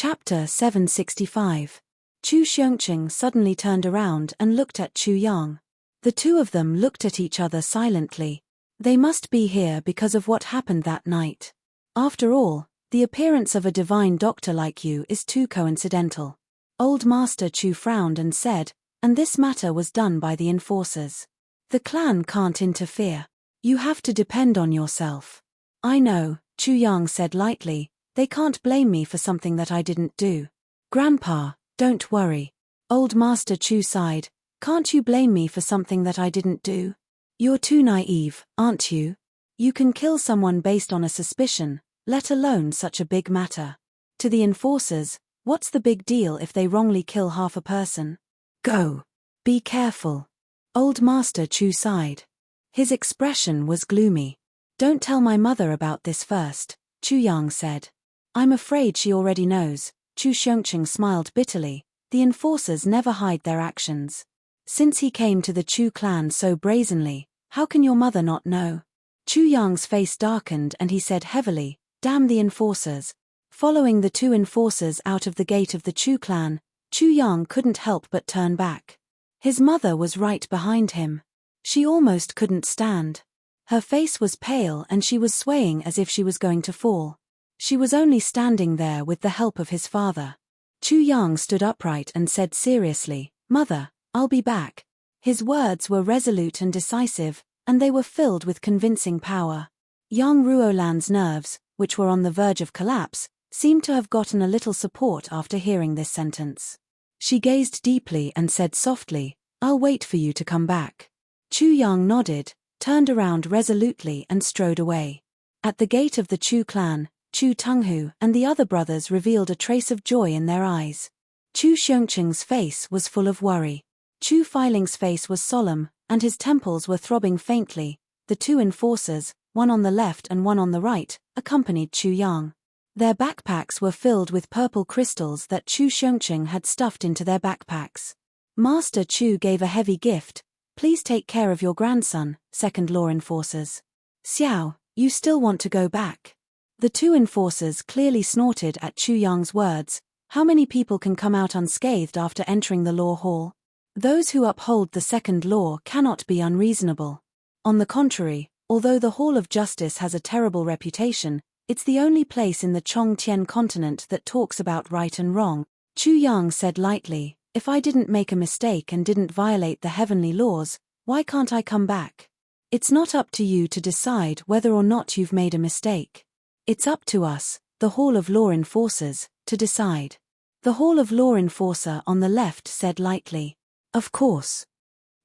Chapter 765. Chu Xiongqing suddenly turned around and looked at Chu Yang. The two of them looked at each other silently. They must be here because of what happened that night. After all, the appearance of a divine doctor like you is too coincidental. Old Master Chu frowned and said, and this matter was done by the enforcers. The clan can't interfere. You have to depend on yourself. I know, Chu Yang said lightly, they can't blame me for something that I didn't do. Grandpa, don't worry. Old Master Chu sighed, can't you blame me for something that I didn't do? You're too naive, aren't you? You can kill someone based on a suspicion, let alone such a big matter. To the enforcers, what's the big deal if they wrongly kill half a person? Go. Be careful. Old Master Chu sighed. His expression was gloomy. Don't tell my mother about this first, Chu Yang said. I'm afraid she already knows. Chu Xiongqing smiled bitterly. The enforcers never hide their actions. Since he came to the Chu clan so brazenly, how can your mother not know? Chu Yang's face darkened and he said heavily, damn the enforcers. Following the two enforcers out of the gate of the Chu clan, Chu Yang couldn't help but turn back. His mother was right behind him. She almost couldn't stand. Her face was pale and she was swaying as if she was going to fall. She was only standing there with the help of his father. Chu Yang stood upright and said seriously, Mother, I'll be back. His words were resolute and decisive, and they were filled with convincing power. Yang Ruolan's nerves, which were on the verge of collapse, seemed to have gotten a little support after hearing this sentence. She gazed deeply and said softly, I'll wait for you to come back. Chu Yang nodded, turned around resolutely and strode away. At the gate of the Chu clan, Chu Tunghu and the other brothers revealed a trace of joy in their eyes. Chu Xiongqing's face was full of worry. Chu Feiling's face was solemn, and his temples were throbbing faintly. The two enforcers, one on the left and one on the right, accompanied Chu Yang. Their backpacks were filled with purple crystals that Chu Xiongqing had stuffed into their backpacks. Master Chu gave a heavy gift. Please take care of your grandson, second law enforcers. Xiao, you still want to go back? The two enforcers clearly snorted at Chu Yang's words. How many people can come out unscathed after entering the law hall? Those who uphold the second law cannot be unreasonable. On the contrary, although the Hall of Justice has a terrible reputation, it's the only place in the Chongtian continent that talks about right and wrong. Chu Yang said lightly, if I didn't make a mistake and didn't violate the heavenly laws, why can't I come back? It's not up to you to decide whether or not you've made a mistake. It's up to us, the Hall of Law Enforcers, to decide. The Hall of Law Enforcer on the left said lightly, of course.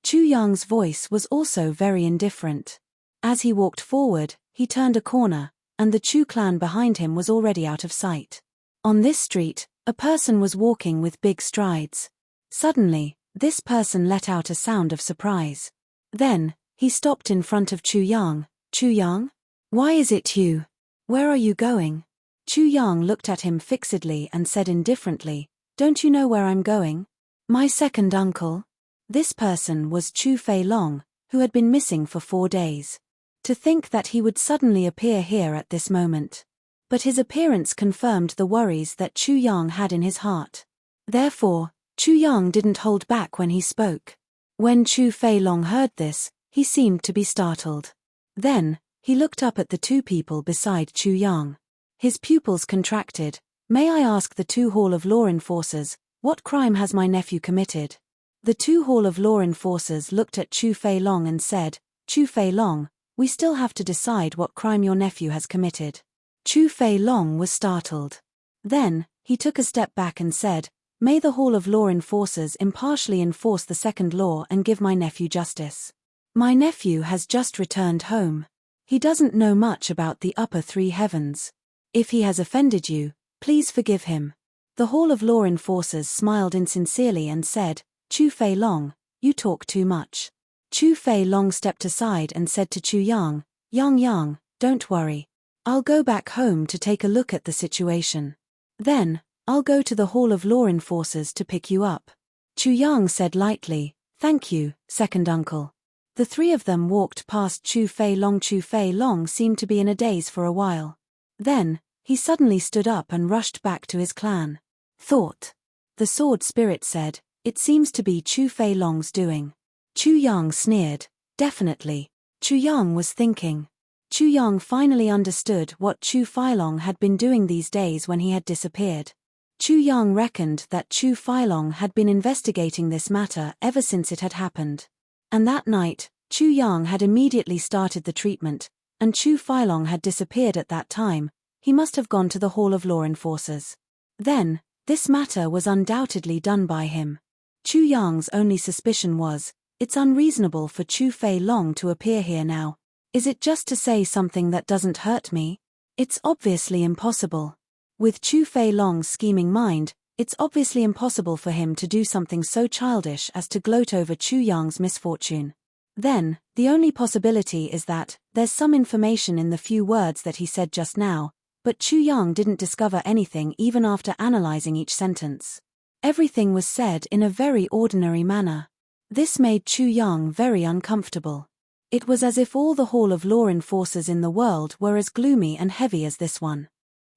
Chu Yang's voice was also very indifferent. As he walked forward, he turned a corner, and the Chu clan behind him was already out of sight. On this street, a person was walking with big strides. Suddenly, this person let out a sound of surprise. Then, he stopped in front of Chu Yang. Chu Yang? Why is it you? Where are you going? Chu Yang looked at him fixedly and said indifferently, don't you know where I'm going? My second uncle. This person was Chu Fei Long, who had been missing for 4 days. To think that he would suddenly appear here at this moment. But his appearance confirmed the worries that Chu Yang had in his heart. Therefore, Chu Yang didn't hold back when he spoke. When Chu Fei Long heard this, he seemed to be startled. Then, he looked up at the two people beside Chu Yang. His pupils contracted. May I ask the two Hall of Law Enforcers, what crime has my nephew committed? The two Hall of Law Enforcers looked at Chu Fei Long and said, Chu Fei Long, we still have to decide what crime your nephew has committed. Chu Fei Long was startled. Then, he took a step back and said, may the Hall of Law Enforcers impartially enforce the second law and give my nephew justice. My nephew has just returned home. He doesn't know much about the upper 3 heavens. If he has offended you, please forgive him. The Hall of Law Enforcers smiled insincerely and said, Chu Fei Long, you talk too much. Chu Fei Long stepped aside and said to Chu Yang, Yang, don't worry. I'll go back home to take a look at the situation. Then, I'll go to the Hall of Law Enforcers to pick you up. Chu Yang said lightly, thank you, second uncle. The three of them walked past Chu Fei Long. Chu Fei Long seemed to be in a daze for a while. Then, he suddenly stood up and rushed back to his clan. Thought. The sword spirit said, "It seems to be Chu Fei Long's doing." Chu Yang sneered, "Definitely." Chu Yang was thinking. Chu Yang finally understood what Chu Feilong had been doing these days when he had disappeared. Chu Yang reckoned that Chu Feilong had been investigating this matter ever since it had happened. And that night, Chu Yang had immediately started the treatment, and Chu Feilong had disappeared at that time. He must have gone to the Hall of Law Enforcers. Then, this matter was undoubtedly done by him. Chu Yang's only suspicion was, it's unreasonable for Chu Fei Long to appear here now. Is it just to say something that doesn't hurt me? It's obviously impossible. With Chu Fei Long's scheming mind, it's obviously impossible for him to do something so childish as to gloat over Chu Yang's misfortune. Then, the only possibility is that there's some information in the few words that he said just now, but Chu Yang didn't discover anything even after analyzing each sentence. Everything was said in a very ordinary manner. This made Chu Yang very uncomfortable. It was as if all the Hall of Law Enforcers in the world were as gloomy and heavy as this one.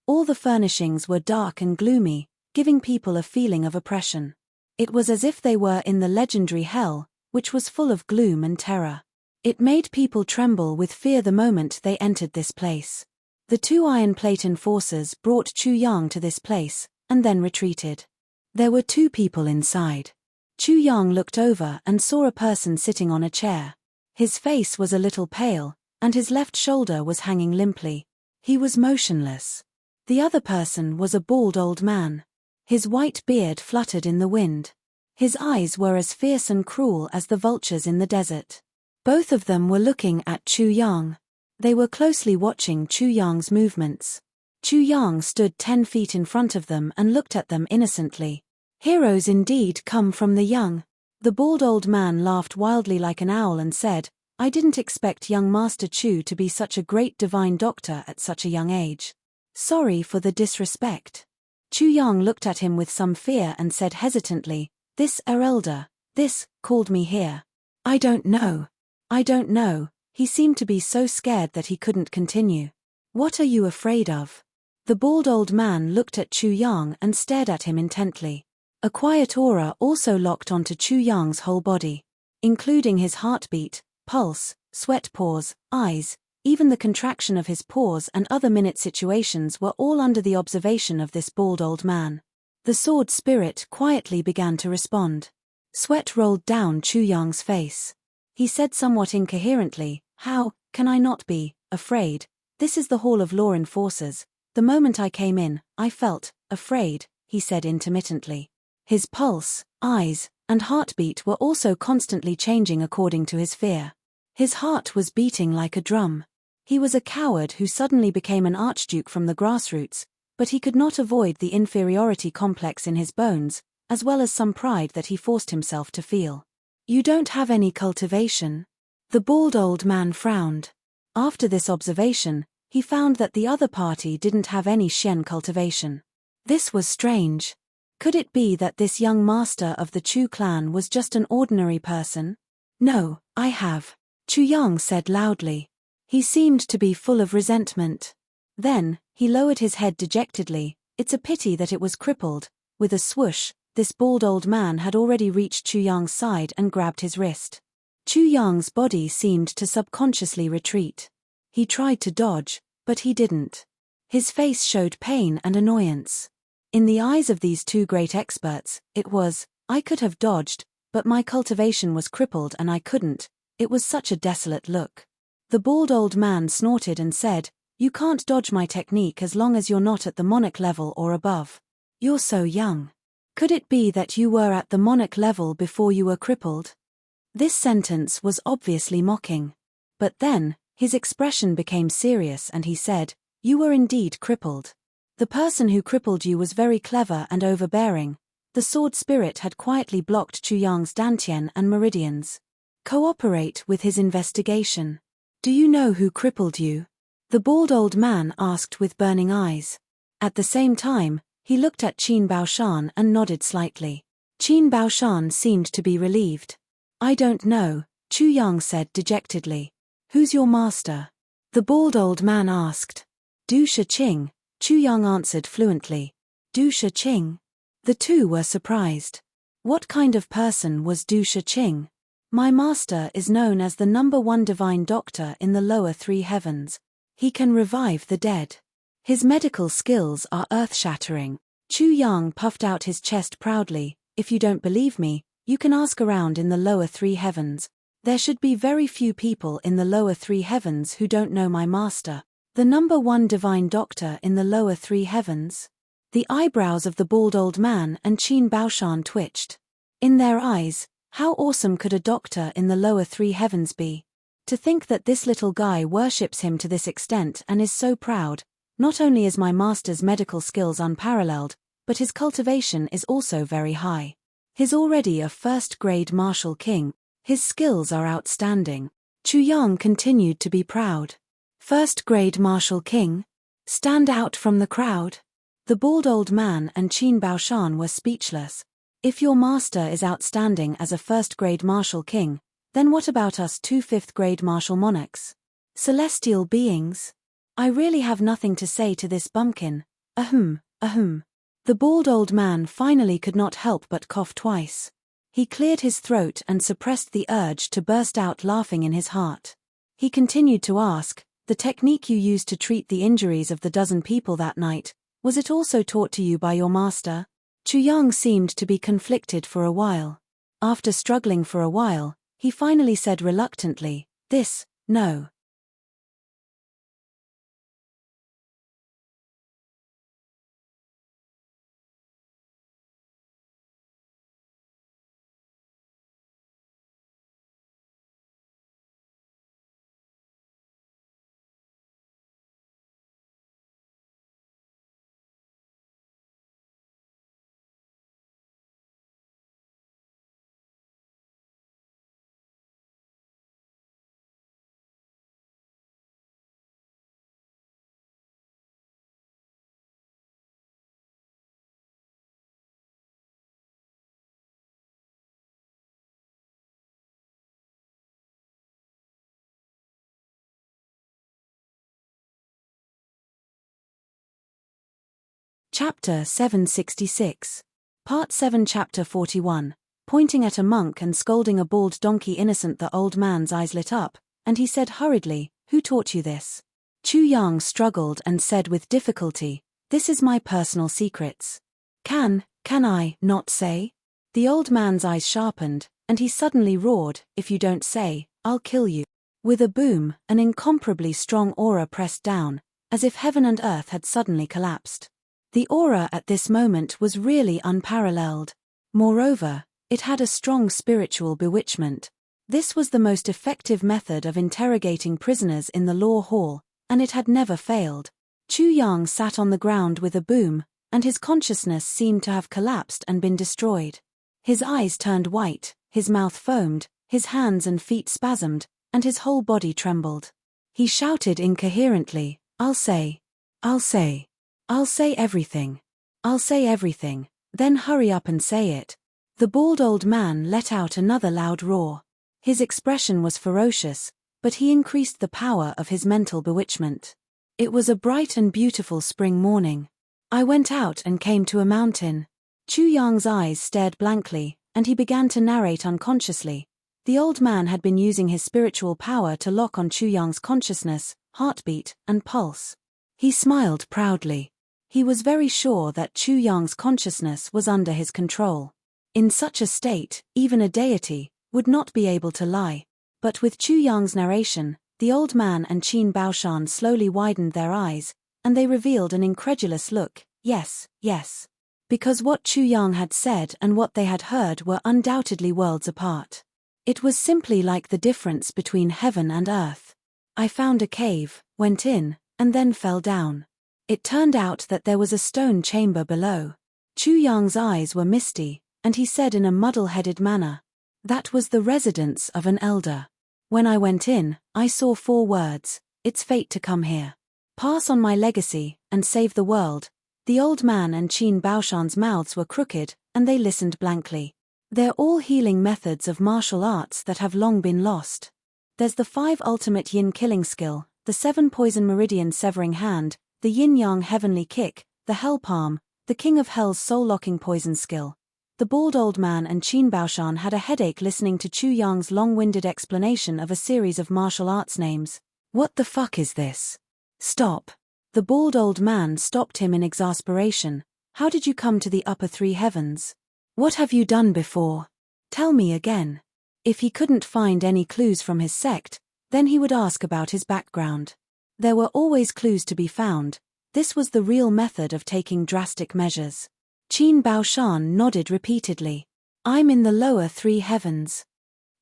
All the furnishings were dark and gloomy, giving people a feeling of oppression. It was as if they were in the legendary hell, which was full of gloom and terror. It made people tremble with fear the moment they entered this place. The two iron plate enforcers brought Chu Yang to this place, and then retreated. There were two people inside. Chu Yang looked over and saw a person sitting on a chair. His face was a little pale, and his left shoulder was hanging limply. He was motionless. The other person was a bald old man. His white beard fluttered in the wind. His eyes were as fierce and cruel as the vultures in the desert. Both of them were looking at Chu Yang. They were closely watching Chu Yang's movements. Chu Yang stood 10 feet in front of them and looked at them innocently. Heroes indeed come from the young. The bald old man laughed wildly like an owl and said, "I didn't expect young Master Chu to be such a great divine doctor at such a young age. Sorry for the disrespect." Chu Yang looked at him with some fear and said hesitantly, "This elder, this, called me here. I don't know. I don't know." He seemed to be so scared that he couldn't continue. "What are you afraid of?" The bald old man looked at Chu Yang and stared at him intently. A quiet aura also locked onto Chu Yang's whole body, including his heartbeat, pulse, sweat pores, eyes, even the contraction of his pores and other minute situations were all under the observation of this bald old man. The sword spirit quietly began to respond. Sweat rolled down Chu Yang's face. He said somewhat incoherently, "How can I not be afraid? This is the Hall of Law Enforcers. The moment I came in, I felt afraid," he said intermittently. His pulse, eyes, and heartbeat were also constantly changing according to his fear. His heart was beating like a drum. He was a coward who suddenly became an archduke from the grassroots, but he could not avoid the inferiority complex in his bones, as well as some pride that he forced himself to feel. "You don't have any cultivation?" The bald old man frowned. After this observation, he found that the other party didn't have any Shen cultivation. This was strange. Could it be that this young master of the Chu clan was just an ordinary person? "No, I have," Chu Yang said loudly. He seemed to be full of resentment. Then, he lowered his head dejectedly. It's a pity that it was crippled. With a swoosh, this bald old man had already reached Chu Yang's side and grabbed his wrist. Chu Yang's body seemed to subconsciously retreat. He tried to dodge, but he didn't. His face showed pain and annoyance. In the eyes of these two great experts, it was, "I could have dodged, but my cultivation was crippled and I couldn't." It was such a desolate look. The bald old man snorted and said, "You can't dodge my technique as long as you're not at the monarch level or above. You're so young. Could it be that you were at the monarch level before you were crippled?" This sentence was obviously mocking. But then, his expression became serious and he said, "You were indeed crippled. The person who crippled you was very clever and overbearing." The sword spirit had quietly blocked Chu Yang's dantian and meridians. "Cooperate with his investigation. Do you know who crippled you?" the bald old man asked with burning eyes. At the same time, he looked at Qin Baoshan and nodded slightly. Qin Baoshan seemed to be relieved. "I don't know," Chu Yang said dejectedly. "Who's your master?" the bald old man asked. "Du Shiqing," Chu Yang answered fluently. "Du Shiqing?" The two were surprised. What kind of person was Du Shaqing? My master is known as the #1 divine doctor in the lower three heavens. He can revive the dead. His medical skills are earth-shattering. Chu Yang puffed out his chest proudly. If you don't believe me, you can ask around in the lower three heavens. There should be very few people in the lower three heavens who don't know my master, the #1 divine doctor in the lower three heavens. The eyebrows of the bald old man and Qin Baoshan twitched. In their eyes, how awesome could a doctor in the lower three heavens be? To think that this little guy worships him to this extent and is so proud. Not only is my master's medical skills unparalleled, but his cultivation is also very high. He's already a first-grade martial king. His skills are outstanding. Chu Yang continued to be proud. First-grade martial king? Stand out from the crowd? The bald old man and Qin Baoshan were speechless. If your master is outstanding as a first-grade martial king, then what about us two fifth-grade martial monarchs? Celestial beings? I really have nothing to say to this bumpkin. Ahem, ahem. The bald old man finally could not help but cough twice. He cleared his throat and suppressed the urge to burst out laughing in his heart. He continued to ask, the technique you used to treat the injuries of the dozen people that night, was it also taught to you by your master? Chu Yang seemed to be conflicted for a while. After struggling for a while, he finally said reluctantly, no. Chapter 766. Part 7 Chapter 41. Pointing at a monk and scolding a bald donkey innocent. The old man's eyes lit up, and he said hurriedly, who taught you this? Chu Yang struggled and said with difficulty, this is my personal secrets. Can I not say? The old man's eyes sharpened, and he suddenly roared, if you don't say, I'll kill you. With a boom, an incomparably strong aura pressed down, as if heaven and earth had suddenly collapsed. The aura at this moment was really unparalleled. Moreover, it had a strong spiritual bewitchment. This was the most effective method of interrogating prisoners in the law hall, and it had never failed. Chu Yang sat on the ground with a boom, and his consciousness seemed to have collapsed and been destroyed. His eyes turned white, his mouth foamed, his hands and feet spasmed, and his whole body trembled. He shouted incoherently, I'll say everything. I'll say everything, then hurry up and say it. The bald old man let out another loud roar. His expression was ferocious, but he increased the power of his mental bewitchment. It was a bright and beautiful spring morning. I went out and came to a mountain. Chu Yang's eyes stared blankly, and he began to narrate unconsciously. The old man had been using his spiritual power to lock on Chu Yang's consciousness, heartbeat, and pulse. He smiled proudly. He was very sure that Chu Yang's consciousness was under his control. In such a state, even a deity would not be able to lie. But with Chu Yang's narration, the old man and Qin Baoshan slowly widened their eyes, and they revealed an incredulous look. Yes. Because what Chu Yang had said and what they had heard were undoubtedly worlds apart. It was simply like the difference between heaven and earth. I found a cave, went in, and then fell down. It turned out that there was a stone chamber below. Chu Yang's eyes were misty, and he said in a muddle-headed manner, that was the residence of an elder. When I went in, I saw 4 words, it's fate to come here. Pass on my legacy, and save the world. The old man and Qin Baoshan's mouths were crooked, and they listened blankly. They're all healing methods of martial arts that have long been lost. There's the 5 ultimate yin killing skill, the 7 poison meridian severing hand, the yin-yang heavenly kick, the hell palm, the king of hell's soul-locking poison skill. The bald old man and Qin Baoshan had a headache listening to Chu Yang's long-winded explanation of a series of martial arts names. What the fuck is this? Stop. The bald old man stopped him in exasperation. How did you come to the upper three heavens? What have you done before? Tell me again. If he couldn't find any clues from his sect, then he would ask about his background. There were always clues to be found. This was the real method of taking drastic measures. Qin Baoshan nodded repeatedly. I'm in the lower three heavens.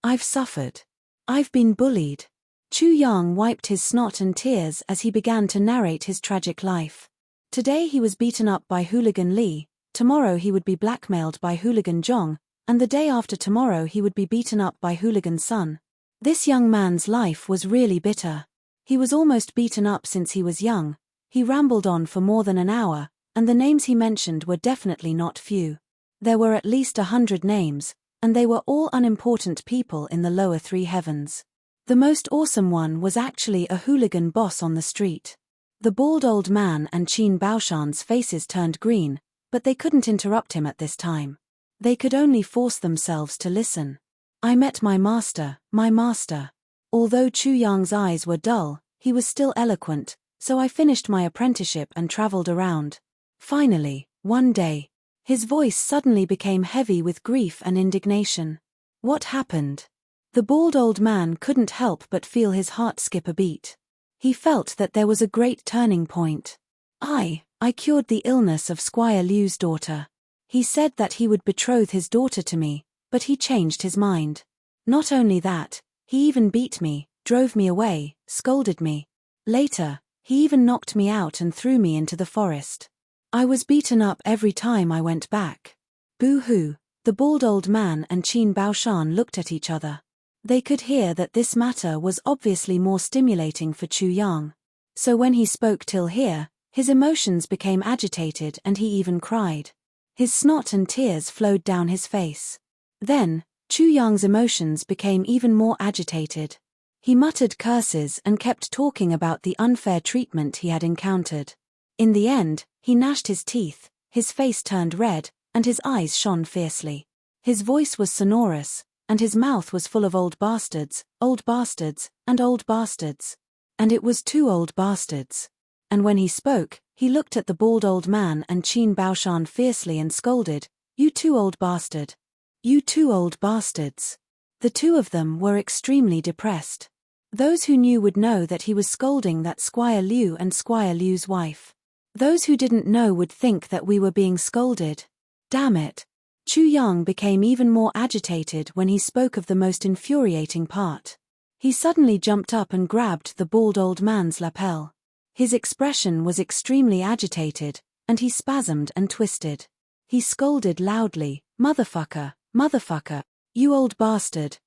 I've suffered. I've been bullied. Chu Yang wiped his snot and tears as he began to narrate his tragic life. Today he was beaten up by hooligan Li, tomorrow he would be blackmailed by hooligan Zhong, and the day after tomorrow he would be beaten up by hooligan Sun. This young man's life was really bitter. He was almost beaten up since he was young. He rambled on for more than an hour, and the names he mentioned were definitely not few. There were at least 100 names, and they were all unimportant people in the lower three heavens. The most awesome one was actually a hooligan boss on the street. The bald old man and Qin Baoshan's faces turned green, but they couldn't interrupt him at this time. They could only force themselves to listen. I met my master, my master. Although Chu Yang's eyes were dull, he was still eloquent, so I finished my apprenticeship and traveled around. Finally, one day, his voice suddenly became heavy with grief and indignation. What happened? The bald old man couldn't help but feel his heart skip a beat. He felt that there was a great turning point. I cured the illness of Squire Liu's daughter. He said that he would betroth his daughter to me, but he changed his mind. Not only that, he even beat me, drove me away, scolded me. Later, he even knocked me out and threw me into the forest. I was beaten up every time I went back. Boo-hoo, the bald old man and Qin Baoshan looked at each other. They could hear that this matter was obviously more stimulating for Chu Yang. So when he spoke till here, his emotions became agitated and he even cried. His snot and tears flowed down his face. Then, Chu Yang's emotions became even more agitated. He muttered curses and kept talking about the unfair treatment he had encountered. In the end, he gnashed his teeth, his face turned red, and his eyes shone fiercely. His voice was sonorous, and his mouth was full of old bastards, and old bastards. And it was two old bastards. And when he spoke, he looked at the bald old man and Qin Baoshan fiercely and scolded, "You two old bastard. You two old bastards." The two of them were extremely depressed. Those who knew would know that he was scolding that Squire Liu and Squire Liu's wife. Those who didn't know would think that we were being scolded. Damn it. Chu Yang became even more agitated when he spoke of the most infuriating part. He suddenly jumped up and grabbed the bald old man's lapel. His expression was extremely agitated, and he spasmed and twisted. He scolded loudly, "Motherfucker, motherfucker, you old bastard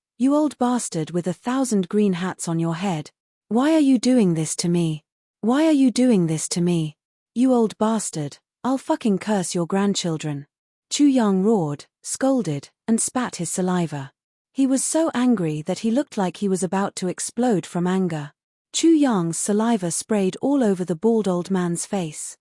with 1,000 green hats on your head. Why are you doing this to me? Why are you doing this to me? You old bastard, I'll fucking curse your grandchildren." Chu Yang roared, scolded, and spat his saliva. He was so angry that he looked like he was about to explode from anger. Chu Yang's saliva sprayed all over the bald old man's face.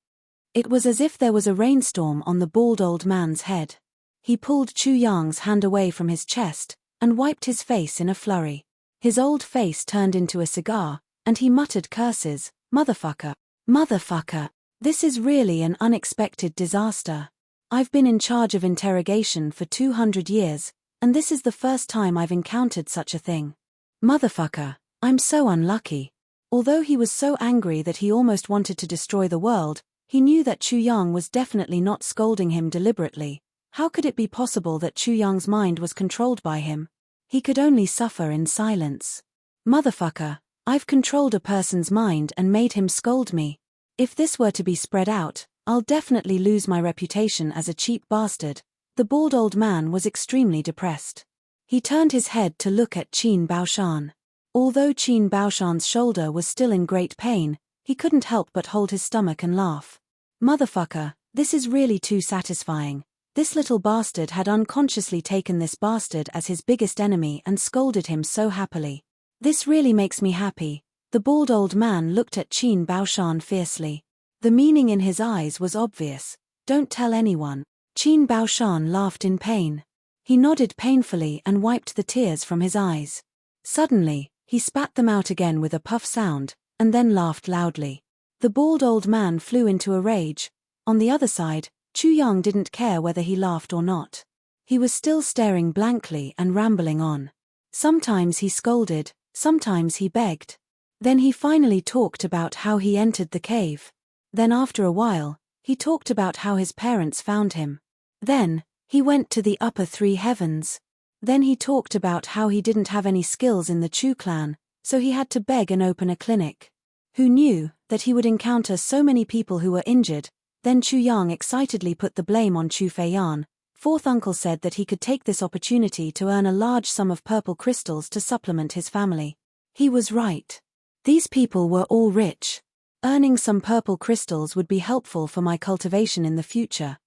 It was as if there was a rainstorm on the bald old man's head. He pulled Chu Yang's hand away from his chest, and wiped his face in a flurry. His old face turned into a cigar, and he muttered curses, "Motherfucker, motherfucker, this is really an unexpected disaster. I've been in charge of interrogation for 200 years, and this is the first time I've encountered such a thing. Motherfucker, I'm so unlucky." Although he was so angry that he almost wanted to destroy the world, he knew that Chu Yang was definitely not scolding him deliberately. How could it be possible that Chu Yang's mind was controlled by him? He could only suffer in silence. "Motherfucker, I've controlled a person's mind and made him scold me. If this were to be spread out, I'll definitely lose my reputation as a cheap bastard." The bald old man was extremely depressed. He turned his head to look at Qin Baoshan. Although Qin Baoshan's shoulder was still in great pain, he couldn't help but hold his stomach and laugh. "Motherfucker, this is really too satisfying." This little bastard had unconsciously taken this bastard as his biggest enemy and scolded him so happily. "This really makes me happy." The bald old man looked at Qin Baoshan fiercely. The meaning in his eyes was obvious. Don't tell anyone. Qin Baoshan laughed in pain. He nodded painfully and wiped the tears from his eyes. Suddenly, he spat them out again with a puff sound, and then laughed loudly. The bald old man flew into a rage. On the other side, Chu Yang didn't care whether he laughed or not. He was still staring blankly and rambling on. Sometimes he scolded, sometimes he begged. Then he finally talked about how he entered the cave. Then after a while, he talked about how his parents found him. Then, he went to the upper three heavens. Then he talked about how he didn't have any skills in the Chu clan, so he had to beg and open a clinic. Who knew that he would encounter so many people who were injured? Then Chu Yang excitedly put the blame on Chu Feiyan. Fourth uncle said that he could take this opportunity to earn a large sum of purple crystals to supplement his family. He was right. These people were all rich. Earning some purple crystals would be helpful for my cultivation in the future.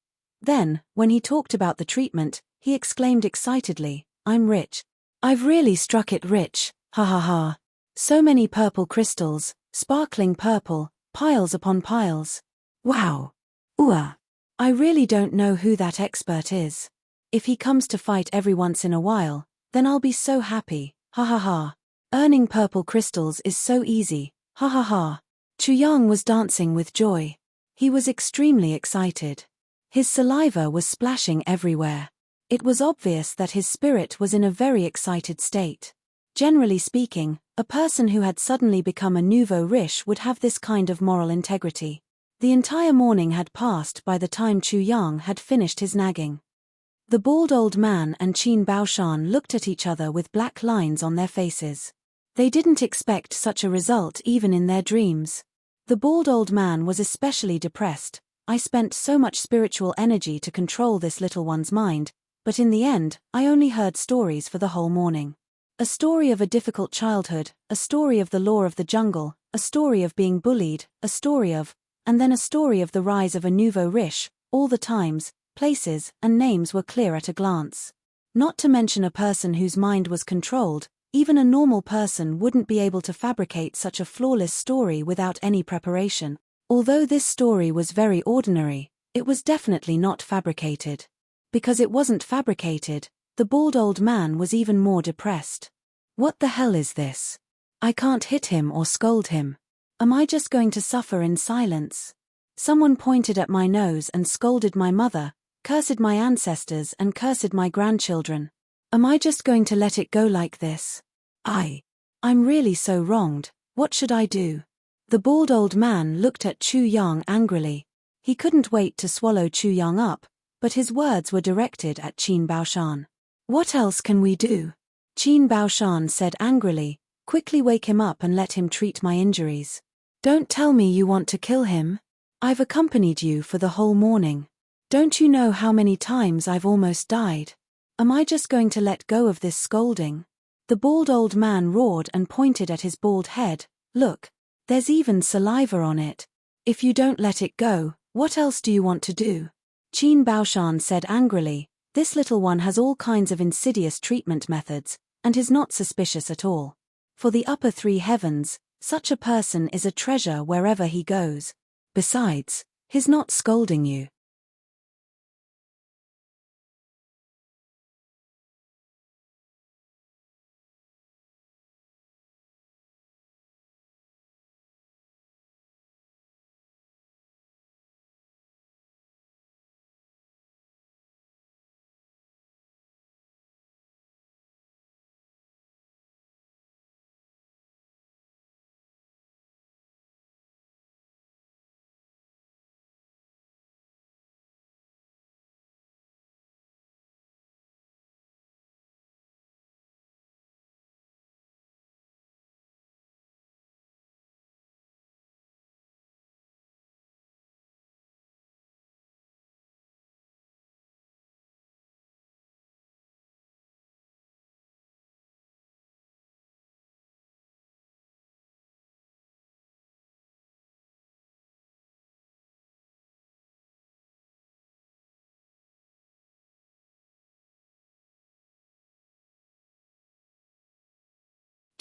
Then, when he talked about the treatment, he exclaimed excitedly, "I'm rich. I've really struck it rich, ha ha ha. So many purple crystals, sparkling purple, piles upon piles. Wow. Ooh. I really don't know who that expert is. If he comes to fight every once in a while, then I'll be so happy, ha ha ha. Earning purple crystals is so easy, ha ha ha." Chu Yang was dancing with joy. He was extremely excited. His saliva was splashing everywhere. It was obvious that his spirit was in a very excited state. Generally speaking, a person who had suddenly become a nouveau riche would have this kind of moral integrity. The entire morning had passed by the time Chu Yang had finished his nagging. The bald old man and Qin Baoshan looked at each other with black lines on their faces. They didn't expect such a result even in their dreams. The bald old man was especially depressed. "I spent so much spiritual energy to control this little one's mind, but in the end, I only heard stories for the whole morning. A story of a difficult childhood, a story of the law of the jungle, a story of being bullied, a story of, and then a story of the rise of a nouveau riche. All the times, places, and names were clear at a glance. Not to mention a person whose mind was controlled. Even a normal person wouldn't be able to fabricate such a flawless story without any preparation. Although this story was very ordinary, it was definitely not fabricated. Because it wasn't fabricated, the bald old man was even more depressed. What the hell is this? I can't hit him or scold him. Am I just going to suffer in silence? Someone pointed at my nose and scolded my mother, cursed my ancestors and cursed my grandchildren. Am I just going to let it go like this? I'm really so wronged. What should I do? The bald old man looked at Chu Yang angrily. He couldn't wait to swallow Chu Yang up, but his words were directed at Qin Baoshan. What else can we do? Qin Baoshan said angrily, quickly wake him up and let him treat my injuries. Don't tell me you want to kill him. I've accompanied you for the whole morning. Don't you know how many times I've almost died? Am I just going to let go of this scolding? The bald old man roared and pointed at his bald head. Look, there's even saliva on it. If you don't let it go, what else do you want to do? Qin Baoshan said angrily, this little one has all kinds of insidious treatment methods, and is not suspicious at all. For the upper three heavens, such a person is a treasure wherever he goes. Besides, he's not scolding you.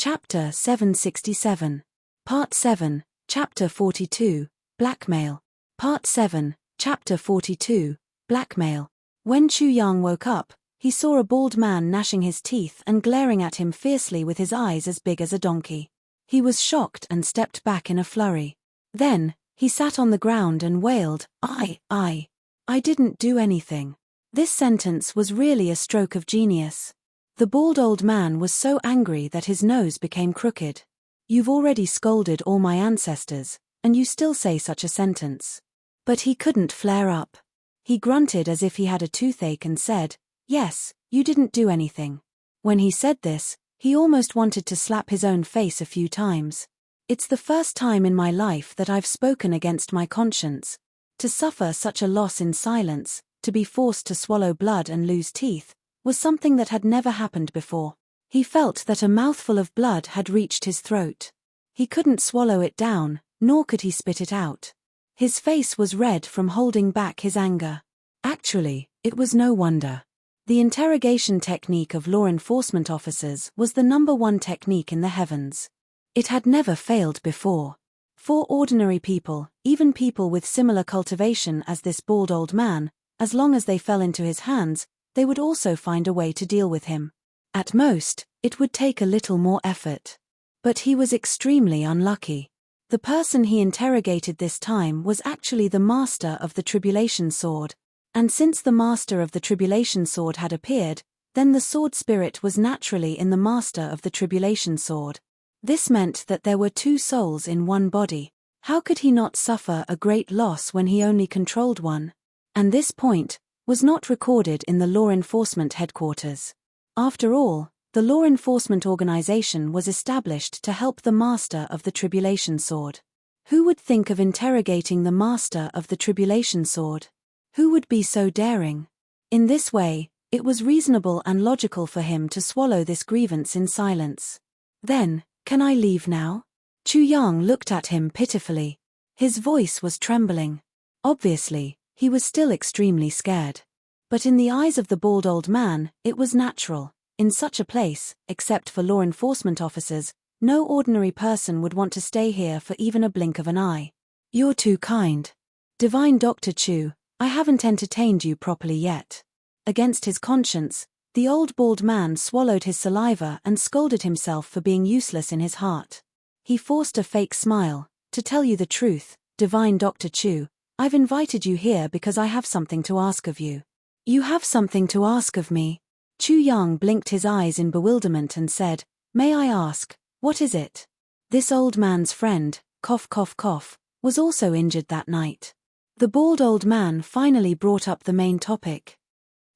Chapter 767. Part 7, Chapter 42, Blackmail. Part 7, Chapter 42, Blackmail. When Chu Yang woke up, he saw a bald man gnashing his teeth and glaring at him fiercely with his eyes as big as a donkey. He was shocked and stepped back in a flurry. Then, he sat on the ground and wailed, I didn't do anything. This sentence was really a stroke of genius. The bald old man was so angry that his nose became crooked. You've already scolded all my ancestors, and you still say such a sentence. But he couldn't flare up. He grunted as if he had a toothache and said, yes, you didn't do anything. When he said this, he almost wanted to slap his own face a few times. It's the first time in my life that I've spoken against my conscience. To suffer such a loss in silence, to be forced to swallow blood and lose teeth, was something that had never happened before. He felt that a mouthful of blood had reached his throat. He couldn't swallow it down, nor could he spit it out. His face was red from holding back his anger. Actually, it was no wonder. The interrogation technique of law enforcement officers was the #1 technique in the heavens. It had never failed before. For ordinary people, even people with similar cultivation as this bald old man, as long as they fell into his hands, they would also find a way to deal with him. At most, it would take a little more effort. But he was extremely unlucky. The person he interrogated this time was actually the master of the Tribulation Sword. And since the master of the Tribulation Sword had appeared, then the sword spirit was naturally in the master of the Tribulation Sword. This meant that there were two souls in one body. How could he not suffer a great loss when he only controlled one? And this point was not recorded in the law enforcement headquarters. After all, the law enforcement organization was established to help the master of the Tribulation Sword. Who would think of interrogating the master of the Tribulation Sword? Who would be so daring? In this way, it was reasonable and logical for him to swallow this grievance in silence. Then, can I leave now? Chu Yang looked at him pitifully. His voice was trembling. Obviously, he was still extremely scared. But in the eyes of the bald old man, it was natural. In such a place, except for law enforcement officers, no ordinary person would want to stay here for even a blink of an eye. You're too kind. Divine Dr. Chu, I haven't entertained you properly yet. Against his conscience, the old bald man swallowed his saliva and scolded himself for being useless in his heart. He forced a fake smile. To tell you the truth, Divine Dr. Chu, I've invited you here because I have something to ask of you. You have something to ask of me? Chu Yang blinked his eyes in bewilderment and said, may I ask, what is it? This old man's friend, cough cough cough, was also injured that night. The bald old man finally brought up the main topic.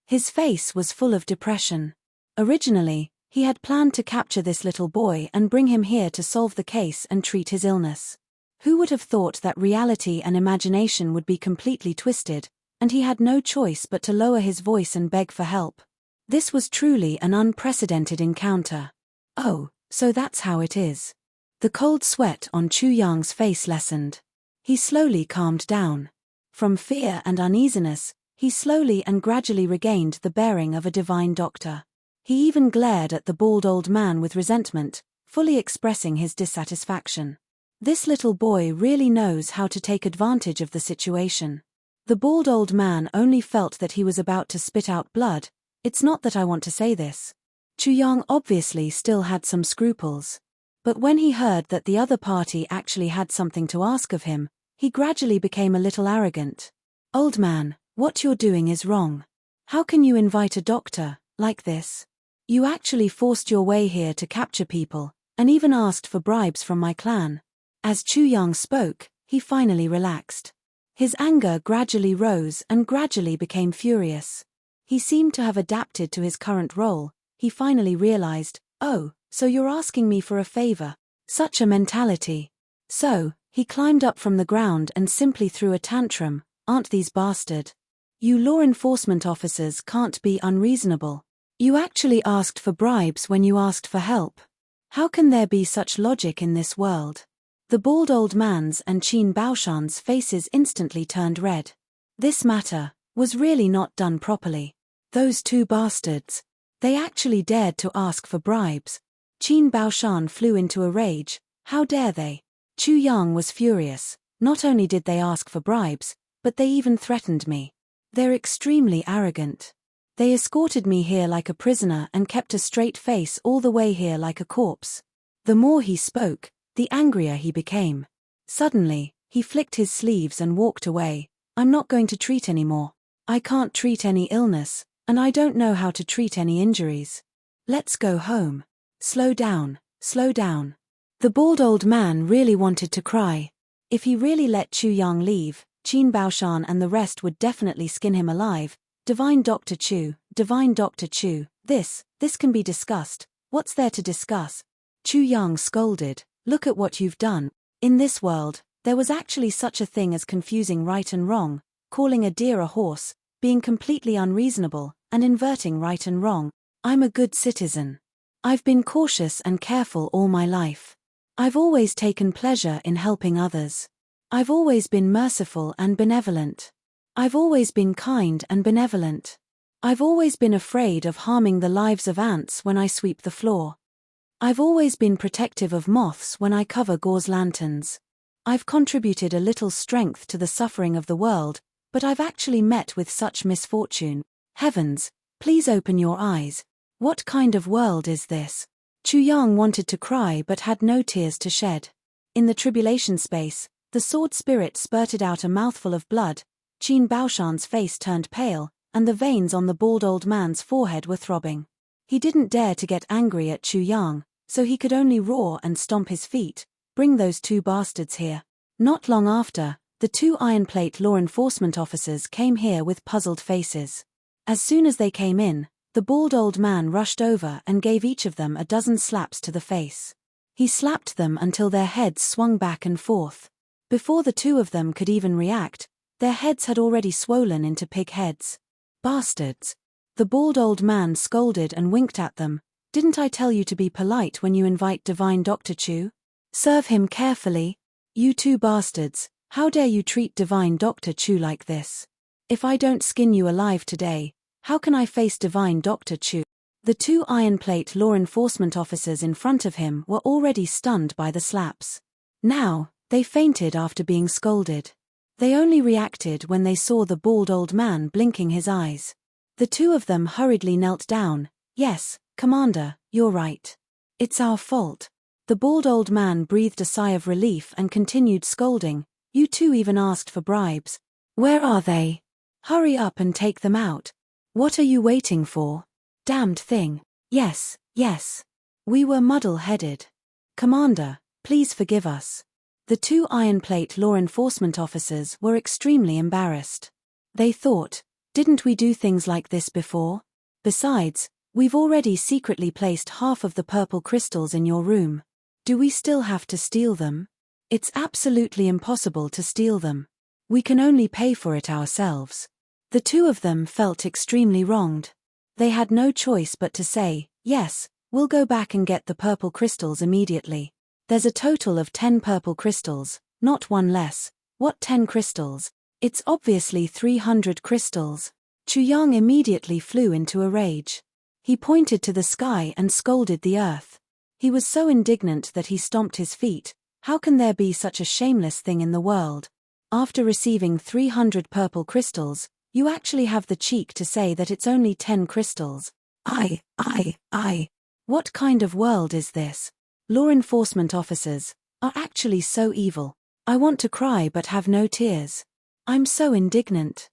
His face was full of depression. Originally, he had planned to capture this little boy and bring him here to solve the case and treat his illness. Who would have thought that reality and imagination would be completely twisted, and he had no choice but to lower his voice and beg for help? This was truly an unprecedented encounter. Oh, so that's how it is. The cold sweat on Chu Yang's face lessened. He slowly calmed down. From fear and uneasiness, he slowly and gradually regained the bearing of a divine doctor. He even glared at the bald old man with resentment, fully expressing his dissatisfaction. This little boy really knows how to take advantage of the situation. The bald old man only felt that he was about to spit out blood. It's not that I want to say this. Chu Yang obviously still had some scruples. But when he heard that the other party actually had something to ask of him, he gradually became a little arrogant. Old man, what you're doing is wrong. How can you invite a doctor like this? You actually forced your way here to capture people, and even asked for bribes from my clan. As Chu Yang spoke, he finally relaxed. His anger gradually rose and gradually became furious. He seemed to have adapted to his current role. He finally realized, oh, so you're asking me for a favor. Such a mentality. So, he climbed up from the ground and simply threw a tantrum. Aren't these bastard? You law enforcement officers can't be unreasonable. You actually asked for bribes when you asked for help. How can there be such logic in this world? The bald old man's and Qin Baoshan's faces instantly turned red. This matter was really not done properly. Those two bastards. They actually dared to ask for bribes. Qin Baoshan flew into a rage. How dare they? Chu Yang was furious. Not only did they ask for bribes, but they even threatened me. They're extremely arrogant. They escorted me here like a prisoner and kept a straight face all the way here like a corpse. The more he spoke, the angrier he became. Suddenly, he flicked his sleeves and walked away. I'm not going to treat anymore. I can't treat any illness, and I don't know how to treat any injuries. Let's go home. Slow down, slow down. The bald old man really wanted to cry. If he really let Chu Yang leave, Qin Baoshan and the rest would definitely skin him alive. Divine Dr. Chu, this can be discussed. What's there to discuss? Chu Yang scolded, look at what you've done. In this world, there was actually such a thing as confusing right and wrong, calling a deer a horse, being completely unreasonable, and inverting right and wrong. I'm a good citizen. I've been cautious and careful all my life. I've always taken pleasure in helping others. I've always been merciful and benevolent. I've always been kind and benevolent. I've always been afraid of harming the lives of ants when I sweep the floor. I've always been protective of moths when I cover gauze lanterns. I've contributed a little strength to the suffering of the world, but I've actually met with such misfortune. Heavens, please open your eyes. What kind of world is this? Chu Yang wanted to cry but had no tears to shed. In the tribulation space, the sword spirit spurted out a mouthful of blood. Qin Baoshan's face turned pale, and the veins on the bald old man's forehead were throbbing. He didn't dare to get angry at Chu Yang, so he could only roar and stomp his feet. Bring those two bastards here. Not long after, the two ironplate law enforcement officers came here with puzzled faces. As soon as they came in, the bald old man rushed over and gave each of them a dozen slaps to the face. He slapped them until their heads swung back and forth. Before the two of them could even react, their heads had already swollen into pig heads. Bastards! The bald old man scolded and winked at them. Didn't I tell you to be polite when you invite Divine Dr. Chu? Serve him carefully. You two bastards, how dare you treat Divine Dr. Chu like this? If I don't skin you alive today, how can I face Divine Dr. Chu? The two ironplate law enforcement officers in front of him were already stunned by the slaps. Now, they fainted after being scolded. They only reacted when they saw the bald old man blinking his eyes. The two of them hurriedly knelt down. Yes, Commander, you're right. It's our fault. The bald old man breathed a sigh of relief and continued scolding. You two even asked for bribes. Where are they? Hurry up and take them out. What are you waiting for? Damned thing. Yes, yes. We were muddle-headed. Commander, please forgive us. The two ironplate law enforcement officers were extremely embarrassed. They thought, didn't we do things like this before? Besides, we've already secretly placed half of the purple crystals in your room. Do we still have to steal them? It's absolutely impossible to steal them. We can only pay for it ourselves. The two of them felt extremely wronged. They had no choice but to say, yes, we'll go back and get the purple crystals immediately. There's a total of 10 purple crystals, not one less. What 10 crystals? It's obviously 300 crystals. Chu Yang immediately flew into a rage. He pointed to the sky and scolded the earth. He was so indignant that he stomped his feet. How can there be such a shameless thing in the world? After receiving 300 purple crystals, you actually have the cheek to say that it's only 10 crystals. What kind of world is this? Law enforcement officers are actually so evil. I want to cry but have no tears. I'm so indignant.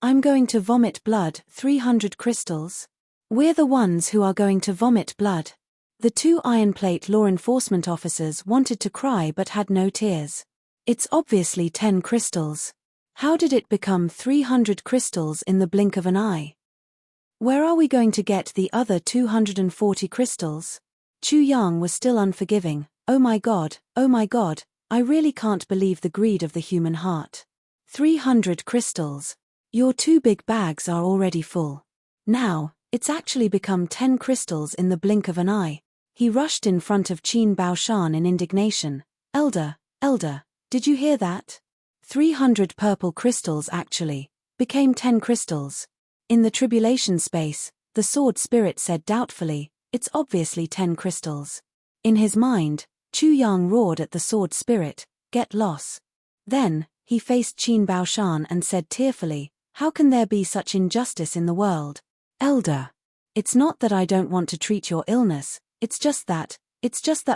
I'm going to vomit blood. 300 crystals? We're the ones who are going to vomit blood. The two ironplate law enforcement officers wanted to cry but had no tears. It's obviously 10 crystals. How did it become 300 crystals in the blink of an eye? Where are we going to get the other 240 crystals? Chu Yang was still unforgiving. Oh my God, I really can't believe the greed of the human heart. 300 crystals. Your two big bags are already full. Now, it's actually become 10 crystals in the blink of an eye. He rushed in front of Qin Baoshan in indignation. Elder, did you hear that? 300 purple crystals actually became 10 crystals. In the tribulation space, the sword spirit said doubtfully, it's obviously 10 crystals. In his mind, Chu Yang roared at the sword spirit, get lost. Then, he faced Qin Baoshan and said tearfully, "How can there be such injustice in the world? Elder. It's not that I don't want to treat your illness, it's just that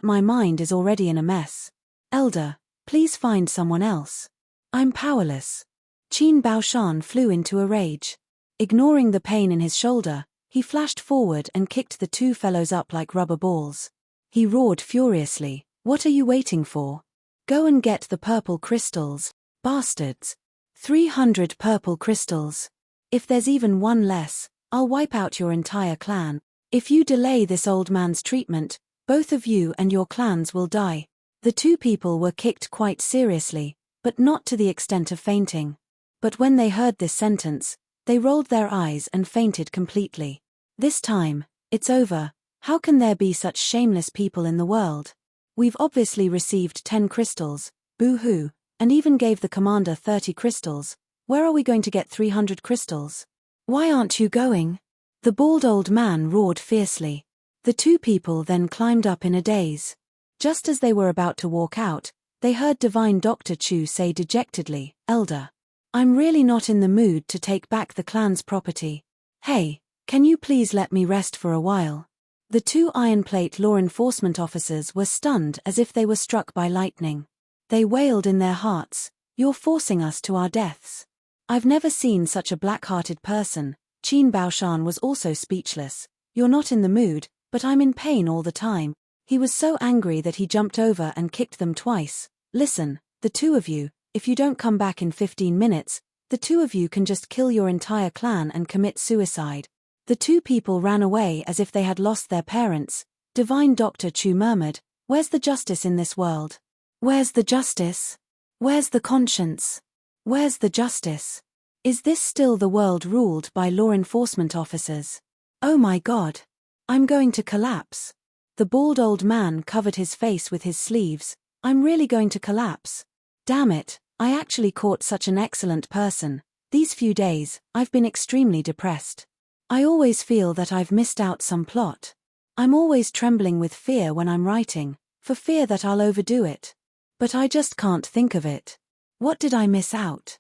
my mind is already in a mess. Elder, please find someone else. I'm powerless." Qin Baoshan flew into a rage. Ignoring the pain in his shoulder, he flashed forward and kicked the two fellows up like rubber balls. He roared furiously, "What are you waiting for? Go and get the purple crystals, bastards. 300 purple crystals. If there's even one less, I'll wipe out your entire clan. If you delay this old man's treatment, both of you and your clans will die." The two people were kicked quite seriously, but not to the extent of fainting. But when they heard this sentence, they rolled their eyes and fainted completely. This time, it's over. How can there be such shameless people in the world? We've obviously received 10 crystals, boo-hoo, and even gave the commander 30 crystals. Where are we going to get 300 crystals? Why aren't you going? The bald old man roared fiercely. The two people then climbed up in a daze. Just as they were about to walk out, they heard Divine Dr. Chu say dejectedly, "Elder. I'm really not in the mood to take back the clan's property. Hey, can you please let me rest for a while?" The two Iron Plate law enforcement officers were stunned as if they were struck by lightning. They wailed in their hearts, "You're forcing us to our deaths." I've never seen such a black-hearted person. Qin Baoshan was also speechless. "You're not in the mood, but I'm in pain all the time." He was so angry that he jumped over and kicked them twice. "Listen, the two of you, if you don't come back in 15 minutes, the two of you can just kill your entire clan and commit suicide." The two people ran away as if they had lost their parents. Divine Dr. Chu murmured, "Where's the justice in this world? Where's the justice? Where's the conscience? Where's the justice? Is this still the world ruled by law enforcement officers? Oh my God. I'm going to collapse." The bald old man covered his face with his sleeves. "I'm really going to collapse. Damn it, I actually caught such an excellent person. These few days, I've been extremely depressed. I always feel that I've missed out some plot. I'm always trembling with fear when I'm writing, for fear that I'll overdo it. But I just can't think of it. What did I miss out?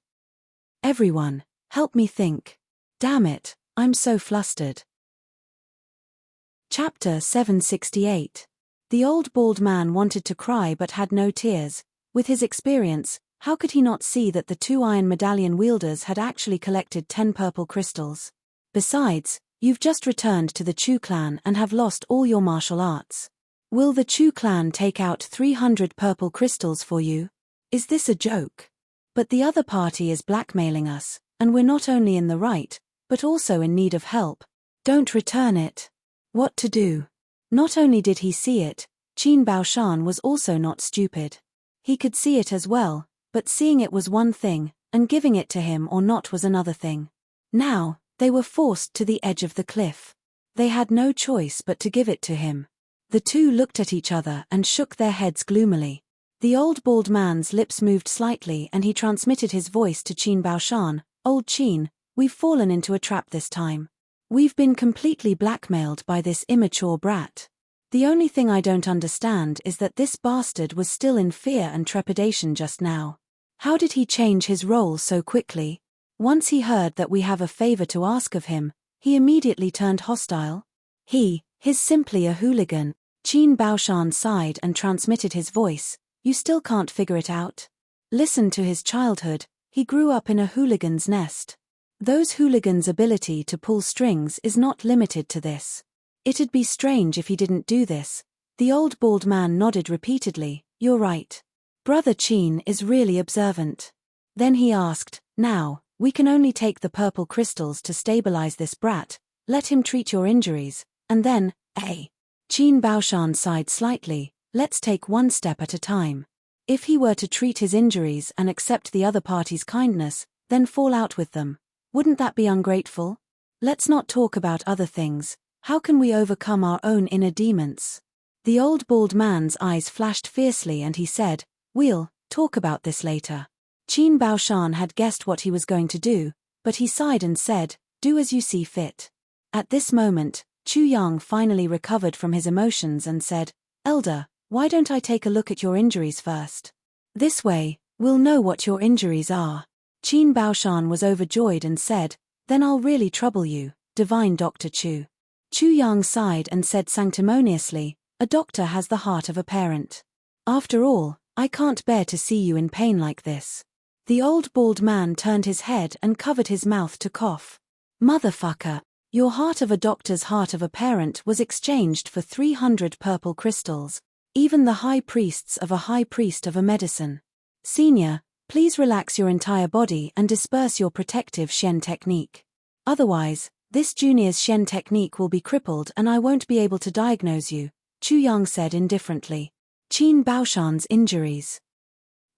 Everyone, help me think. Damn it, I'm so flustered." Chapter 768. The old bald man wanted to cry but had no tears. With his experience, how could he not see that the two iron medallion wielders had actually collected 10 purple crystals? Besides, you've just returned to the Chu clan and have lost all your martial arts. Will the Chu clan take out 300 purple crystals for you? Is this a joke? But the other party is blackmailing us, and we're not only in the right, but also in need of help. Don't return it. What to do? Not only did he see it, Qin Baoshan was also not stupid. He could see it as well, but seeing it was one thing, and giving it to him or not was another thing. Now, they were forced to the edge of the cliff. They had no choice but to give it to him. The two looked at each other and shook their heads gloomily. The old bald man's lips moved slightly and he transmitted his voice to Qin Baoshan. "Old Qin, we've fallen into a trap this time. We've been completely blackmailed by this immature brat. The only thing I don't understand is that this bastard was still in fear and trepidation just now. How did he change his role so quickly? Once he heard that we have a favor to ask of him, he immediately turned hostile. He's simply a hooligan." Qin Baoshan sighed and transmitted his voice. "You still can't figure it out? Listen to his childhood, he grew up in a hooligan's nest. Those hooligans' ability to pull strings is not limited to this. It'd be strange if he didn't do this." The old bald man nodded repeatedly. "You're right. Brother Qin is really observant." Then he asked, "Now, we can only take the purple crystals to stabilize this brat, let him treat your injuries, and then, Qin Baoshan sighed slightly, "Let's take one step at a time. If he were to treat his injuries and accept the other party's kindness, then fall out with them, wouldn't that be ungrateful? Let's not talk about other things. How can we overcome our own inner demons?" The old bald man's eyes flashed fiercely and he said, "We'll talk about this later." Qin Baoshan had guessed what he was going to do, but he sighed and said, "Do as you see fit." At this moment, Chu Yang finally recovered from his emotions and said, "Elder, why don't I take a look at your injuries first? This way, We'll know what your injuries are. Qin Baoshan was overjoyed and said, then I'll really trouble you, divine Dr. Chu. Chu Yang sighed and said sanctimoniously, a doctor has the heart of a parent. After all, I can't bear to see you in pain like this. The old bald man turned his head and covered his mouth to cough. Motherfucker, your heart of a doctor's heart of a parent was exchanged for 300 purple crystals. Even the high priests of a high priest of a medicine. Senior, please relax your entire body and disperse your protective Shen technique. Otherwise, this junior's Shen technique will be crippled and I won't be able to diagnose you, Chu Yang said indifferently. Qin Baoshan's injuries.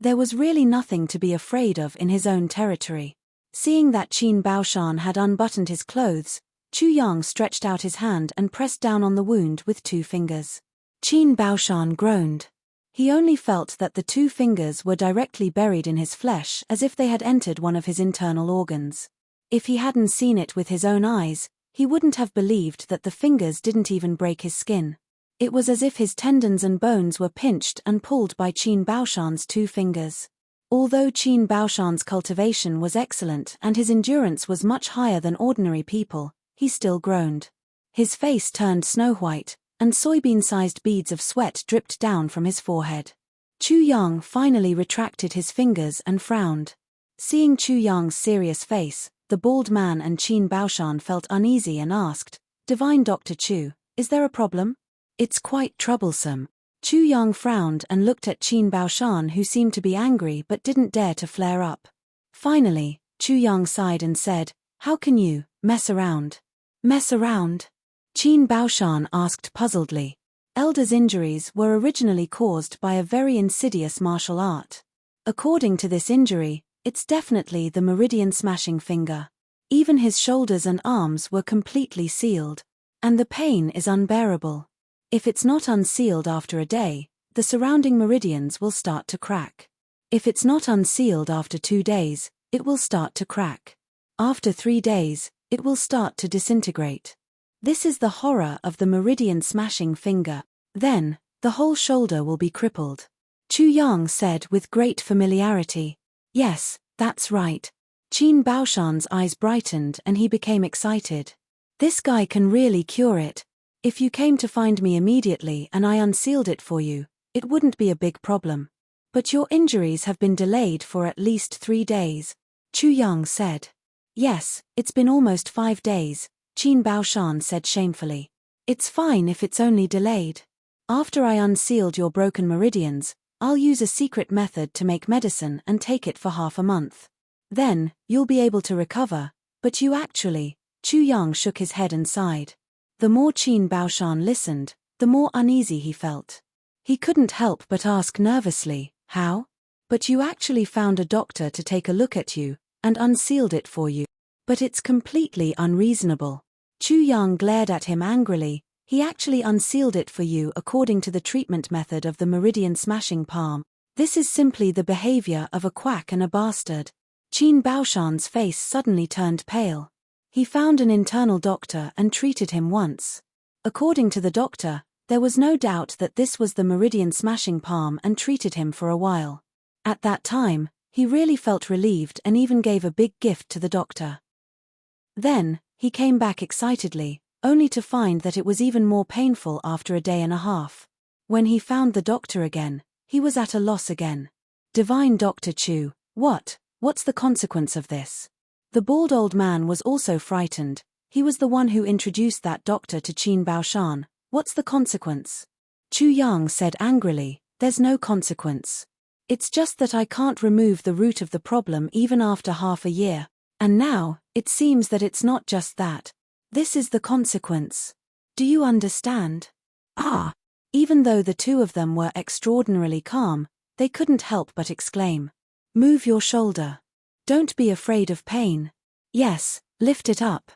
There was really nothing to be afraid of in his own territory. Seeing that Qin Baoshan had unbuttoned his clothes, Chu Yang stretched out his hand and pressed down on the wound with 2 fingers. Qin Baoshan groaned. He only felt that the 2 fingers were directly buried in his flesh as if they had entered one of his internal organs. If he hadn't seen it with his own eyes, he wouldn't have believed that the fingers didn't even break his skin. It was as if his tendons and bones were pinched and pulled by Qin Baoshan's 2 fingers. Although Qin Baoshan's cultivation was excellent and his endurance was much higher than ordinary people, he still groaned. His face turned snow-white, and soybean-sized beads of sweat dripped down from his forehead. Chu Yang finally retracted his fingers and frowned. Seeing Chu Yang's serious face, the bald man and Qin Baoshan felt uneasy and asked, Divine Dr. Chu, is there a problem? It's quite troublesome. Chu Yang frowned and looked at Qin Baoshan who seemed to be angry but didn't dare to flare up. Finally, Chu Yang sighed and said, how can you mess around? Mess around? Qin Baoshan asked puzzledly. Elder's injuries were originally caused by a very insidious martial art. According to this injury, it's definitely the meridian-smashing finger. Even his shoulders and arms were completely sealed. And the pain is unbearable. If it's not unsealed after a day, the surrounding meridians will start to crack. If it's not unsealed after 2 days, it will start to crack. After 3 days, it will start to disintegrate. This is the horror of the meridian-smashing finger. Then, the whole shoulder will be crippled. Chu Yang said with great familiarity. Yes, that's right. Qin Baoshan's eyes brightened and he became excited. This guy can really cure it. If you came to find me immediately and I unsealed it for you, it wouldn't be a big problem. But your injuries have been delayed for at least 3 days, Chu Yang said. Yes, it's been almost 5 days, Qin Baoshan said shamefully. It's fine if it's only delayed. After I unsealed your broken meridians, I'll use a secret method to make medicine and take it for half a month. Then, you'll be able to recover, but you actually, Chu Yang shook his head and sighed. The more Qin Baoshan listened, the more uneasy he felt. He couldn't help but ask nervously, how? But you actually found a doctor to take a look at you, and unsealed it for you. But it's completely unreasonable. Chu Yang glared at him angrily. He actually unsealed it for you according to the treatment method of the meridian-smashing palm. This is simply the behavior of a quack and a bastard. Qin Baoshan's face suddenly turned pale. He found an internal doctor and treated him once. According to the doctor, there was no doubt that this was the meridian-smashing palm and treated him for a while. At that time, he really felt relieved and even gave a big gift to the doctor. Then, he came back excitedly, only to find that it was even more painful after a day and a half. When he found the doctor again, he was at a loss again. Divine Dr. Chu, what's the consequence of this? The bald old man was also frightened. He was the one who introduced that doctor to Qin Baoshan. What's the consequence? Chu Yang said angrily, there's no consequence. It's just that I can't remove the root of the problem even after half a year. And now, it seems that it's not just that. This is the consequence. Do you understand? Ah! Even though the 2 of them were extraordinarily calm, they couldn't help but exclaim. Move your shoulder. Don't be afraid of pain. Yes, lift it up.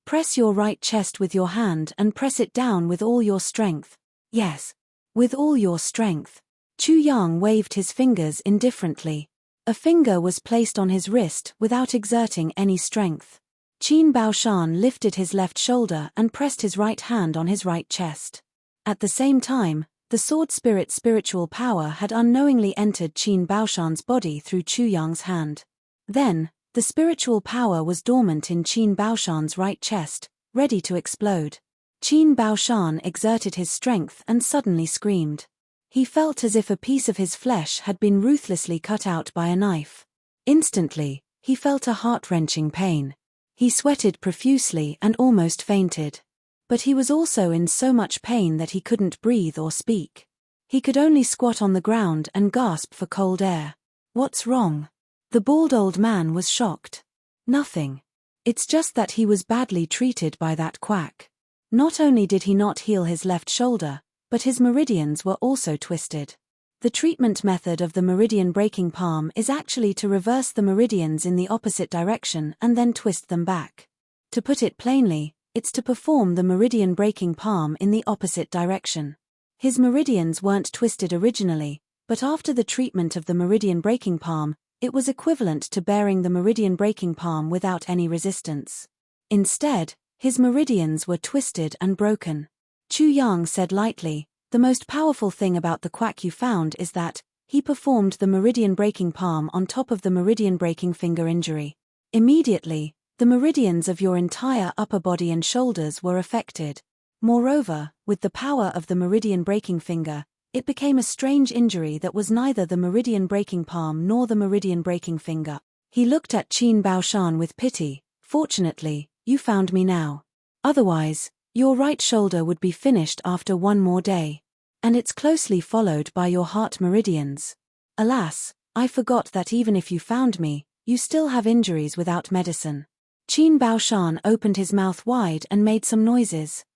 Press your right chest with your hand and press it down with all your strength. Yes, with all your strength. Chu Yang waved his fingers indifferently. A finger was placed on his wrist without exerting any strength. Qin Baoshan lifted his left shoulder and pressed his right hand on his right chest. At the same time, The sword spirit's spiritual power had unknowingly entered Qin Baoshan's body through Chu Yang's hand. Then, the spiritual power was dormant in Qin Baoshan's right chest, ready to explode. Qin Baoshan exerted his strength and suddenly screamed. He felt as if a piece of his flesh had been ruthlessly cut out by a knife. Instantly, he felt a heart-wrenching pain. He sweated profusely and almost fainted. But he was also in so much pain that he couldn't breathe or speak. He could only squat on the ground and gasp for cold air. "What's wrong?" The bald old man was shocked. "Nothing. It's just that he was badly treated by that quack. Not only did he not heal his left shoulder, but his meridians were also twisted. The treatment method of the meridian breaking palm is actually to reverse the meridians in the opposite direction and then twist them back. To put it plainly, it's to perform the meridian breaking palm in the opposite direction. His meridians weren't twisted originally, but after the treatment of the meridian breaking palm, it was equivalent to bearing the meridian breaking palm without any resistance. Instead, his meridians were twisted and broken. Chu Yang said lightly, "The most powerful thing about the quack you found is that he performed the meridian breaking palm on top of the meridian breaking finger injury. Immediately, the meridians of your entire upper body and shoulders were affected. Moreover, with the power of the meridian breaking finger, it became a strange injury that was neither the meridian breaking palm nor the meridian breaking finger." He looked at Qin Baoshan with pity. "Fortunately, you found me now. Otherwise, your right shoulder would be finished after one more day. And it's closely followed by your heart meridians. Alas, I forgot that even if you found me, you still have injuries without medicine." Qin Baoshan opened his mouth wide and made some noises.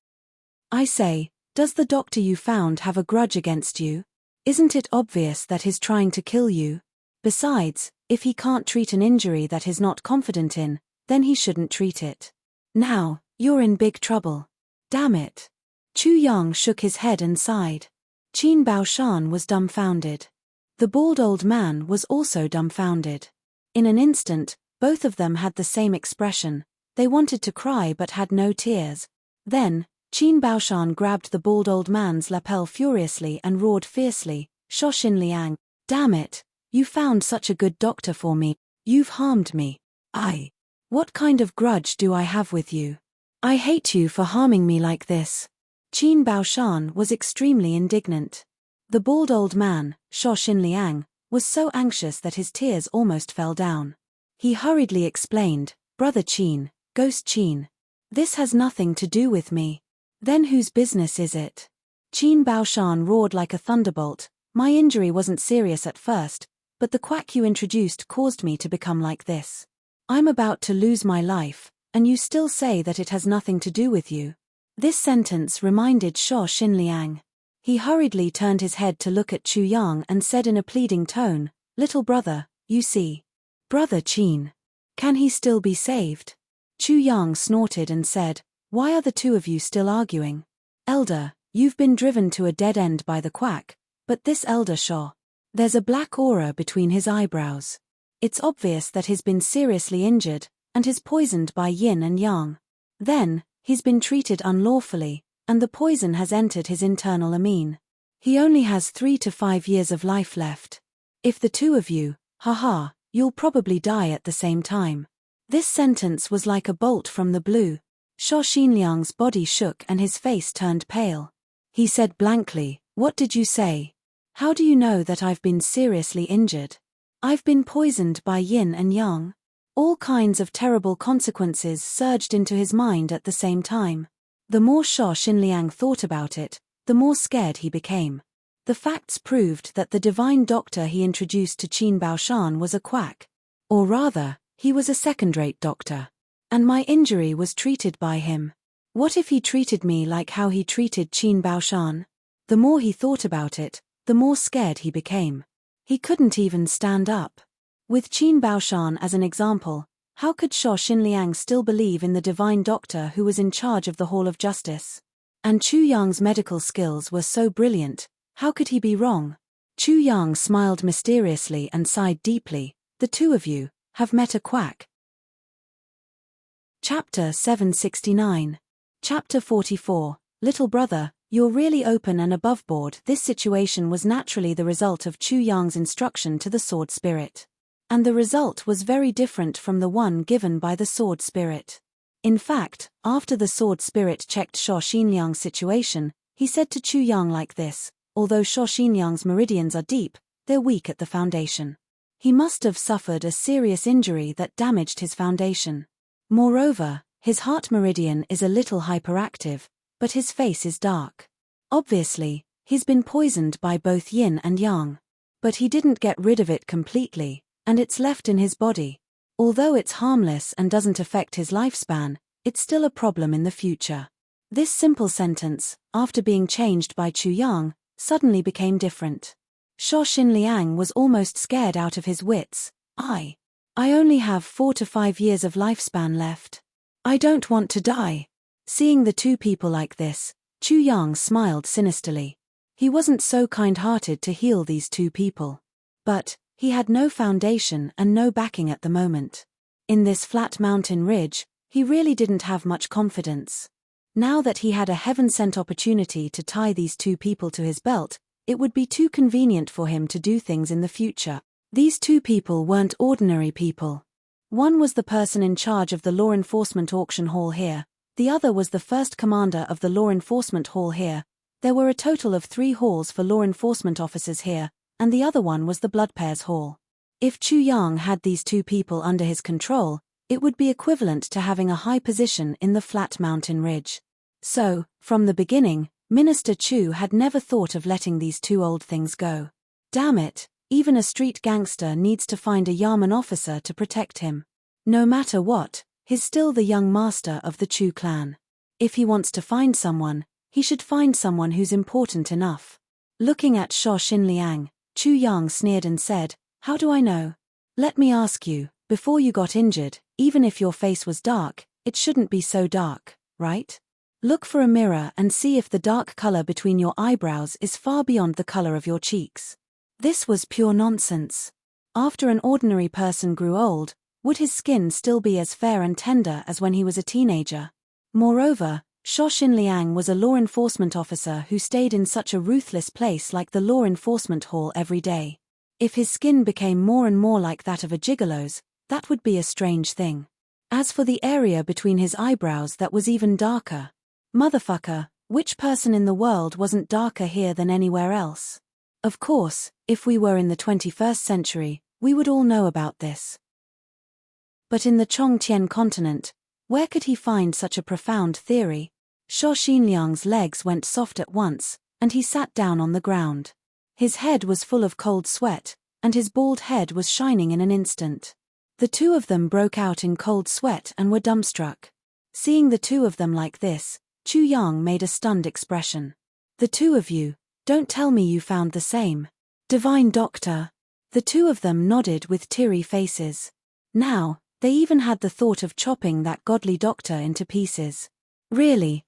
"I say, does the doctor you found have a grudge against you? Isn't it obvious that he's trying to kill you? Besides, if he can't treat an injury that he's not confident in, then he shouldn't treat it. Now, you're in big trouble. Damn it." Chu Yang shook his head and sighed. Qin Baoshan was dumbfounded. The bald old man was also dumbfounded. In an instant, both of them had the same expression. They wanted to cry but had no tears. Then, Qin Baoshan grabbed the bald old man's lapel furiously and roared fiercely, "Sho Xin Liang, damn it, you found such a good doctor for me. You've harmed me. What kind of grudge do I have with you? I hate you for harming me like this." Qin Baoshan was extremely indignant. The bald old man, Sho Xin Liang, was so anxious that his tears almost fell down. He hurriedly explained, "Brother Qin, Ghost Qin. This has nothing to do with me." "Then whose business is it?" Qin Baoshan roared like a thunderbolt. "My injury wasn't serious at first, but the quack you introduced caused me to become like this. I'm about to lose my life, and you still say that it has nothing to do with you." This sentence reminded Sho Xin Liang. He hurriedly turned his head to look at Chu Yang and said in a pleading tone, "Little brother, you see. Brother Qin. Can he still be saved?" Chu Yang snorted and said, "Why are the two of you still arguing? Elder, you've been driven to a dead end by the quack, but this elder Sho. There's a black aura between his eyebrows. It's obvious that he's been seriously injured, and is poisoned by yin and yang. Then, he's been treated unlawfully, and the poison has entered his internal amine. He only has 3 to 5 years of life left. If the two of you, you'll probably die at the same time." This sentence was like a bolt from the blue. Sho Xinliang's body shook and his face turned pale. He said blankly, "What did you say? How do you know that I've been seriously injured? I've been poisoned by yin and yang." All kinds of terrible consequences surged into his mind at the same time. The more Sho Xinliang thought about it, the more scared he became. The facts proved that the divine doctor he introduced to Qin Baoshan was a quack. Or rather, he was a second-rate doctor. And my injury was treated by him. What if he treated me like how he treated Qin Baoshan? The more he thought about it, the more scared he became. He couldn't even stand up. With Qin Baoshan as an example, how could Sho Xinliang still believe in the divine doctor who was in charge of the Hall of Justice? And Chu Yang's medical skills were so brilliant, how could he be wrong? Chu Yang smiled mysteriously and sighed deeply. "The two of you have met a quack." Chapter 769. Chapter 44. Little brother, You're really open and aboveboard. This situation was naturally the result of Chu Yang's instruction to the sword spirit. And the result was very different from the one given by the sword spirit. In fact, after the sword spirit checked Sho Xinliang's situation, he said to Chu Yang like this: although Sho Xinliang's meridians are deep, they're weak at the foundation. He must have suffered a serious injury that damaged his foundation. Moreover, his heart meridian is a little hyperactive, but his face is dark. Obviously, he's been poisoned by both yin and yang. But he didn't get rid of it completely, and it's left in his body. Although it's harmless and doesn't affect his lifespan, it's still a problem in the future. This simple sentence, after being changed by Chu Yang, suddenly became different. Sho Xinliang was almost scared out of his wits. I only have 4 to 5 years of lifespan left. I don't want to die. Seeing the two people like this, Chu Yang smiled sinisterly. He wasn't so kind-hearted to heal these two people. But he had no foundation and no backing at the moment. In this flat mountain ridge, he really didn't have much confidence. Now that he had a heaven-sent opportunity to tie these two people to his belt, it would be too convenient for him to do things in the future. These two people weren't ordinary people. One was the person in charge of the law enforcement auction hall here, the other was the first commander of the law enforcement hall here. There were a total of 3 halls for law enforcement officers here, and the other one was the Bloodpairs Hall. If Chu Yang had these two people under his control, it would be equivalent to having a high position in the flat mountain ridge. So, from the beginning, Minister Chu had never thought of letting these two old things go. Damn it, even a street gangster needs to find a Yamen officer to protect him. No matter what, he's still the young master of the Chu clan. If he wants to find someone, he should find someone who's important enough. Looking at Sho Xinliang, Chu Yang sneered and said, "How do I know? Let me ask you, before you got injured, even if your face was dark, it shouldn't be so dark, right? Look for a mirror and see if the dark color between your eyebrows is far beyond the color of your cheeks." This was pure nonsense. After an ordinary person grew old, would his skin still be as fair and tender as when he was a teenager? Moreover, Sho Xinliang was a law enforcement officer who stayed in such a ruthless place like the law enforcement hall every day. If his skin became more and more like that of a gigolo's, that would be a strange thing. As for the area between his eyebrows, that was even darker. Motherfucker, which person in the world wasn't darker here than anywhere else? Of course, if we were in the 21st century, we would all know about this. But in the Chongtian continent, where could he find such a profound theory? Sho Xinliang's legs went soft at once, and he sat down on the ground. His head was full of cold sweat, and his bald head was shining in an instant. The two of them broke out in cold sweat and were dumbstruck. Seeing the two of them like this, Chu Yang made a stunned expression. "The two of you, don't tell me you found the same. Divine Doctor." The two of them nodded with teary faces. Now, they even had the thought of chopping that godly doctor into pieces. Really,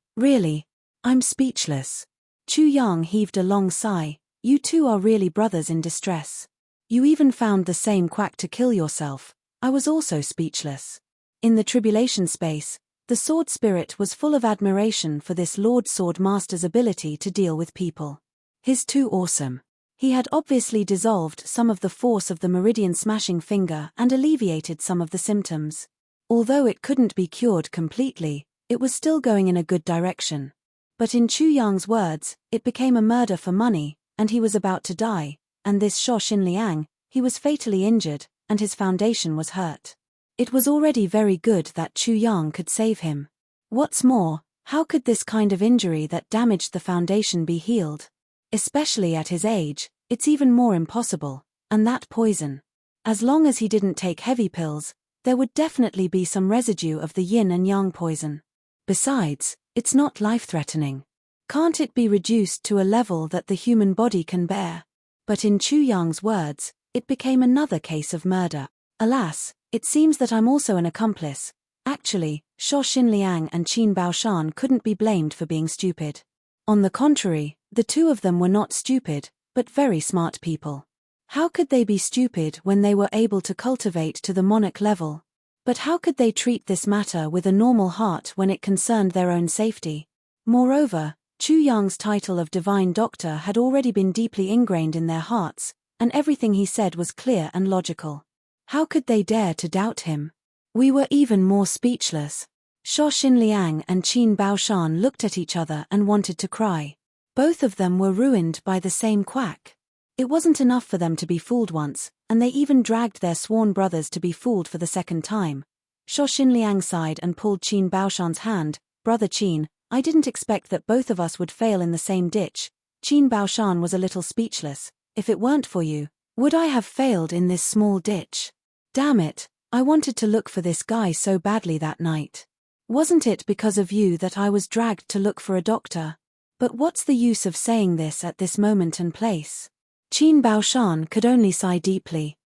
I'm speechless." Chu Yang heaved a long sigh. "You two are really brothers in distress. You even found the same quack to kill yourself." I was also speechless. In the tribulation space, the sword spirit was full of admiration for this Lord Sword Master's ability to deal with people. He's too awesome. He had obviously dissolved some of the force of the meridian smashing finger and alleviated some of the symptoms. Although it couldn't be cured completely, it was still going in a good direction. But in Chu Yang's words, it became a murder for money, and he was about to die, and this Sho Xinliang, he was fatally injured, and his foundation was hurt. It was already very good that Chu Yang could save him. What's more, how could this kind of injury that damaged the foundation be healed? Especially at his age, it's even more impossible, and that poison. As long as he didn't take heavy pills, there would definitely be some residue of the yin and yang poison. Besides, it's not life-threatening. Can't it be reduced to a level that the human body can bear? But in Chu Yang's words, it became another case of murder. Alas, it seems that I'm also an accomplice. Actually, Sho Xinliang and Qin Baoshan couldn't be blamed for being stupid. On the contrary, the two of them were not stupid, but very smart people. How could they be stupid when they were able to cultivate to the monarch level? But how could they treat this matter with a normal heart when it concerned their own safety? Moreover, Chu Yang's title of divine doctor had already been deeply ingrained in their hearts, and everything he said was clear and logical. How could they dare to doubt him? We were even more speechless. Shuo Xinliang and Qin Baoshan looked at each other and wanted to cry. Both of them were ruined by the same quack. It wasn't enough for them to be fooled once, and they even dragged their sworn brothers to be fooled for the second time. Shuo Xinliang sighed and pulled Qin Baoshan's hand. Brother Qin, I didn't expect that both of us would fail in the same ditch. Qin Baoshan was a little speechless. If it weren't for you, would I have failed in this small ditch? Damn it, I wanted to look for this guy so badly that night. Wasn't it because of you that I was dragged to look for a doctor? But what's the use of saying this at this moment and place? Qin Baoshan could only sigh deeply.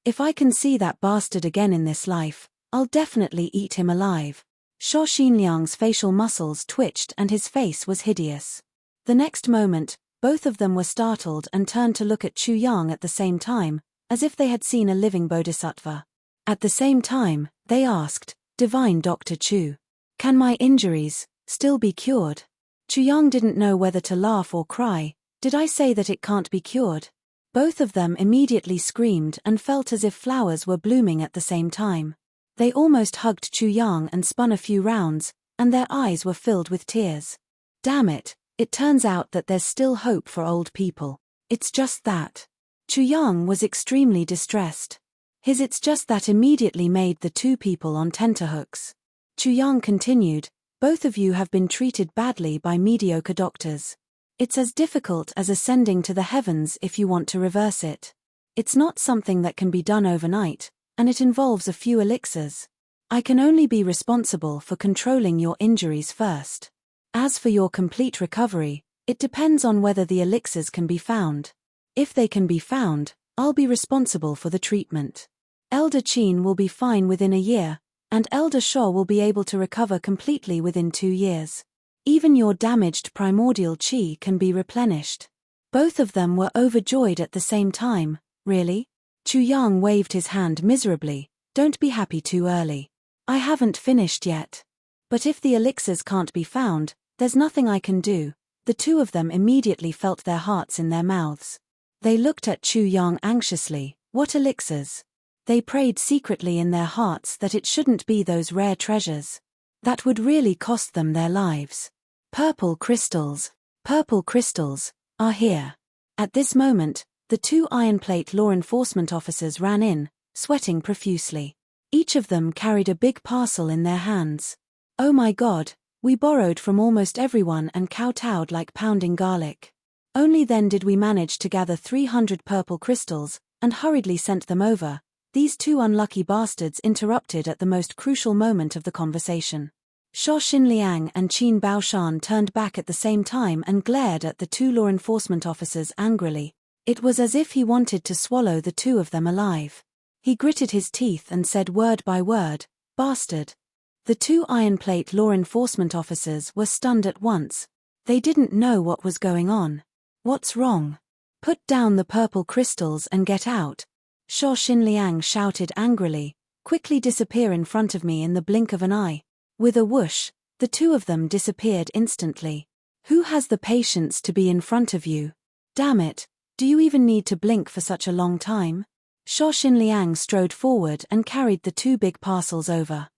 If I can see that bastard again in this life, I'll definitely eat him alive. Shuo Xinliang's facial muscles twitched and his face was hideous. The next moment, both of them were startled and turned to look at Chu Yang at the same time, as if they had seen a living bodhisattva. At the same time, they asked, Divine Dr. Chu, can my injuries still be cured? Chu Yang didn't know whether to laugh or cry. Did I say that it can't be cured? Both of them immediately screamed and felt as if flowers were blooming at the same time. They almost hugged Chu Yang and spun a few rounds, and their eyes were filled with tears. Damn it, it turns out that there's still hope for old people. It's just that. Chu Yang was extremely distressed. His "it's just that" immediately made the two people on tenterhooks. Chu Yang continued, both of you have been treated badly by mediocre doctors. It's as difficult as ascending to the heavens if you want to reverse it. It's not something that can be done overnight, and it involves a few elixirs. I can only be responsible for controlling your injuries first. As for your complete recovery, it depends on whether the elixirs can be found. If they can be found, I'll be responsible for the treatment. Elder Qin will be fine within a year, and Elder Shuo will be able to recover completely within 2 years. Even your damaged primordial qi can be replenished. Both of them were overjoyed at the same time. Really? Chu Yang waved his hand miserably. Don't be happy too early. I haven't finished yet. But if the elixirs can't be found, there's nothing I can do. The two of them immediately felt their hearts in their mouths. They looked at Chu Yang anxiously. What elixirs? They prayed secretly in their hearts that it shouldn't be those rare treasures. That would really cost them their lives. Purple crystals are here. At this moment, the 2 ironplate law enforcement officers ran in, sweating profusely. Each of them carried a big parcel in their hands. Oh my God, we borrowed from almost everyone and kowtowed like pounding garlic. Only then did we manage to gather 300 purple crystals, and hurriedly sent them over. These 2 unlucky bastards interrupted at the most crucial moment of the conversation. Shuo Xinliang and Qin Baoshan turned back at the same time and glared at the 2 law enforcement officers angrily. It was as if he wanted to swallow the 2 of them alive. He gritted his teeth and said word by word, bastard. The 2 ironplate law enforcement officers were stunned at once. They didn't know what was going on. What's wrong? Put down the purple crystals and get out. Shuo Xinliang shouted angrily. Quickly disappear in front of me in the blink of an eye. With a whoosh, the 2 of them disappeared instantly. Who has the patience to be in front of you? Damn it, do you even need to blink for such a long time? Shuo Xinliang strode forward and carried the 2 big parcels over.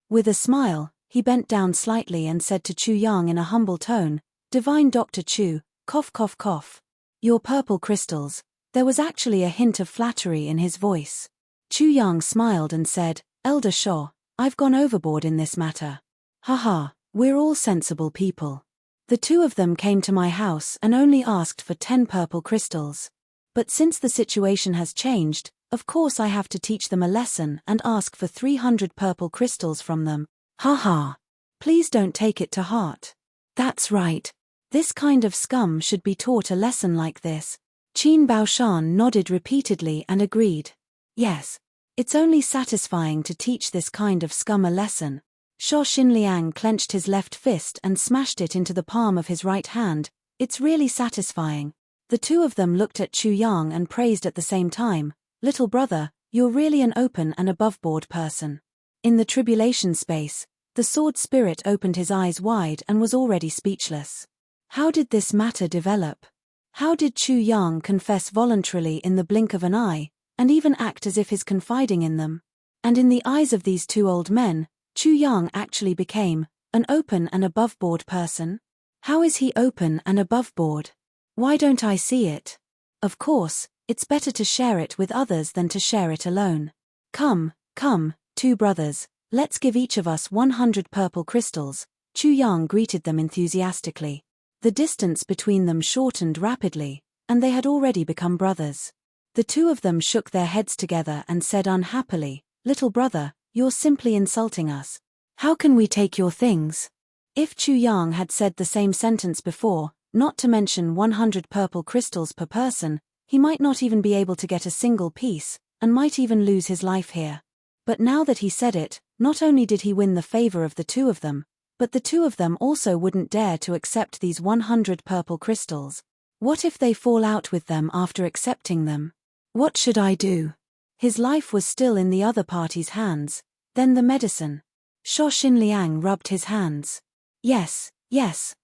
With a smile, he bent down slightly and said to Chu Yang in a humble tone, Divine Dr. Chu, cough cough cough. Your purple crystals. There was actually a hint of flattery in his voice. Chu Yang smiled and said, Elder Shuo, I've gone overboard in this matter. Haha, we're all sensible people. The 2 of them came to my house and only asked for 10 purple crystals. But since the situation has changed, of course I have to teach them a lesson and ask for 300 purple crystals from them. Haha. Please don't take it to heart. That's right. This kind of scum should be taught a lesson like this. Qin Baoshan nodded repeatedly and agreed. Yes. It's only satisfying to teach this kind of scum a lesson. Shuo Xinliang clenched his left fist and smashed it into the palm of his right hand. It's really satisfying. The 2 of them looked at Chu Yang and praised at the same time. Little brother, you're really an open and above-board person. In the tribulation space, The sword spirit opened his eyes wide and was already speechless. How did this matter develop? How did Chu Yang confess voluntarily in the blink of an eye, and even act as if he's confiding in them? And in the eyes of these two old men, Chu Yang actually became an open and above-board person? How is he open and above-board? Why don't I see it? Of course, it's better to share it with others than to share it alone. Come, two brothers, let's give each of us 100 purple crystals. Chu Yang greeted them enthusiastically. The distance between them shortened rapidly, and they had already become brothers. The two of them shook their heads together and said unhappily, "Little brother, you're simply insulting us. How can we take your things?" If Chu Yang had said the same sentence before, not to mention 100 purple crystals per person, he might not even be able to get a single piece, and might even lose his life here. But now that he said it, not only did he win the favor of the two of them, but the two of them also wouldn't dare to accept these 100 purple crystals. What if they fall out with them after accepting them? What should I do? His life was still in the other party's hands. Then the medicine. Sho Xinliang rubbed his hands. Yes,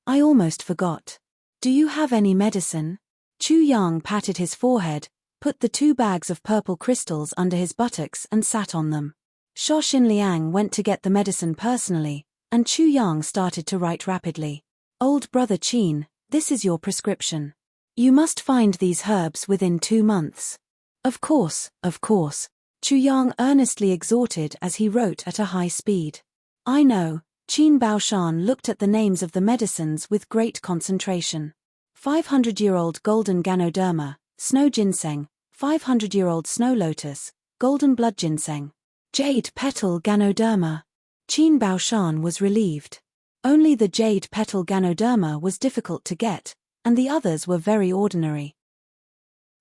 I almost forgot. Do you have any medicine? Chu Yang patted his forehead, put the 2 bags of purple crystals under his buttocks and sat on them. Sho Xinliang went to get the medicine personally, and Chu Yang started to write rapidly. Old brother Qin, this is your prescription. You must find these herbs within 2 months. Of course. Chu Yang earnestly exhorted as he wrote at a high speed. I know. Qin Baoshan looked at the names of the medicines with great concentration. 500-year-old golden ganoderma, snow ginseng, 500-year-old snow lotus, golden blood ginseng, jade petal ganoderma. Qin Baoshan was relieved. Only the jade petal ganoderma was difficult to get, and the others were very ordinary.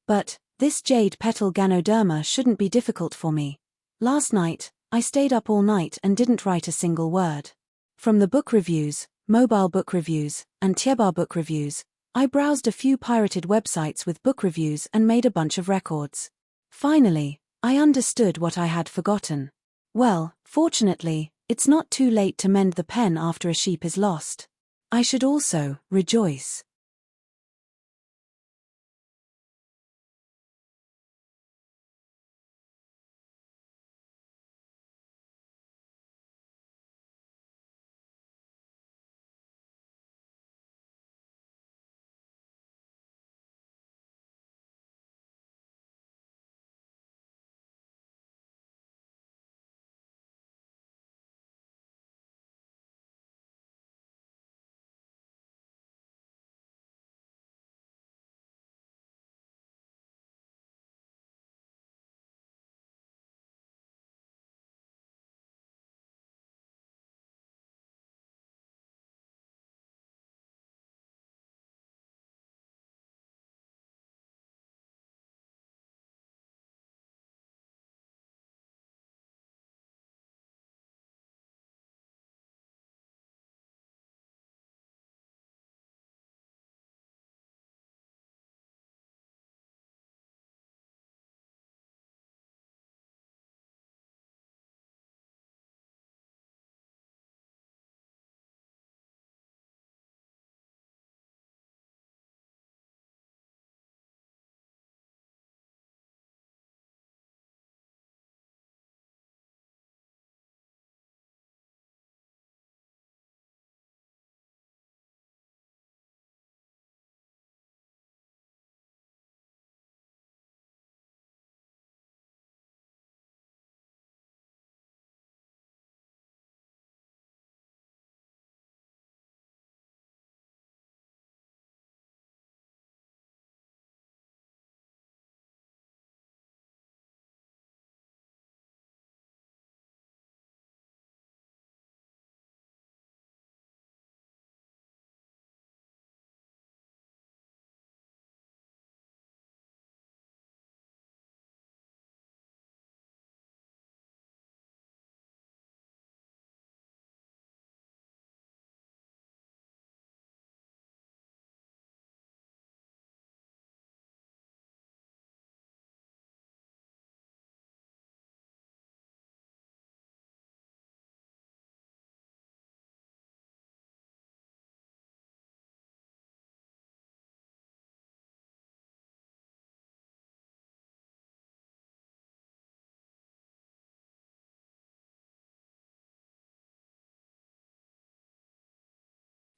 But this jade petal ganoderma shouldn't be difficult for me. Last night, I stayed up all night and didn't write a single word. From the book reviews, mobile book reviews, and Tiebar book reviews, I browsed a few pirated websites with book reviews and made a bunch of records. Finally, I understood what I had forgotten. Well, fortunately, it's not too late to mend the pen after a sheep is lost. I should also rejoice.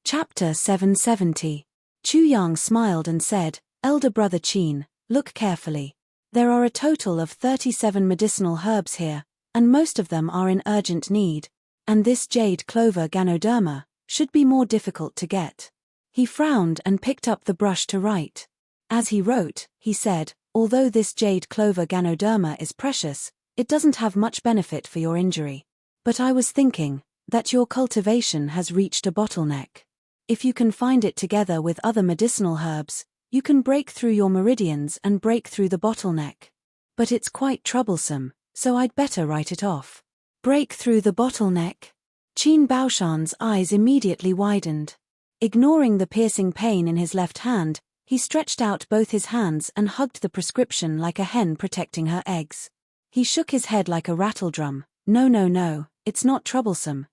Chapter 770. Chu Yang smiled and said, "Elder brother Qin, look carefully. There are a total of 37 medicinal herbs here, and most of them are in urgent need, and this jade clover Ganoderma should be more difficult to get." He frowned and picked up the brush to write. As he wrote, he said, "Although this jade clover Ganoderma is precious, it doesn't have much benefit for your injury. But I was thinking that your cultivation has reached a bottleneck. If you can find it together with other medicinal herbs, you can break through your meridians and break through the bottleneck. But it's quite troublesome, so I'd better write it off." Break through the bottleneck? Qin Baoshan's eyes immediately widened. Ignoring the piercing pain in his left hand, he stretched out both his hands and hugged the prescription like a hen protecting her eggs. He shook his head like a rattledrum. No, it's not troublesome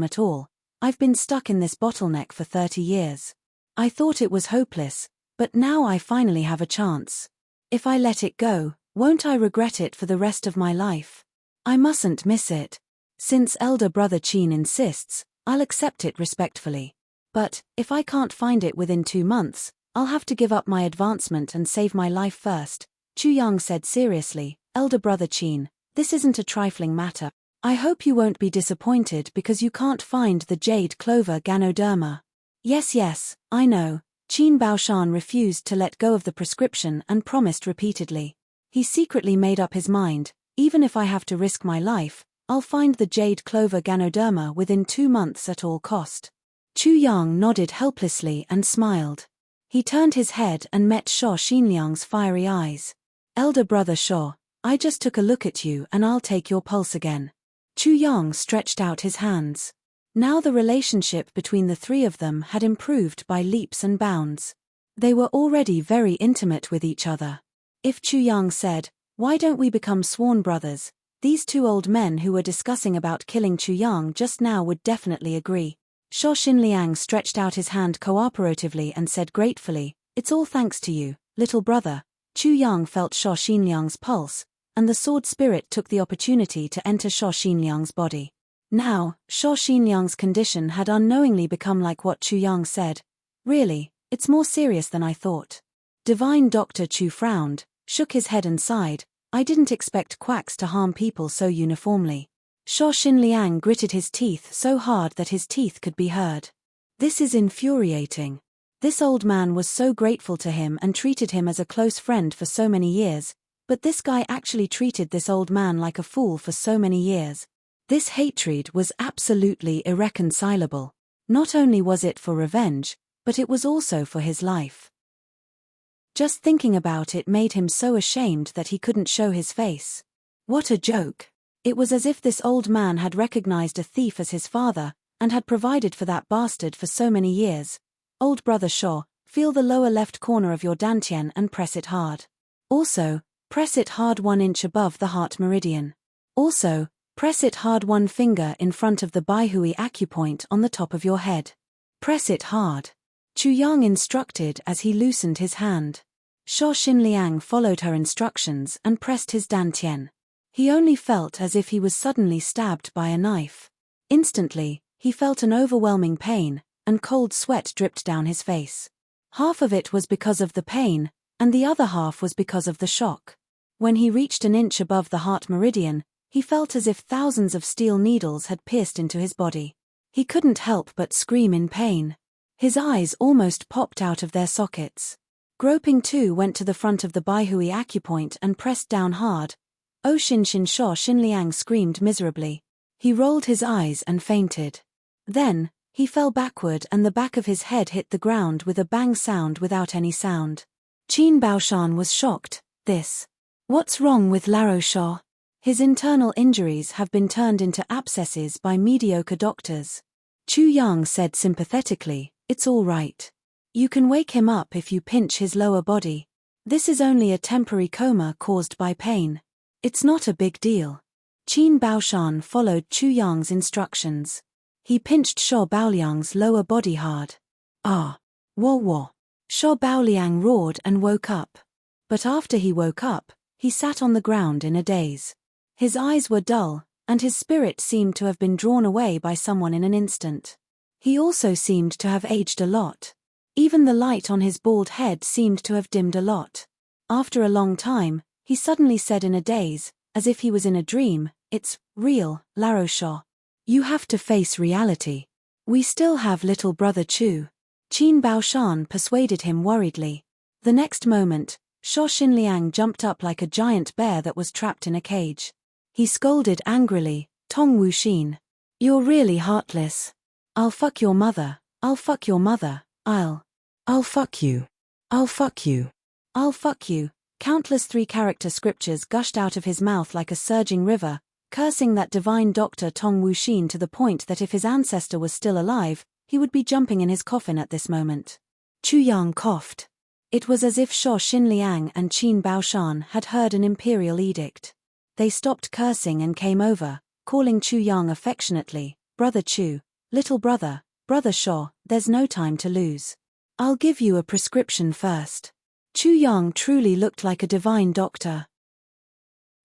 at all. I've been stuck in this bottleneck for 30 years. I thought it was hopeless, but now I finally have a chance. If I let it go, won't I regret it for the rest of my life? I mustn't miss it. Since elder brother Qin insists, I'll accept it respectfully. But, if I can't find it within 2 months, I'll have to give up my advancement and save my life first. Chu Yang said seriously, "Elder brother Qin, this isn't a trifling matter. I hope you won't be disappointed because you can't find the jade clover Ganoderma." Yes, I know." Qin Baoshan refused to let go of the prescription and promised repeatedly. He secretly made up his mind, even if I have to risk my life, I'll find the jade clover Ganoderma within 2 months at all cost. Chu Yang nodded helplessly and smiled. He turned his head and met Sho Xinliang's fiery eyes. "Elder brother Sho, I just took a look at you and I'll take your pulse again." Chu Yang stretched out his hands. Now the relationship between the three of them had improved by leaps and bounds. They were already very intimate with each other. If Chu Yang said, "Why don't we become sworn brothers?" these two old men who were discussing about killing Chu Yang just now would definitely agree. Sho Xinliang stretched out his hand cooperatively and said gratefully, "It's all thanks to you, little brother." Chu Yang felt Sho Xinliang's pulse, and the sword spirit took the opportunity to enter Sho Xinliang's body. Now, Sho Xinliang's condition had unknowingly become like what Chu Yang said. "Really, it's more serious than I thought." Divine Dr. Chu frowned, shook his head and sighed, "I didn't expect quacks to harm people so uniformly." Sho Xinliang gritted his teeth so hard that his teeth could be heard. "This is infuriating. This old man was so grateful to him and treated him as a close friend for so many years, but this guy actually treated this old man like a fool for so many years. This hatred was absolutely irreconcilable. Not only was it for revenge, but it was also for his life." Just thinking about it made him so ashamed that he couldn't show his face. What a joke. It was as if this old man had recognized a thief as his father, and had provided for that bastard for so many years. "Old brother Shaw, feel the lower left corner of your dantian and press it hard. Also, press it hard 1 inch above the heart meridian. Also, press it hard 1 finger in front of the Baihui acupoint on the top of your head. Press it hard." Chu Yang instructed as he loosened his hand. Sho Xinliang followed her instructions and pressed his dantian. He only felt as if he was suddenly stabbed by a knife. Instantly, he felt an overwhelming pain, and cold sweat dripped down his face. Half of it was because of the pain, and the other half was because of the shock. When he reached 1 inch above the heart meridian, he felt as if thousands of steel needles had pierced into his body. He couldn't help but scream in pain. His eyes almost popped out of their sockets. Groping Tu went to the front of the Baihui acupoint and pressed down hard. "Oh Shin Sho Xinliang screamed miserably. He rolled his eyes and fainted. Then, he fell backward and the back of his head hit the ground with a bang sound without any sound. Qin Baoshan was shocked. What's wrong with Laro Shaw? His internal injuries have been turned into abscesses by mediocre doctors." Chu Yang said sympathetically, "It's all right. You can wake him up if you pinch his lower body. This is only a temporary coma caused by pain. It's not a big deal." Qin Baoshan followed Chu Yang's instructions. He pinched Sho Baoliang's lower body hard. "Ah! Wah! Sho Baoliang roared and woke up. But after he woke up, he sat on the ground in a daze. His eyes were dull, and his spirit seemed to have been drawn away by someone in an instant. He also seemed to have aged a lot. Even the light on his bald head seemed to have dimmed a lot. After a long time, he suddenly said in a daze, as if he was in a dream, "It's real, Laroshaw. You have to face reality. We still have little brother Chu." Qin Baoshan persuaded him worriedly. The next moment, Sho Xinliang jumped up like a giant bear that was trapped in a cage. He scolded angrily, "Tong Wuxin. You're really heartless. I'll fuck your mother, I'll fuck your mother, I'll fuck you. I'll fuck you. I'll fuck you." Countless three-character scriptures gushed out of his mouth like a surging river, cursing that divine doctor Tong Wuxin to the point that if his ancestor was still alive, he would be jumping in his coffin at this moment. Chu Yang coughed. It was as if Sho Xinliang and Qin Baoshan had heard an imperial edict. They stopped cursing and came over, calling Chu Yang affectionately, "Brother Chu, little brother, brother Sho, there's no time to lose. I'll give you a prescription first." Chu Yang truly looked like a divine doctor.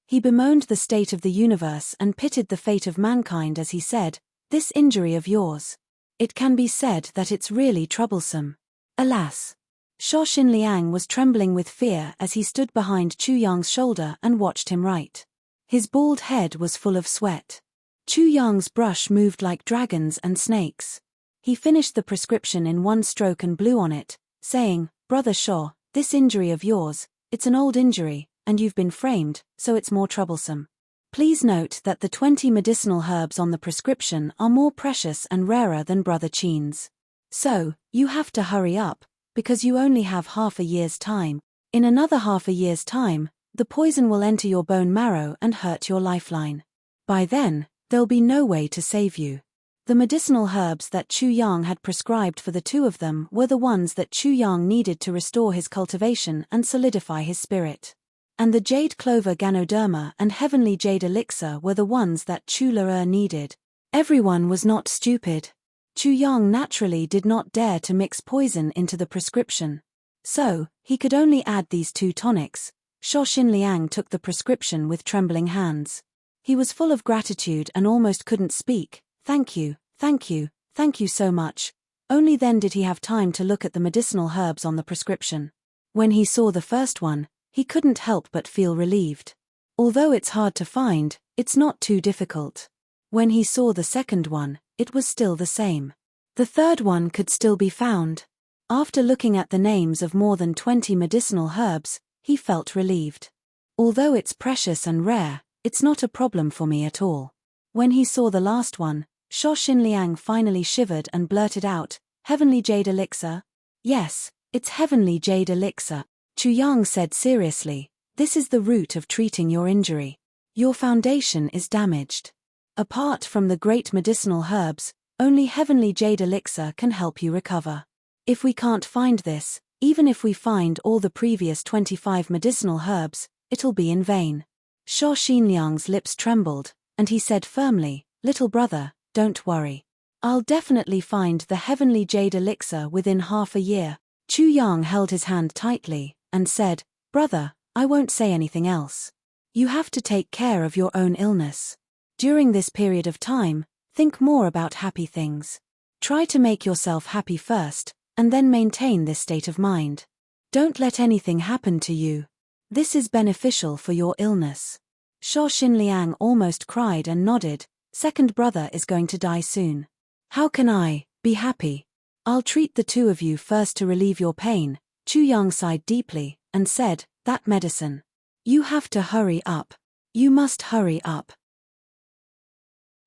He bemoaned the state of the universe and pitied the fate of mankind as he said, "This injury of yours. It can be said that it's really troublesome." Alas! Sho Xinliang was trembling with fear as he stood behind Chu Yang's shoulder and watched him write. His bald head was full of sweat. Chu Yang's brush moved like dragons and snakes. He finished the prescription in one stroke and blew on it, saying, "Brother Sho, this injury of yours, it's an old injury, and you've been framed, so it's more troublesome. Please note that the 20 medicinal herbs on the prescription are more precious and rarer than Brother Qin's. So, you have to hurry up, because you only have half a year's time. In another half a year's time, the poison will enter your bone marrow and hurt your lifeline. By then, there'll be no way to save you." The medicinal herbs that Chu Yang had prescribed for the two of them were the ones that Chu Yang needed to restore his cultivation and solidify his spirit. And the jade clover Ganoderma and heavenly jade elixir were the ones that Chu Le needed. Everyone was not stupid. Chu Yang naturally did not dare to mix poison into the prescription. So, he could only add these two tonics. Sho Xinliang took the prescription with trembling hands. He was full of gratitude and almost couldn't speak. "Thank you, thank you, thank you so much." Only then did he have time to look at the medicinal herbs on the prescription. When he saw the first one, he couldn't help but feel relieved. Although it's hard to find, it's not too difficult. When he saw the second one, it was still the same. The third one could still be found. After looking at the names of more than 20 medicinal herbs, he felt relieved. Although it's precious and rare, it's not a problem for me at all. When he saw the last one, Sho Xinliang finally shivered and blurted out, "Heavenly jade elixir?" "Yes, it's heavenly jade elixir," Chu Yang said seriously. "This is the root of treating your injury. Your foundation is damaged. Apart from the great medicinal herbs, only heavenly jade elixir can help you recover. If we can't find this, even if we find all the previous 25 medicinal herbs, it'll be in vain." Sho Xinliang's lips trembled, and he said firmly, "Little brother, don't worry. I'll definitely find the heavenly jade elixir within half a year." Chu Yang held his hand tightly, and said, "Brother, I won't say anything else. You have to take care of your own illness. During this period of time, think more about happy things. Try to make yourself happy first, and then maintain this state of mind. Don't let anything happen to you. This is beneficial for your illness." Sho Xinliang almost cried and nodded. "Second brother is going to die soon. How can I be happy? I'll treat the two of you first to relieve your pain." Chu Yang sighed deeply, and said, "That medicine. You have to hurry up. You must hurry up.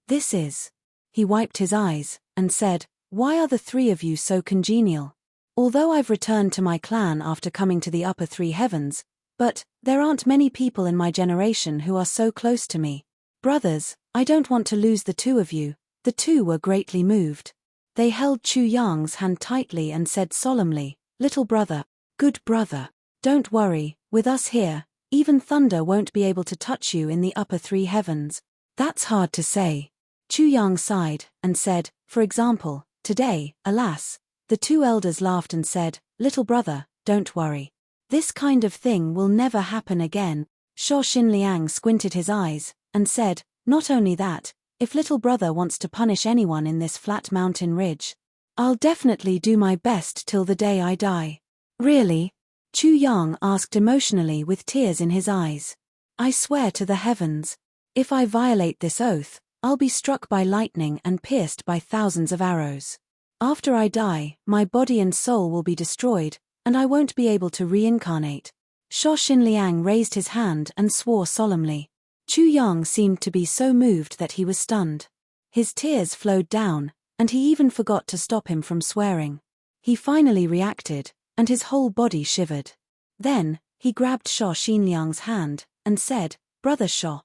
This is." He wiped his eyes, and said, "Why are the three of you so congenial? Although I've returned to my clan after coming to the upper three heavens, but there aren't many people in my generation who are so close to me. Brothers, I don't want to lose the two of you." The two were greatly moved. They held Chu Yang's hand tightly and said solemnly, "Little brother, good brother, don't worry, with us here, even thunder won't be able to touch you in the upper three heavens." "That's hard to say." Chu Yang sighed, and said, "For example, today, alas." The two elders laughed and said, "Little brother, don't worry. This kind of thing will never happen again." Sho Xinliang squinted his eyes, and said, "Not only that, If little brother wants to punish anyone in this flat mountain ridge, I'll definitely do my best till the day I die. Really? Chu Yang asked emotionally with tears in his eyes. I swear to the heavens, if I violate this oath, I'll be struck by lightning and pierced by thousands of arrows. After I die, my body and soul will be destroyed, and I won't be able to reincarnate. Sho Xinliang raised his hand and swore solemnly. Chu Yang seemed to be so moved that he was stunned. His tears flowed down, and he even forgot to stop him from swearing. He finally reacted, and his whole body shivered. Then, he grabbed Sho Xinliang's hand, and said, Brother Sho,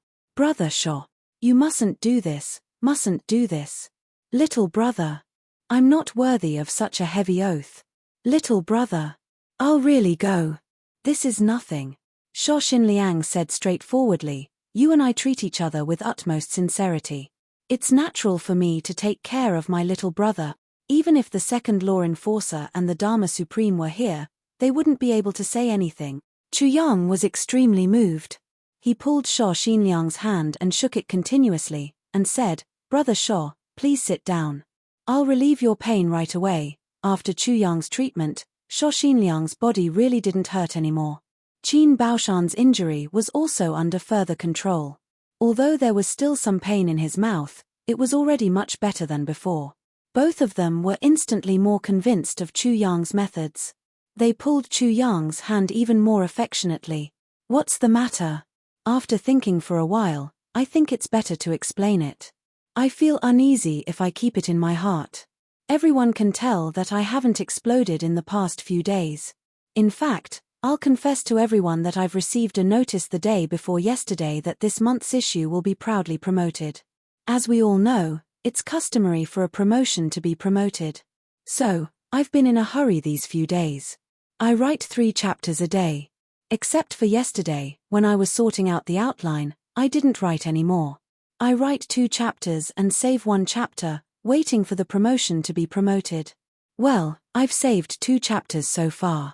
you mustn't do this, mustn't do this. Little brother, I'm not worthy of such a heavy oath. Little brother, I'll really go. This is nothing. Sho Xinliang said straightforwardly, you and I treat each other with utmost sincerity. It's natural for me to take care of my little brother. Even if the second law enforcer and the Dharma Supreme were here, they wouldn't be able to say anything. Chu Yang was extremely moved. He pulled Sho Xinliang's hand and shook it continuously, and said, Brother Sho, please sit down. I'll relieve your pain right away. After Chu Yang's treatment, Sho Xinliang's body really didn't hurt anymore. Qin Baoshan's injury was also under further control. Although there was still some pain in his mouth, it was already much better than before. Both of them were instantly more convinced of Chu Yang's methods. They pulled Chu Yang's hand even more affectionately. What's the matter? After thinking for a while, I think it's better to explain it. I feel uneasy if I keep it in my heart. Everyone can tell that I haven't exploded in the past few days. In fact, I'll confess to everyone that I've received a notice the day before yesterday that this month's issue will be proudly promoted. As we all know, it's customary for a promotion to be promoted. So, I've been in a hurry these few days. I write 3 chapters a day. Except for yesterday, when I was sorting out the outline, I didn't write any more. I write 2 chapters and save 1 chapter, waiting for the promotion to be promoted. Well, I've saved 2 chapters so far.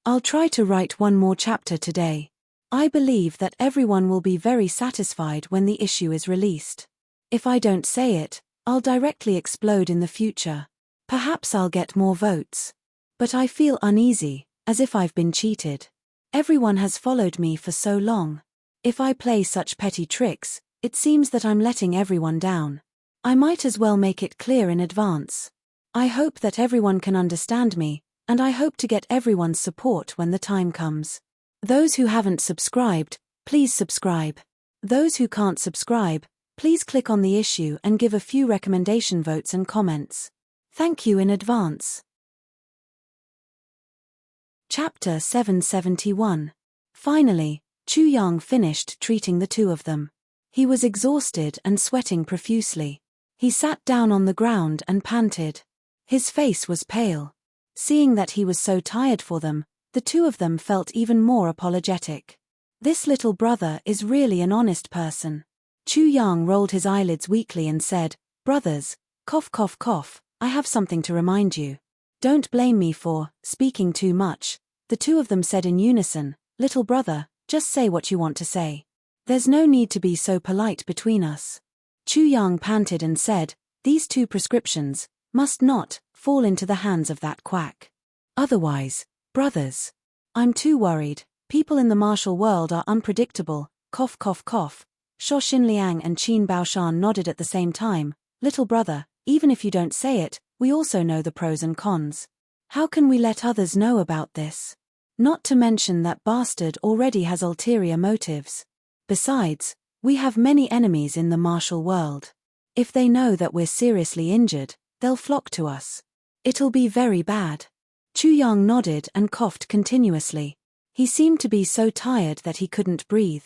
I'll try to write 1 more chapter today. I believe that everyone will be very satisfied when the issue is released. If I don't say it, I'll directly explode in the future. Perhaps I'll get more votes. But I feel uneasy, as if I've been cheated. Everyone has followed me for so long. If I play such petty tricks, it seems that I'm letting everyone down. I might as well make it clear in advance. I hope that everyone can understand me, and I hope to get everyone's support when the time comes. Those who haven't subscribed, please subscribe. Those who can't subscribe, please click on the issue and give a few recommendation votes and comments. Thank you in advance. Chapter 771. Finally, Chu Yang finished treating the 2 of them. He was exhausted and sweating profusely. He sat down on the ground and panted. His face was pale. Seeing that he was so tired for them, the 2 of them felt even more apologetic. This little brother is really an honest person. Chu Yang rolled his eyelids weakly and said, Brothers, cough cough cough, I have something to remind you. Don't blame me for speaking too much. The 2 of them said in unison, Little brother, just say what you want to say. There's no need to be so polite between us. Chu Yang panted and said, These 2 prescriptions must not fall into the hands of that quack. Otherwise, brothers, I'm too worried. People in the martial world are unpredictable. Cough cough cough. Sho Xinliang and Qin Baoshan nodded at the same time. Little brother, even if you don't say it, we also know the pros and cons. How can we let others know about this? Not to mention that bastard already has ulterior motives. Besides, we have many enemies in the martial world. If they know that we're seriously injured, they'll flock to us. It'll be very bad. Chu Yang nodded and coughed continuously. He seemed to be so tired that he couldn't breathe.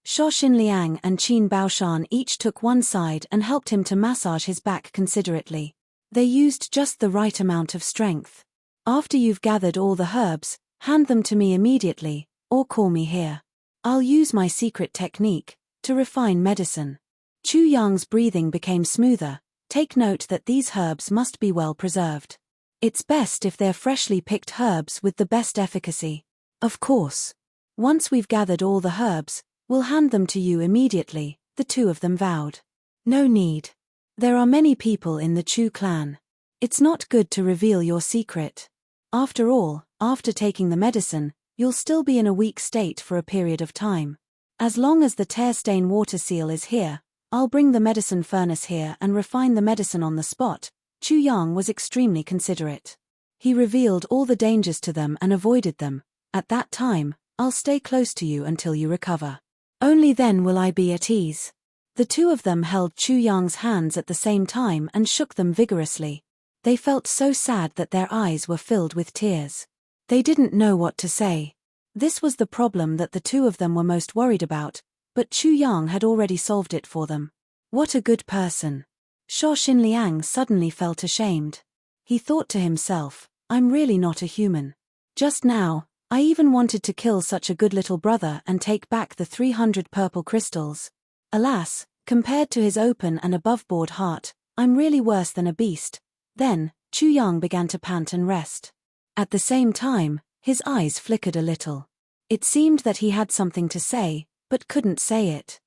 Sho Xinliang and Qin Baoshan each took one side and helped him to massage his back considerately. They used just the right amount of strength. After you've gathered all the herbs, hand them to me immediately, or call me here. I'll use my secret technique to refine medicine. Chu Yang's breathing became smoother. Take note that these herbs must be well preserved. It's best if they're freshly picked herbs with the best efficacy. Of course. Once we've gathered all the herbs, we'll hand them to you immediately, the 2 of them vowed. No need. There are many people in the Chu clan. It's not good to reveal your secret. After all, after taking the medicine, you'll still be in a weak state for a period of time. As long as the tear-stain water seal is here, I'll bring the medicine furnace here and refine the medicine on the spot. Chu Yang was extremely considerate. He revealed all the dangers to them and avoided them. At that time, I'll stay close to you until you recover. Only then will I be at ease. The two of them held Chu Yang's hands at the same time and shook them vigorously. They felt so sad that their eyes were filled with tears. They didn't know what to say. This was the problem that the two of them were most worried about, but Chu Yang had already solved it for them. What a good person. Shuo Xinliang suddenly felt ashamed. He thought to himself, I'm really not a human. Just now, I even wanted to kill such a good little brother and take back the 300 purple crystals. Alas, compared to his open and above-board heart, I'm really worse than a beast. Then, Chu Yang began to pant and rest. At the same time, his eyes flickered a little. It seemed that he had something to say, but couldn't say it.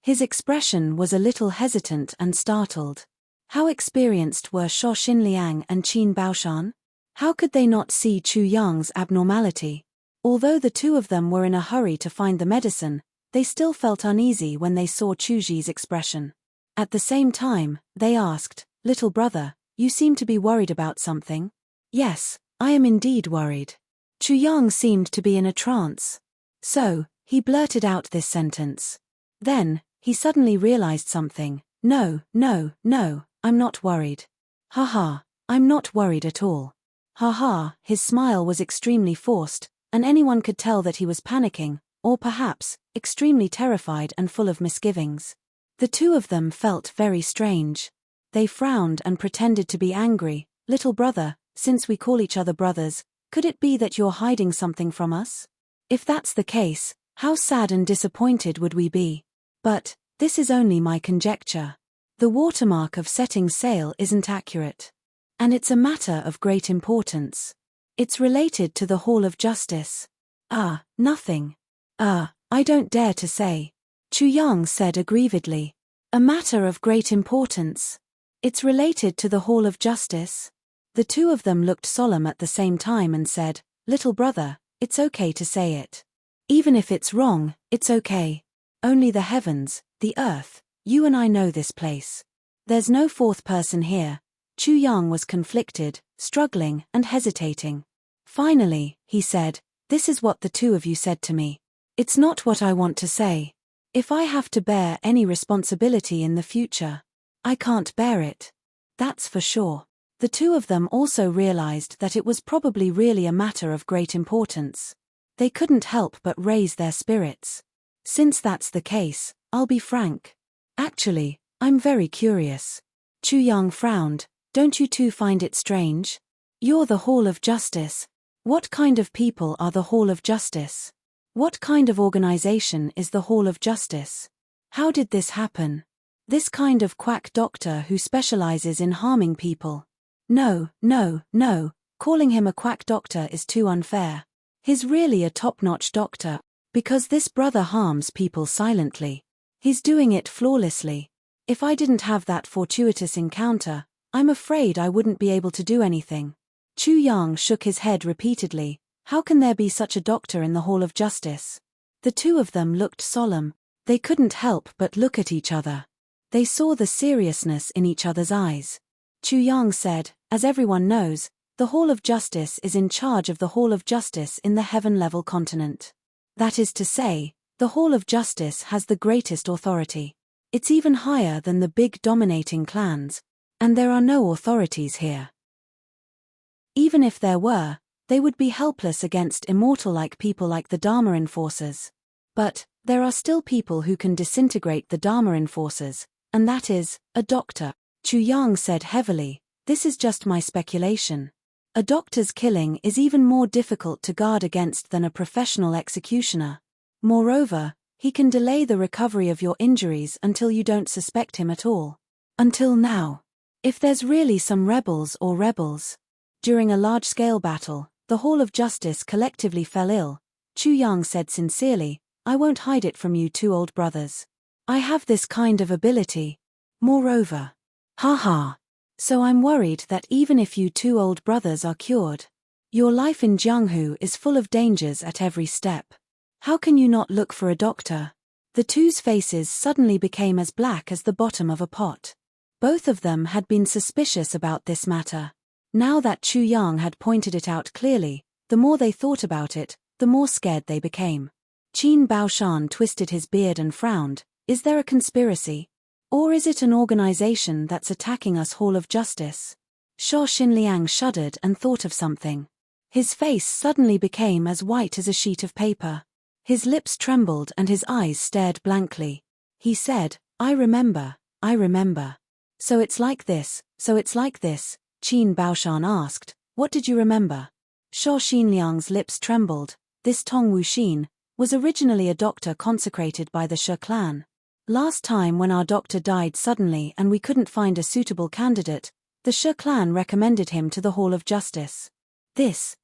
His expression was a little hesitant and startled. How experienced were Shuo Xinliang and Qin Baoshan? How could they not see Chu Yang's abnormality? Although the two of them were in a hurry to find the medicine, they still felt uneasy when they saw Chu Ji's expression. At the same time, they asked, Little brother, you seem to be worried about something? Yes, I am indeed worried. Chu Yang seemed to be in a trance. So, he blurted out this sentence. Then, he suddenly realized something. No, I'm not worried. Haha, I'm not worried at all. Haha, his smile was extremely forced, and anyone could tell that he was panicking, or perhaps, extremely terrified and full of misgivings. The two of them felt very strange. They frowned and pretended to be angry. Little brother, since we call each other brothers, could it be that you're hiding something from us? If that's the case, how sad and disappointed would we be? But, this is only my conjecture. The watermark of setting sail isn't accurate. And it's a matter of great importance. It's related to the Hall of Justice. Nothing. I don't dare to say. Chu Yang said aggrievedly. A matter of great importance. It's related to the Hall of Justice. The two of them looked solemn at the same time and said, Little brother, it's okay to say it. Even if it's wrong, it's okay. Only the heavens, the earth, you and I know this place. There's no fourth person here. Chu Yang was conflicted, struggling, and hesitating. Finally, he said, This is what the two of you said to me. It's not what I want to say. If I have to bear any responsibility in the future, I can't bear it. That's for sure. The two of them also realized that it was probably really a matter of great importance. They couldn't help but raise their spirits. Since that's the case, I'll be frank. Actually, I'm very curious. Chu Yang frowned. Don't you two find it strange? You're the Hall of Justice. What kind of people are the Hall of Justice? What kind of organization is the Hall of Justice? How did this happen? This kind of quack doctor who specializes in harming people. No, calling him a quack doctor is too unfair. He's really a top-notch doctor, because this brother harms people silently. He's doing it flawlessly. If I didn't have that fortuitous encounter, I'm afraid I wouldn't be able to do anything. Chu Yang shook his head repeatedly. How can there be such a doctor in the Hall of Justice? The two of them looked solemn. They couldn't help but look at each other. They saw the seriousness in each other's eyes. Chu Yang said, As everyone knows, the Hall of Justice is in charge of the Hall of Justice in the heaven-level continent. That is to say, the Hall of Justice has the greatest authority. It's even higher than the big dominating clans, and there are no authorities here. Even if there were, they would be helpless against immortal-like people like the Dharma Enforcers. But, there are still people who can disintegrate the Dharma Enforcers, and that is, a doctor. Chu Yang said heavily, This is just my speculation. A doctor's killing is even more difficult to guard against than a professional executioner. Moreover, he can delay the recovery of your injuries until you don't suspect him at all. Until now. If there's really some rebels. During a large-scale battle, the Hall of Justice collectively fell ill. Chu Yang said sincerely, I won't hide it from you two old brothers. I have this kind of ability. Moreover. Haha. So I'm worried that even if you two old brothers are cured, your life in Jianghu is full of dangers at every step. How can you not look for a doctor? The two's faces suddenly became as black as the bottom of a pot. Both of them had been suspicious about this matter. Now that Chu Yang had pointed it out clearly, the more they thought about it, the more scared they became. Qin Baoshan twisted his beard and frowned. Is there a conspiracy? Or is it an organization that's attacking us Hall of Justice? Shuo Xinliang shuddered and thought of something. His face suddenly became as white as a sheet of paper. His lips trembled and his eyes stared blankly. He said, I remember. So it's like this, Qin Baoshan asked, what did you remember? Shuo Xinliang's lips trembled. This Tong Wuxin was originally a doctor consecrated by the Shi clan. Last time when our doctor died suddenly and we couldn't find a suitable candidate, the Shi clan recommended him to the Hall of Justice. This.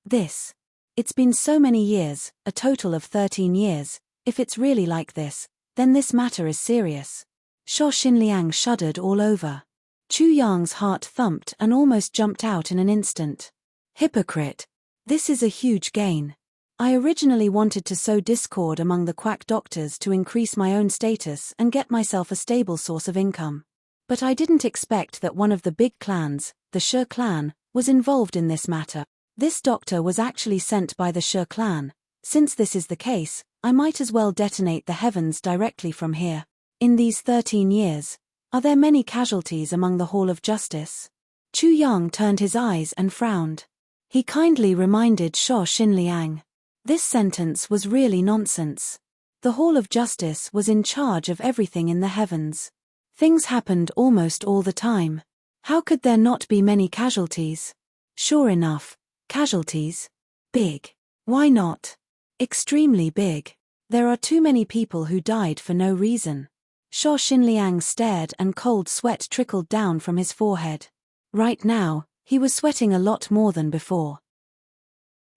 It's been so many years, a total of 13 years, if it's really like this, then this matter is serious. Shuo Xinliang shuddered all over. Chu Yang's heart thumped and almost jumped out in an instant. Hypocrite. This is a huge gain. I originally wanted to sow discord among the quack doctors to increase my own status and get myself a stable source of income. But I didn't expect that one of the big clans, the Shi clan, was involved in this matter. This doctor was actually sent by the Shi clan. Since this is the case, I might as well detonate the heavens directly from here. In these 13 years, are there many casualties among the Hall of Justice? Chu Yang turned his eyes and frowned. He kindly reminded Shuo Xinliang. This sentence was really nonsense. The Hall of Justice was in charge of everything in the heavens. Things happened almost all the time. How could there not be many casualties? Sure enough, casualties. Big. Why not? Extremely big. There are too many people who died for no reason. Shuo Xinliang stared and cold sweat trickled down from his forehead. Right now, he was sweating a lot more than before.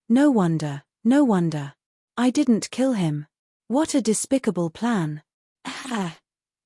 No wonder. I didn't kill him. What a despicable plan.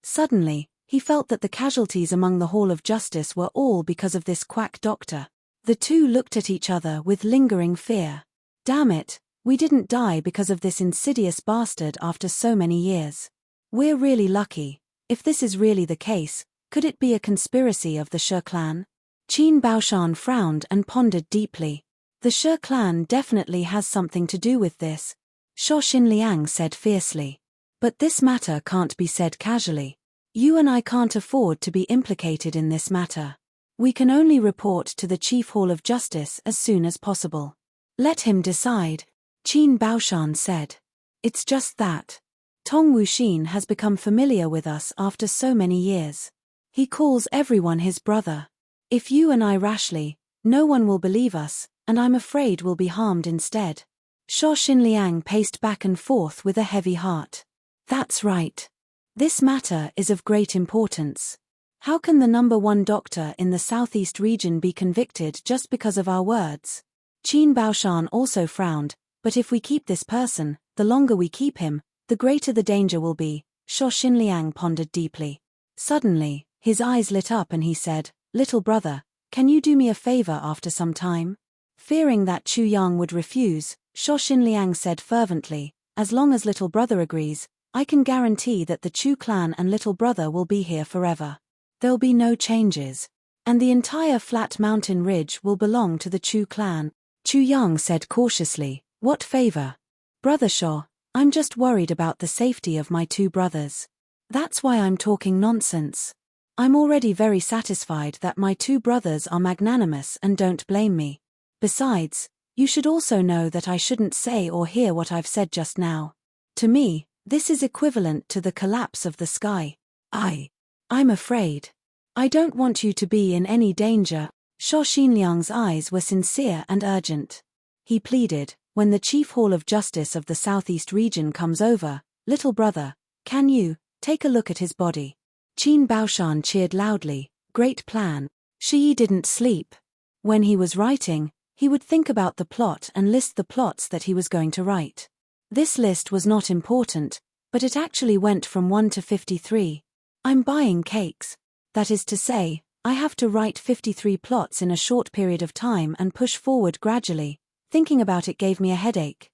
Suddenly, he felt that the casualties among the Hall of Justice were all because of this quack doctor. The two looked at each other with lingering fear. Damn it, we didn't die because of this insidious bastard after so many years. We're really lucky. If this is really the case, could it be a conspiracy of the Shi clan? Qin Baoshan frowned and pondered deeply. The Shi clan definitely has something to do with this, Shuo Xinliang said fiercely. But this matter can't be said casually. You and I can't afford to be implicated in this matter. We can only report to the Chief Hall of Justice as soon as possible. Let him decide, Qin Baoshan said. It's just that. Tong Wuxin has become familiar with us after so many years. He calls everyone his brother. If you and I rashly, no one will believe us, and I'm afraid we'll be harmed instead. Shuo Xinliang paced back and forth with a heavy heart. That's right. This matter is of great importance. How can the #1 doctor in the southeast region be convicted just because of our words? Qin Baoshan also frowned, but if we keep this person, the longer we keep him, the greater the danger will be, Shuo Xinliang pondered deeply. Suddenly, his eyes lit up and he said, Little brother, can you do me a favor after some time? Fearing that Chu Yang would refuse, Shuo Xinliang said fervently, as long as little brother agrees, I can guarantee that the Chu clan and little brother will be here forever. There'll be no changes. And the entire flat mountain ridge will belong to the Chu clan. Chu Yang said cautiously, what favor? Brother Shuo, I'm just worried about the safety of my two brothers. That's why I'm talking nonsense. I'm already very satisfied that my two brothers are magnanimous and don't blame me. Besides, you should also know that I shouldn't say or hear what I've said just now. To me, this is equivalent to the collapse of the sky. I'm afraid. I don't want you to be in any danger. Shuo Xinliang's eyes were sincere and urgent. He pleaded, when the Chief Hall of Justice of the Southeast region comes over, little brother, can you take a look at his body? Qin Baoshan cheered loudly, great plan. Shi didn't sleep. When he was writing, he would think about the plot and list the plots that he was going to write. This list was not important, But it actually went from 1 to 53. I'm buying cakes. That is to say, I have to write 53 plots in a short period of time and push forward gradually. Thinking about it gave me a headache.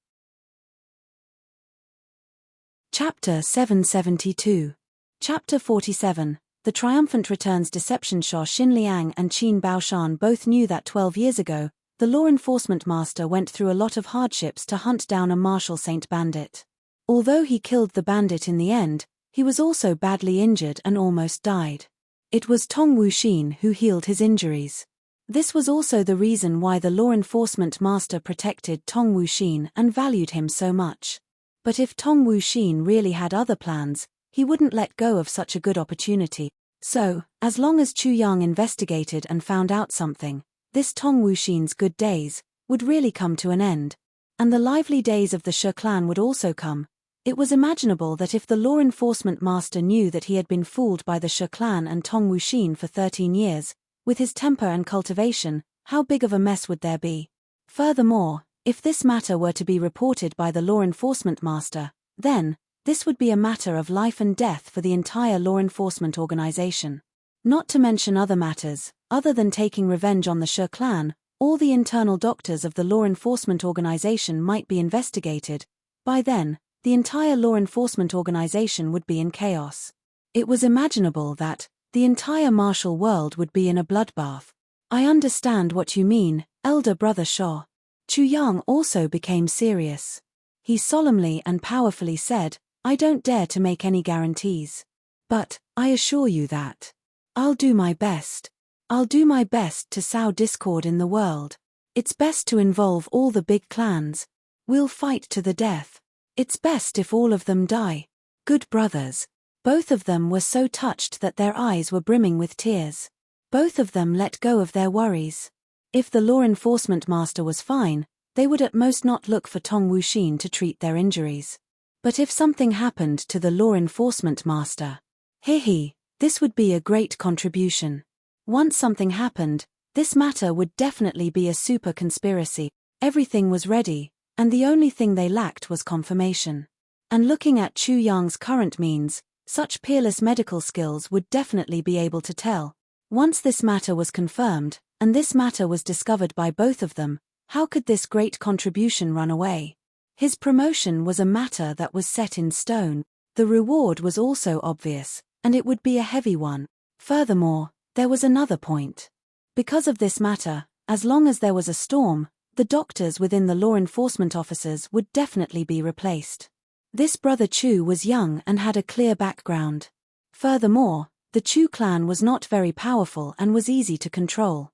Chapter 772. Chapter 47. The Triumphant Returns. Deception. Sha Xin Liang and Qin Baoshan both knew that 12 years ago, the law enforcement master went through a lot of hardships to hunt down a Marshal Saint bandit. Although he killed the bandit in the end, he was also badly injured and almost died. It was Tong Wuxin who healed his injuries. This was also the reason why the law enforcement master protected Tong Wuxin and valued him so much. But if Tong Wuxin really had other plans, he wouldn't let go of such a good opportunity. So, as long as Chu Yang investigated and found out something, this Tong Wuxin's good days would really come to an end. And the lively days of the She clan would also come. It was imaginable that if the law enforcement master knew that he had been fooled by the She clan and Tong Wuxin for 13 years, with his temper and cultivation, how big of a mess would there be? Furthermore, if this matter were to be reported by the law enforcement master, then, this would be a matter of life and death for the entire law enforcement organization. Not to mention other matters, other than taking revenge on the She clan, all the internal doctors of the law enforcement organization might be investigated. By then, the entire law enforcement organization would be in chaos. It was imaginable that the entire martial world would be in a bloodbath. I understand what you mean, elder brother Shaw. Chu Yang also became serious. He solemnly and powerfully said, I don't dare to make any guarantees. But, I assure you that I'll do my best. I'll do my best to sow discord in the world. It's best to involve all the big clans. We'll fight to the death. It's best if all of them die. Good brothers. Both of them were so touched that their eyes were brimming with tears. Both of them let go of their worries. If the law enforcement master was fine, they would at most not look for Tong Wuxin to treat their injuries. But if something happened to the law enforcement master, this would be a great contribution. Once something happened, this matter would definitely be a super conspiracy. Everything was ready, and the only thing they lacked was confirmation. And looking at Chu Yang's current means, such peerless medical skills would definitely be able to tell. Once this matter was confirmed, and this matter was discovered by both of them, how could this great contribution run away? His promotion was a matter that was set in stone. The reward was also obvious, and it would be a heavy one. Furthermore, there was another point. Because of this matter, as long as there was a storm, the doctors within the law enforcement officers would definitely be replaced. This brother Chu was young and had a clear background. Furthermore, the Chu clan was not very powerful and was easy to control.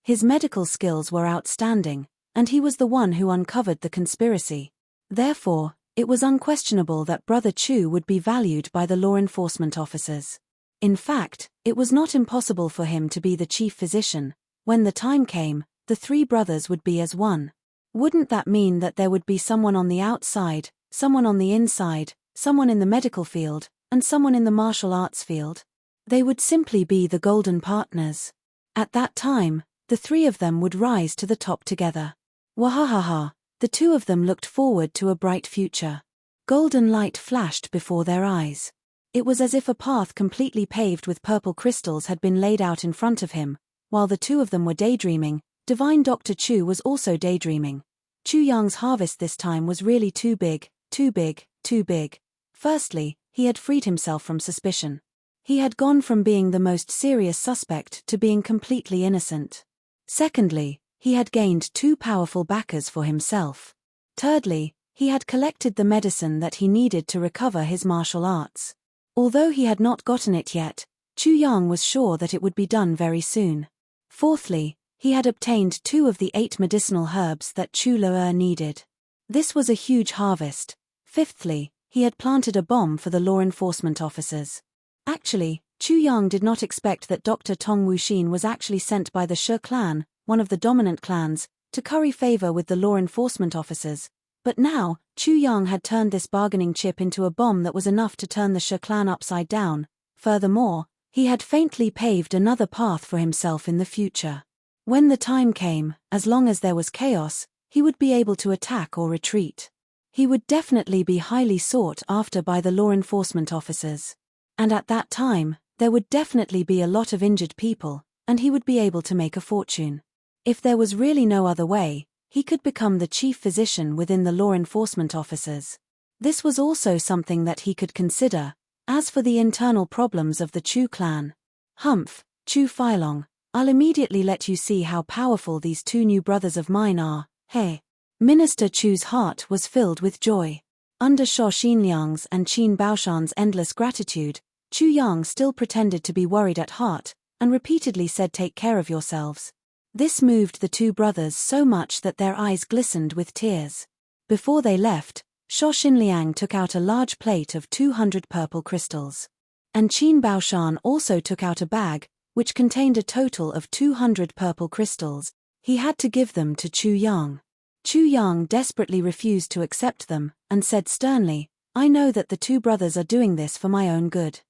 His medical skills were outstanding, and he was the one who uncovered the conspiracy. Therefore, it was unquestionable that brother Chu would be valued by the law enforcement officers. In fact, it was not impossible for him to be the chief physician. When the time came, the three brothers would be as one. Wouldn't that mean that there would be someone on the outside, someone on the inside, someone in the medical field, and someone in the martial arts field? They would simply be the golden partners. At that time, the three of them would rise to the top together. Wahahaha, the two of them looked forward to a bright future. Golden light flashed before their eyes. It was as if a path completely paved with purple crystals had been laid out in front of him. While the two of them were daydreaming, Divine Dr. Chu was also daydreaming. Chu Yang's harvest this time was really too big, too big, too big. Firstly, he had freed himself from suspicion. He had gone from being the most serious suspect to being completely innocent. Secondly, he had gained two powerful backers for himself. Thirdly, he had collected the medicine that he needed to recover his martial arts. Although he had not gotten it yet, Chu Yang was sure that it would be done very soon. Fourthly, he had obtained 2 of the 8 medicinal herbs that Chu Luer needed. This was a huge harvest. Fifthly, he had planted a bomb for the law enforcement officers. Actually, Chu Yang did not expect that Dr. Tong Wuxin was actually sent by the She clan, one of the dominant clans, to curry favor with the law enforcement officers. But now, Chu Yang had turned this bargaining chip into a bomb that was enough to turn the She clan upside down. Furthermore, he had faintly paved another path for himself in the future. When the time came, as long as there was chaos, he would be able to attack or retreat. He would definitely be highly sought after by the law enforcement officers. And at that time, there would definitely be a lot of injured people, and he would be able to make a fortune. If there was really no other way, he could become the chief physician within the law enforcement officers. This was also something that he could consider. As for the internal problems of the Chu clan, Humph, Chu Filong, I'll immediately let you see how powerful these two new brothers of mine are. Hey. Minister Chu's heart was filled with joy. Under Sho Xinliang's and Qin Baoshan's endless gratitude, Chu Yang still pretended to be worried at heart, and repeatedly said, "Take care of yourselves." This moved the two brothers so much that their eyes glistened with tears. Before they left, Sho Xinliang took out a large plate of 200 purple crystals. And Qin Baoshan also took out a bag, which contained a total of 200 purple crystals. He had to give them to Chu Yang. Chu Yang desperately refused to accept them, and said sternly, "I know that the two brothers are doing this for my own good.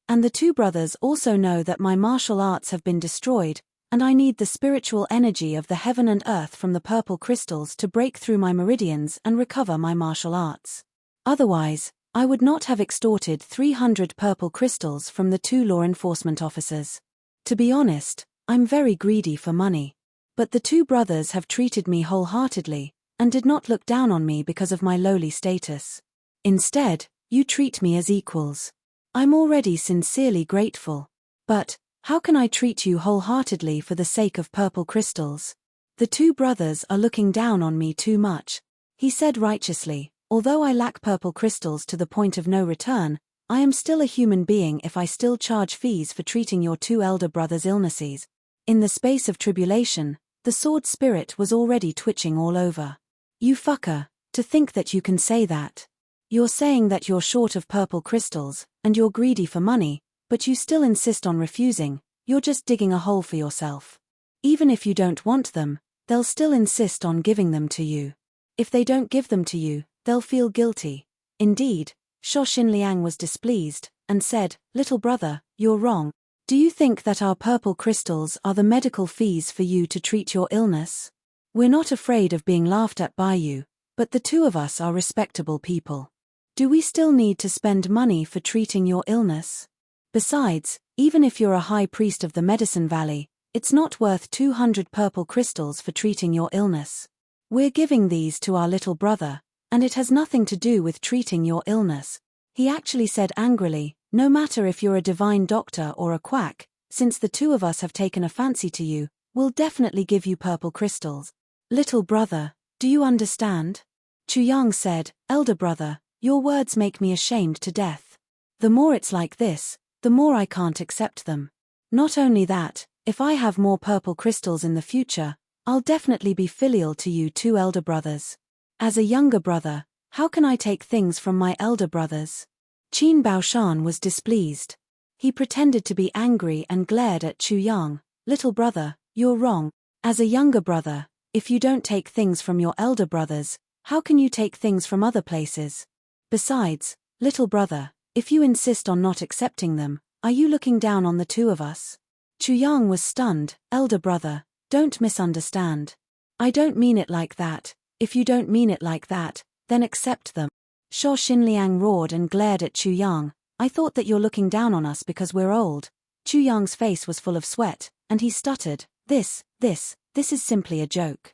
And the two brothers also know that my martial arts have been destroyed, and I need the spiritual energy of the heaven and earth from the purple crystals to break through my meridians and recover my martial arts. Otherwise, I would not have extorted 300 purple crystals from the two law enforcement officers. To be honest, I'm very greedy for money. But the two brothers have treated me wholeheartedly, and did not look down on me because of my lowly status. Instead, you treat me as equals. I'm already sincerely grateful. But, how can I treat you wholeheartedly for the sake of purple crystals? The two brothers are looking down on me too much," he said righteously. "Although I lack purple crystals to the point of no return, I am still a human being if I still charge fees for treating your two elder brothers' illnesses." In the space of tribulation, the sword spirit was already twitching all over. "You fucker, to think that you can say that. You're saying that you're short of purple crystals, and you're greedy for money, but you still insist on refusing. You're just digging a hole for yourself. Even if you don't want them, they'll still insist on giving them to you. If they don't give them to you, they'll feel guilty." Indeed, Sho Xinliang was displeased, and said, "Little brother, you're wrong. Do you think that our purple crystals are the medical fees for you to treat your illness? We're not afraid of being laughed at by you, but the two of us are respectable people. Do we still need to spend money for treating your illness? Besides, even if you're a high priest of the Medicine Valley, it's not worth 200 purple crystals for treating your illness. We're giving these to our little brother, and it has nothing to do with treating your illness." He actually said angrily, "No matter if you're a divine doctor or a quack, since the two of us have taken a fancy to you, we'll definitely give you purple crystals. Little brother, do you understand?" Chu Yang said, "Elder brother, your words make me ashamed to death. The more it's like this, the more I can't accept them. Not only that, if I have more purple crystals in the future, I'll definitely be filial to you two elder brothers. As a younger brother, how can I take things from my elder brothers?" Qin Baoshan was displeased. He pretended to be angry and glared at Chu Yang. "Little brother, you're wrong. As a younger brother, if you don't take things from your elder brothers, how can you take things from other places? Besides, little brother, if you insist on not accepting them, are you looking down on the two of us?" Chu Yang was stunned. "Elder brother, don't misunderstand. I don't mean it like that. If you don't mean it like that, then accept them." Sho Xinliang roared and glared at Chu Yang. "I thought that you're looking down on us because we're old." Chu Yang's face was full of sweat, and he stuttered, This is simply a joke.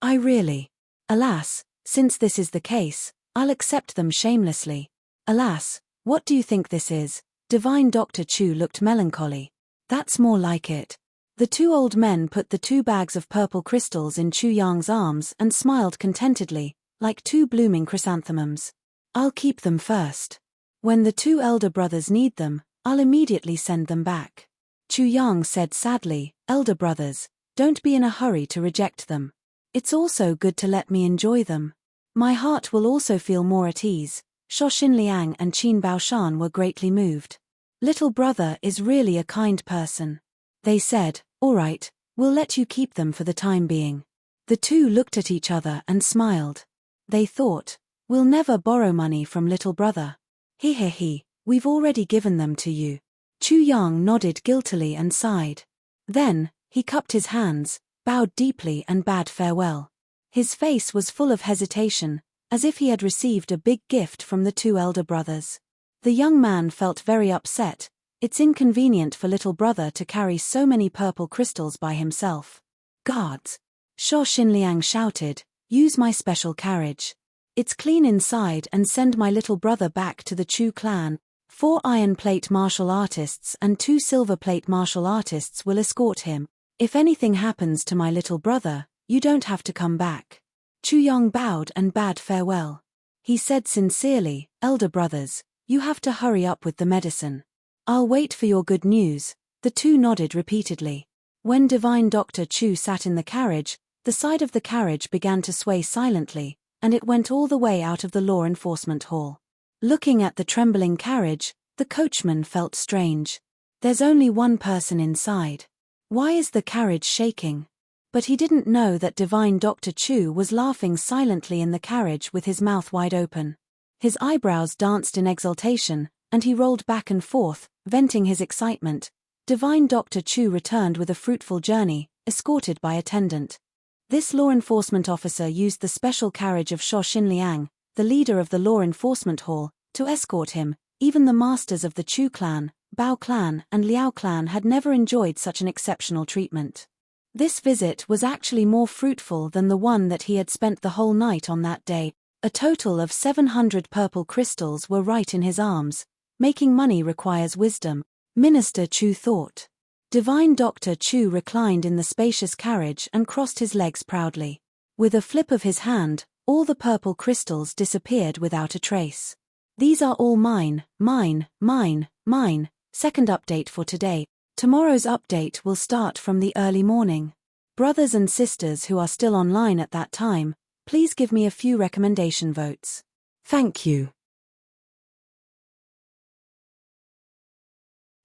I really. Alas, since this is the case, I'll accept them shamelessly. Alas, what do you think this is?" Divine Dr. Chu looked melancholy. "That's more like it." The two old men put the 2 bags of purple crystals in Chu Yang's arms and smiled contentedly, like 2 blooming chrysanthemums. "I'll keep them first. When the 2 elder brothers need them, I'll immediately send them back." Chu Yang said sadly, "Elder brothers, don't be in a hurry to reject them. It's also good to let me enjoy them. My heart will also feel more at ease." Sho Xinliang and Qin Baoshan were greatly moved. "Little brother is really a kind person." They said, "All right, we'll let you keep them for the time being." The two looked at each other and smiled. They thought, "We'll never borrow money from little brother. He, we've already given them to you." Chu Yang nodded guiltily and sighed. Then, he cupped his hands, bowed deeply and bade farewell. His face was full of hesitation, as if he had received a big gift from the two elder brothers. The young man felt very upset. It's inconvenient for little brother to carry so many purple crystals by himself. Guards! Sho Xinliang shouted, use my special carriage. It's clean inside and send my little brother back to the Chu clan. 4 iron plate martial artists and 2 silver plate martial artists will escort him. If anything happens to my little brother, you don't have to come back. Chu Yong bowed and bade farewell. He said sincerely, elder brothers, you have to hurry up with the medicine. I'll wait for your good news. The two nodded repeatedly. When Divine Dr. Chu sat in the carriage, the side of the carriage began to sway silently, and it went all the way out of the law enforcement hall. Looking at the trembling carriage, the coachman felt strange. There's only one person inside. Why is the carriage shaking? But he didn't know that Divine Dr. Chu was laughing silently in the carriage with his mouth wide open. His eyebrows danced in exultation, and he rolled back and forth, venting his excitement. Divine Dr. Chu returned with a fruitful journey, escorted by attendant. This law enforcement officer used the special carriage of Sho Xinliang, the leader of the law enforcement hall, to escort him. Even the masters of the Chu clan, Bao clan and Liao clan had never enjoyed such an exceptional treatment. This visit was actually more fruitful than the one that he had spent the whole night on that day. A total of 700 purple crystals were right in his arms. Making money requires wisdom, Minister Chu thought. Divine Dr. Chu reclined in the spacious carriage and crossed his legs proudly. With a flip of his hand, all the purple crystals disappeared without a trace. These are all mine, mine, mine, mine. Second update for today. Tomorrow's update will start from the early morning. Brothers and sisters who are still online at that time, please give me a few recommendation votes. Thank you.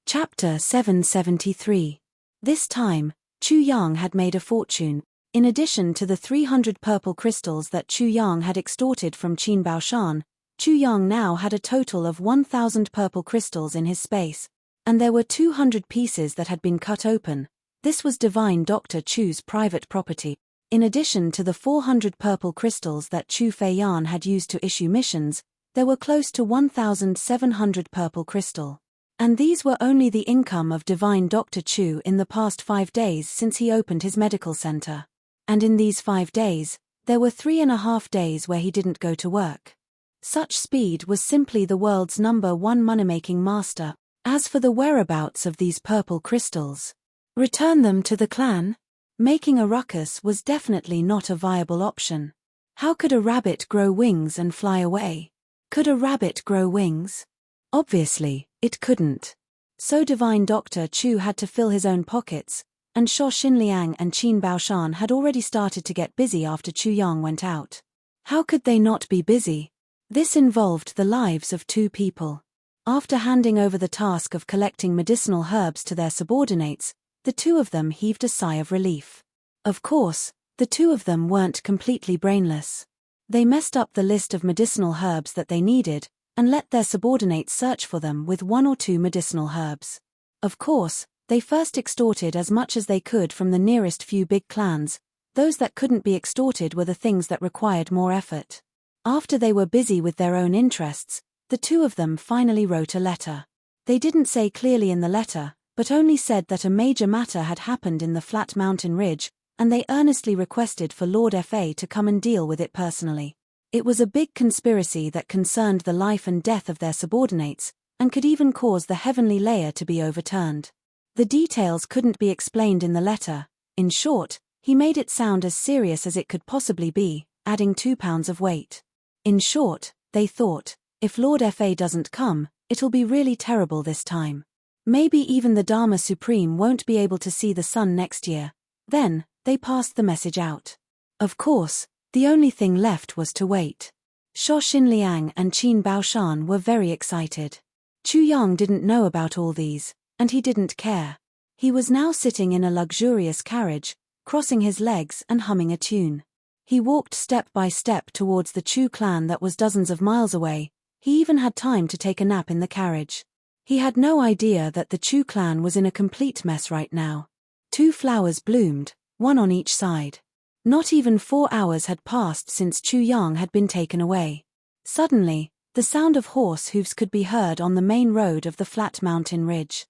Chapter 773. This time, Chu Yang had made a fortune. In addition to the 300 purple crystals that Chu Yang had extorted from Qin Baoshan, Chu Yang now had a total of 1,000 purple crystals in his space. And there were 200 pieces that had been cut open. This was Divine Dr. Chu's private property. In addition to the 400 purple crystals that Chu Feiyan had used to issue missions, there were close to 1,700 purple crystal. And these were only the income of Divine Dr. Chu in the past 5 days since he opened his medical center. And in these 5 days, there were 3.5 days where he didn't go to work. Such speed was simply the world's #1 money-making master. As for the whereabouts of these purple crystals, return them to the clan? Making a ruckus was definitely not a viable option. How could a rabbit grow wings and fly away? Could a rabbit grow wings? Obviously, it couldn't. So Divine Dr. Chu had to fill his own pockets, and Sho Xinliang and Qin Baoshan had already started to get busy after Chu Yang went out. How could they not be busy? This involved the lives of 2 people. After handing over the task of collecting medicinal herbs to their subordinates, the 2 of them heaved a sigh of relief. Of course, the 2 of them weren't completely brainless. They messed up the list of medicinal herbs that they needed, and let their subordinates search for them with 1 or 2 medicinal herbs. Of course, they first extorted as much as they could from the nearest few big clans. Those that couldn't be extorted were the things that required more effort. After they were busy with their own interests, the 2 of them finally wrote a letter. They didn't say clearly in the letter, but only said that a major matter had happened in the flat mountain ridge, and they earnestly requested for Lord Fa to come and deal with it personally. It was a big conspiracy that concerned the life and death of their subordinates, and could even cause the heavenly layer to be overturned. The details couldn't be explained in the letter. In short, he made it sound as serious as it could possibly be, adding 2 pounds of weight. In short, they thought, if Lord Fa doesn't come, it'll be really terrible this time. Maybe even the Dharma Supreme won't be able to see the sun next year. Then, they passed the message out. Of course, the only thing left was to wait. Sho Xinliang and Qin Baoshan were very excited. Chu Yang didn't know about all these, and he didn't care. He was now sitting in a luxurious carriage, crossing his legs and humming a tune. He walked step by step towards the Chu clan that was dozens of miles away. He even had time to take a nap in the carriage. He had no idea that the Chu clan was in a complete mess right now. 2 flowers bloomed, one on each side. Not even 4 hours had passed since Chu Yang had been taken away. Suddenly, the sound of horse hooves could be heard on the main road of the flat mountain ridge.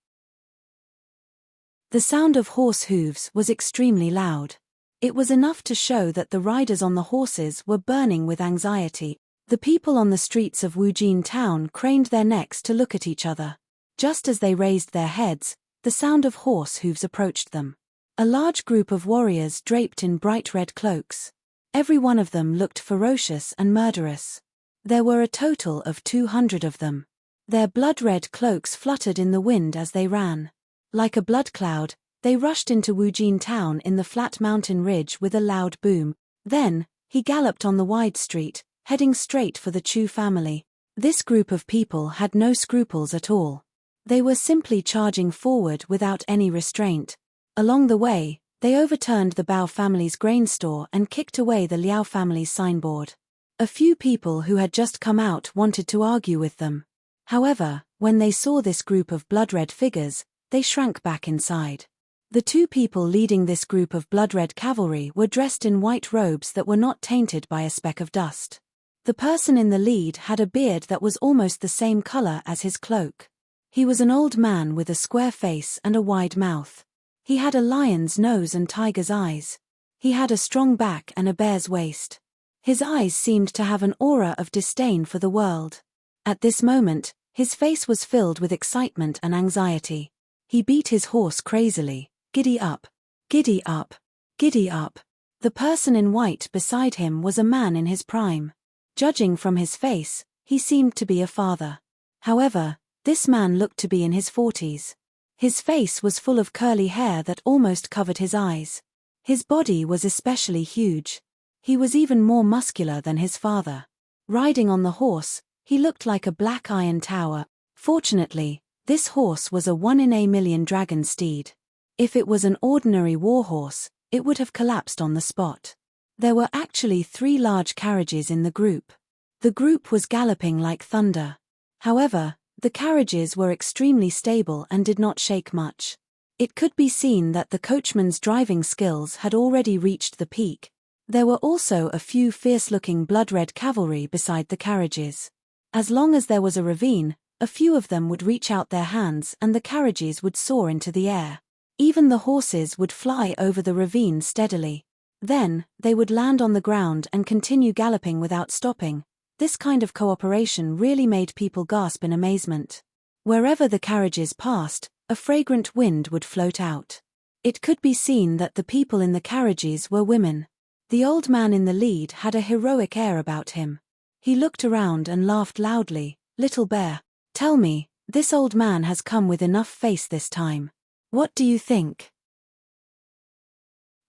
The sound of horse hooves was extremely loud. It was enough to show that the riders on the horses were burning with anxiety. The people on the streets of Wujin town craned their necks to look at each other. Just as they raised their heads, the sound of horse hooves approached them. A large group of warriors draped in bright red cloaks. Every one of them looked ferocious and murderous. There were a total of 200 of them. Their blood-red cloaks fluttered in the wind as they ran. Like a blood cloud, they rushed into Wujin town in the flat mountain ridge with a loud boom. Then, he galloped on the wide street, heading straight for the Chu family. This group of people had no scruples at all. They were simply charging forward without any restraint. Along the way, they overturned the Bao family's grain store and kicked away the Liao family's signboard. A few people who had just come out wanted to argue with them. However, when they saw this group of blood-red figures, they shrank back inside. The two people leading this group of blood-red cavalry were dressed in white robes that were not tainted by a speck of dust. The person in the lead had a beard that was almost the same color as his cloak. He was an old man with a square face and a wide mouth. He had a lion's nose and tiger's eyes. He had a strong back and a bear's waist. His eyes seemed to have an aura of disdain for the world. At this moment, his face was filled with excitement and anxiety. He beat his horse crazily. Giddy up! Giddy up! Giddy up! The person in white beside him was a man in his prime. Judging from his face, he seemed to be a father. However, this man looked to be in his 40s. His face was full of curly hair that almost covered his eyes. His body was especially huge. He was even more muscular than his father. Riding on the horse, he looked like a black iron tower. Fortunately, this horse was a 1 in a million dragon steed. If it was an ordinary war horse, it would have collapsed on the spot. There were actually 3 large carriages in the group. The group was galloping like thunder. However, the carriages were extremely stable and did not shake much. It could be seen that the coachman's driving skills had already reached the peak. There were also a few fierce-looking blood-red cavalry beside the carriages. As long as there was a ravine, a few of them would reach out their hands and the carriages would soar into the air. Even the horses would fly over the ravine steadily. Then, they would land on the ground and continue galloping without stopping. This kind of cooperation really made people gasp in amazement. Wherever the carriages passed, a fragrant wind would float out. It could be seen that the people in the carriages were women. The old man in the lead had a heroic air about him. He looked around and laughed loudly. "Little bear, tell me, this old man has come with enough face this time. What do you think?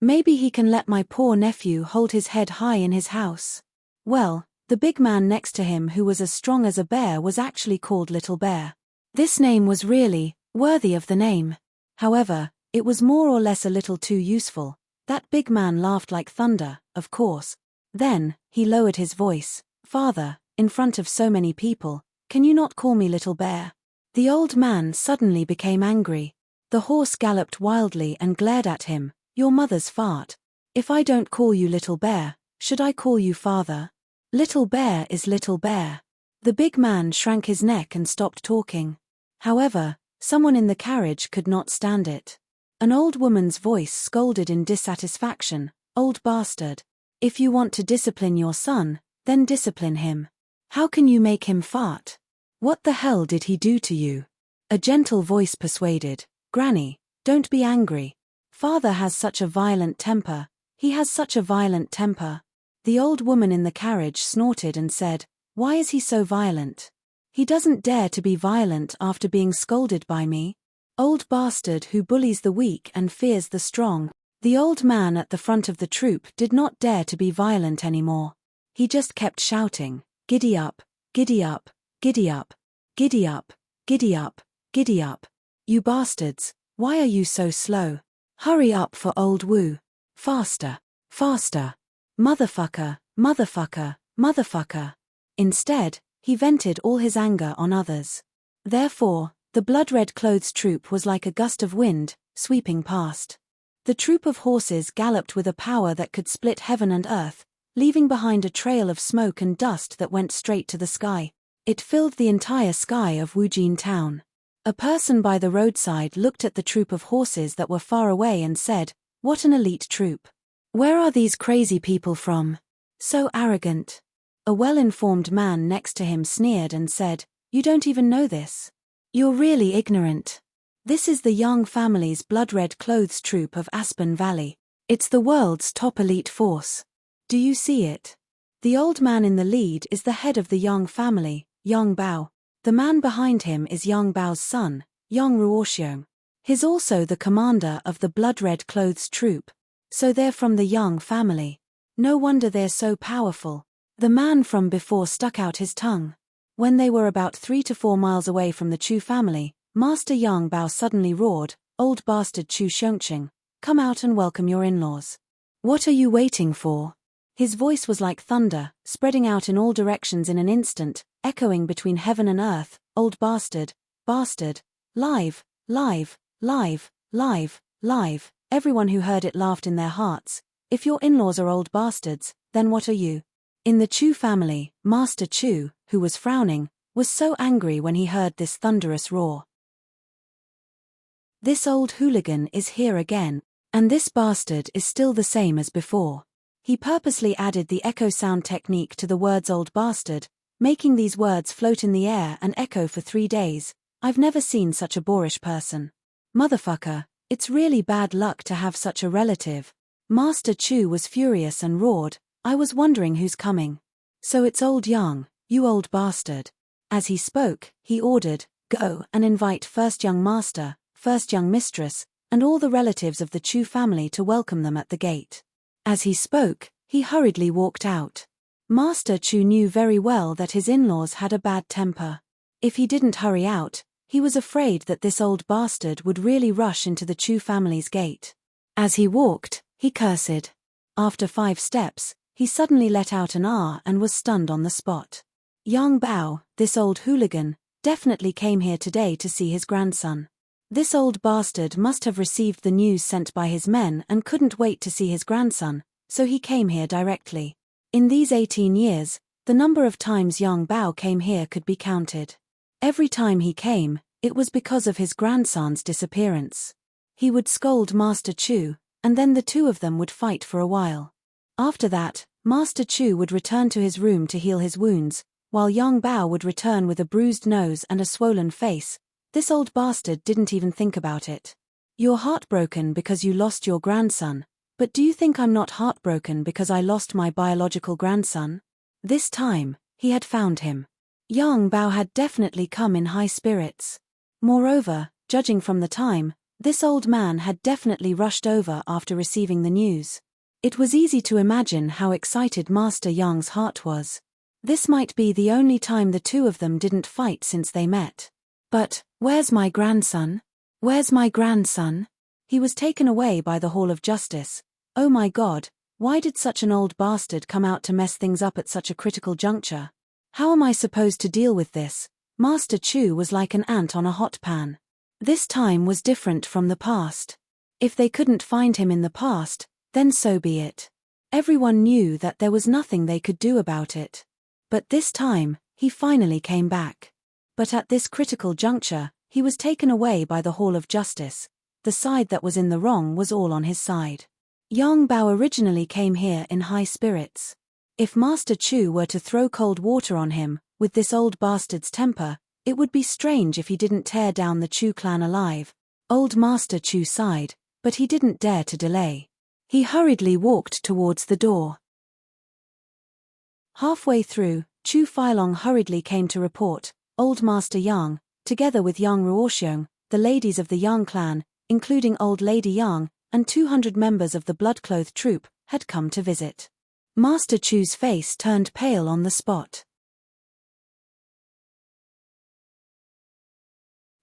Maybe he can let my poor nephew hold his head high in his house." Well, the big man next to him who was as strong as a bear was actually called Little Bear. This name was really worthy of the name. However, it was more or less a little too useful. That big man laughed like thunder, of course. Then, he lowered his voice. "Father, in front of so many people, can you not call me Little Bear?" The old man suddenly became angry. The horse galloped wildly and glared at him. "Your mother's fart. If I don't call you Little Bear, should I call you father? Little Bear is Little Bear." The big man shrank his neck and stopped talking. However, someone in the carriage could not stand it. An old woman's voice scolded in dissatisfaction. "Old bastard. If you want to discipline your son, then discipline him. How can you make him fart? What the hell did he do to you?" A gentle voice persuaded. "Granny, don't be angry. Father has such a violent temper. He has such a violent temper." The old woman in the carriage snorted and said, "Why is he so violent? He doesn't dare to be violent after being scolded by me. Old bastard who bullies the weak and fears the strong." The old man at the front of the troop did not dare to be violent anymore. He just kept shouting, "Giddy up, giddy up, giddy up, giddy up, giddy up, giddy up. You bastards, why are you so slow? Hurry up for old Wu. Faster, faster. Motherfucker, motherfucker, motherfucker." Instead, he vented all his anger on others. Therefore, the blood-red clothes troop was like a gust of wind, sweeping past. The troop of horses galloped with a power that could split heaven and earth, leaving behind a trail of smoke and dust that went straight to the sky. It filled the entire sky of Wujin town. A person by the roadside looked at the troop of horses that were far away and said, "What an elite troop. Where are these crazy people from? So arrogant." A well-informed man next to him sneered and said, "You don't even know this. You're really ignorant. This is the Yang family's blood-red clothes troop of Aspen Valley. It's the world's top elite force. Do you see it? The old man in the lead is the head of the Yang family, Yang Bao. The man behind him is Yang Bao's son, Yang Ruoxiong. He's also the commander of the blood-red clothes troop. So they're from the Yang family. No wonder they're so powerful." The man from before stuck out his tongue. When they were about 3 to 4 miles away from the Chu family, Master Yang Bao suddenly roared, "Old bastard Chu Xiongqing, come out and welcome your in-laws. What are you waiting for?" His voice was like thunder, spreading out in all directions in an instant, echoing between heaven and earth, "Old bastard, bastard, live, live, live, live, live." Everyone who heard it laughed in their hearts. If your in-laws are old bastards, then what are you? In the Chu family, Master Chu, who was frowning, was so angry when he heard this thunderous roar. This old hooligan is here again, and this bastard is still the same as before. He purposely added the echo sound technique to the words old bastard, making these words float in the air and echo for 3 days. I've never seen such a boorish person. Motherfucker, it's really bad luck to have such a relative. Master Chu was furious and roared, "I was wondering who's coming. So it's old Yang, you old bastard." As he spoke, he ordered, "Go and invite first young master, first young mistress, and all the relatives of the Chu family to welcome them at the gate." As he spoke, he hurriedly walked out. Master Chu knew very well that his in-laws had a bad temper. If he didn't hurry out, he was afraid that this old bastard would really rush into the Chu family's gate. As he walked, he cursed. After 5 steps, he suddenly let out an "ah" and was stunned on the spot. Yang Bao, this old hooligan, definitely came here today to see his grandson. This old bastard must have received the news sent by his men and couldn't wait to see his grandson, so he came here directly. In these 18 years, the number of times Yang Bao came here could be counted. Every time he came, it was because of his grandson's disappearance. He would scold Master Chu, and then the two of them would fight for a while. After that, Master Chu would return to his room to heal his wounds, while Yang Bao would return with a bruised nose and a swollen face. This old bastard didn't even think about it. You're heartbroken because you lost your grandson, but do you think I'm not heartbroken because I lost my biological grandson? This time, he had found him. Yang Bao had definitely come in high spirits. Moreover, judging from the time, this old man had definitely rushed over after receiving the news. It was easy to imagine how excited Master Yang's heart was. This might be the only time the two of them didn't fight since they met. But, where's my grandson? Where's my grandson? He was taken away by the Hall of Justice. Oh my God, why did such an old bastard come out to mess things up at such a critical juncture? How am I supposed to deal with this? Master Chu was like an ant on a hot pan. This time was different from the past. If they couldn't find him in the past, then so be it. Everyone knew that there was nothing they could do about it. But this time, he finally came back. But at this critical juncture, he was taken away by the Hall of Justice. The side that was in the wrong was all on his side. Yang Bao originally came here in high spirits. If Master Chu were to throw cold water on him, with this old bastard's temper, it would be strange if he didn't tear down the Chu clan alive. Old Master Chu sighed, but he didn't dare to delay. He hurriedly walked towards the door. Halfway through, Chu Filong hurriedly came to report, Old Master Yang, together with Yang Ruoxiong, the ladies of the Yang clan, including Old Lady Yang, and 200 members of the blood-clothed troop, had come to visit. Master Chu's face turned pale on the spot.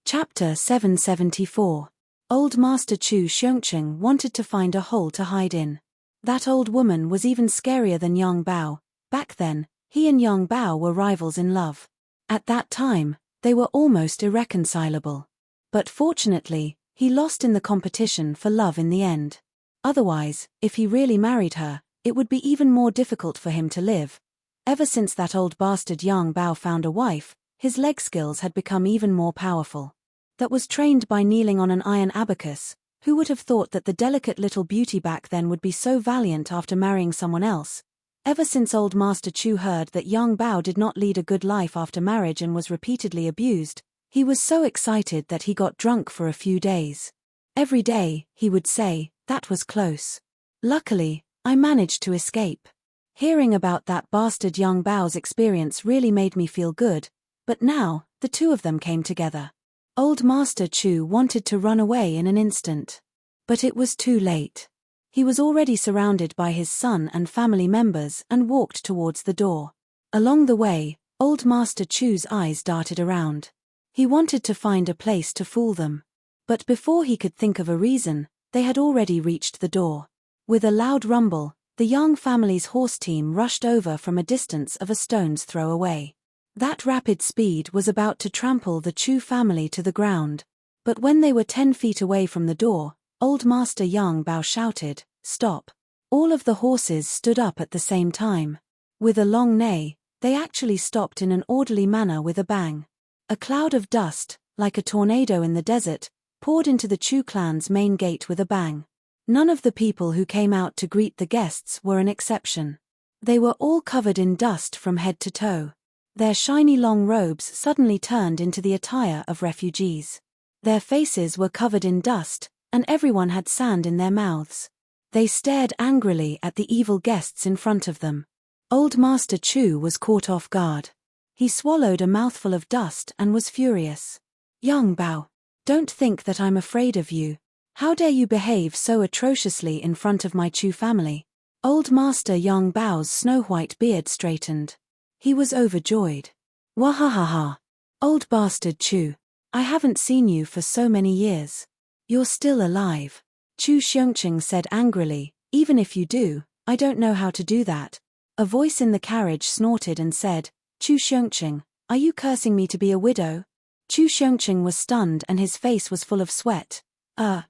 Chapter 774. Old Master Chu Xiongqing wanted to find a hole to hide in. That old woman was even scarier than Yang Bao. Back then, he and Yang Bao were rivals in love. At that time, they were almost irreconcilable. But fortunately, he lost in the competition for love in the end. Otherwise, if he really married her, it would be even more difficult for him to live. Ever since that old bastard Yang Bao found a wife, his leg skills had become even more powerful. That was trained by kneeling on an iron abacus. Who would have thought that the delicate little beauty back then would be so valiant after marrying someone else? Ever since old Master Chu heard that Yang Bao did not lead a good life after marriage and was repeatedly abused, he was so excited that he got drunk for a few days. Every day, he would say, "That was close. Luckily, I managed to escape." Hearing about that bastard Yang Bao's experience really made me feel good, but now, the two of them came together. Old Master Chu wanted to run away in an instant. But it was too late. He was already surrounded by his son and family members and walked towards the door. Along the way, old Master Chu's eyes darted around. He wanted to find a place to fool them. But before he could think of a reason, they had already reached the door. With a loud rumble, the Yang family's horse team rushed over from a distance of a stone's throw away. That rapid speed was about to trample the Chu family to the ground. But when they were 10 feet away from the door, old Master Yang Bao shouted, "Stop!" All of the horses stood up at the same time. With a long neigh, they actually stopped in an orderly manner with a bang. A cloud of dust, like a tornado in the desert, poured into the Chu clan's main gate with a bang. None of the people who came out to greet the guests were an exception. They were all covered in dust from head to toe. Their shiny long robes suddenly turned into the attire of refugees. Their faces were covered in dust, and everyone had sand in their mouths. They stared angrily at the evil guests in front of them. Old Master Chu was caught off guard. He swallowed a mouthful of dust and was furious. "Yang Bao, don't think that I'm afraid of you. How dare you behave so atrociously in front of my Chu family?" Old Master Yang Bao's snow-white beard straightened. He was overjoyed. "Wahahaha! Old bastard Chu, I haven't seen you for so many years. You're still alive." Chu Xiongqing said angrily, "Even if you do, I don't know how to do that." A voice in the carriage snorted and said, "Chu Xiongqing, are you cursing me to be a widow?" Chu Xiongqing was stunned and his face was full of sweat.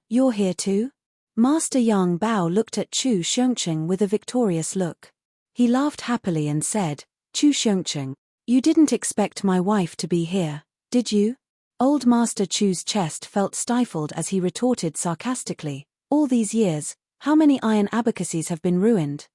You're here too?" Master Yang Bao looked at Chu Xiongqing with a victorious look. He laughed happily and said, "Chu Xiongqing, you didn't expect my wife to be here, did you?" Old Master Chu's chest felt stifled as he retorted sarcastically, "All these years, how many iron abacuses have been ruined?"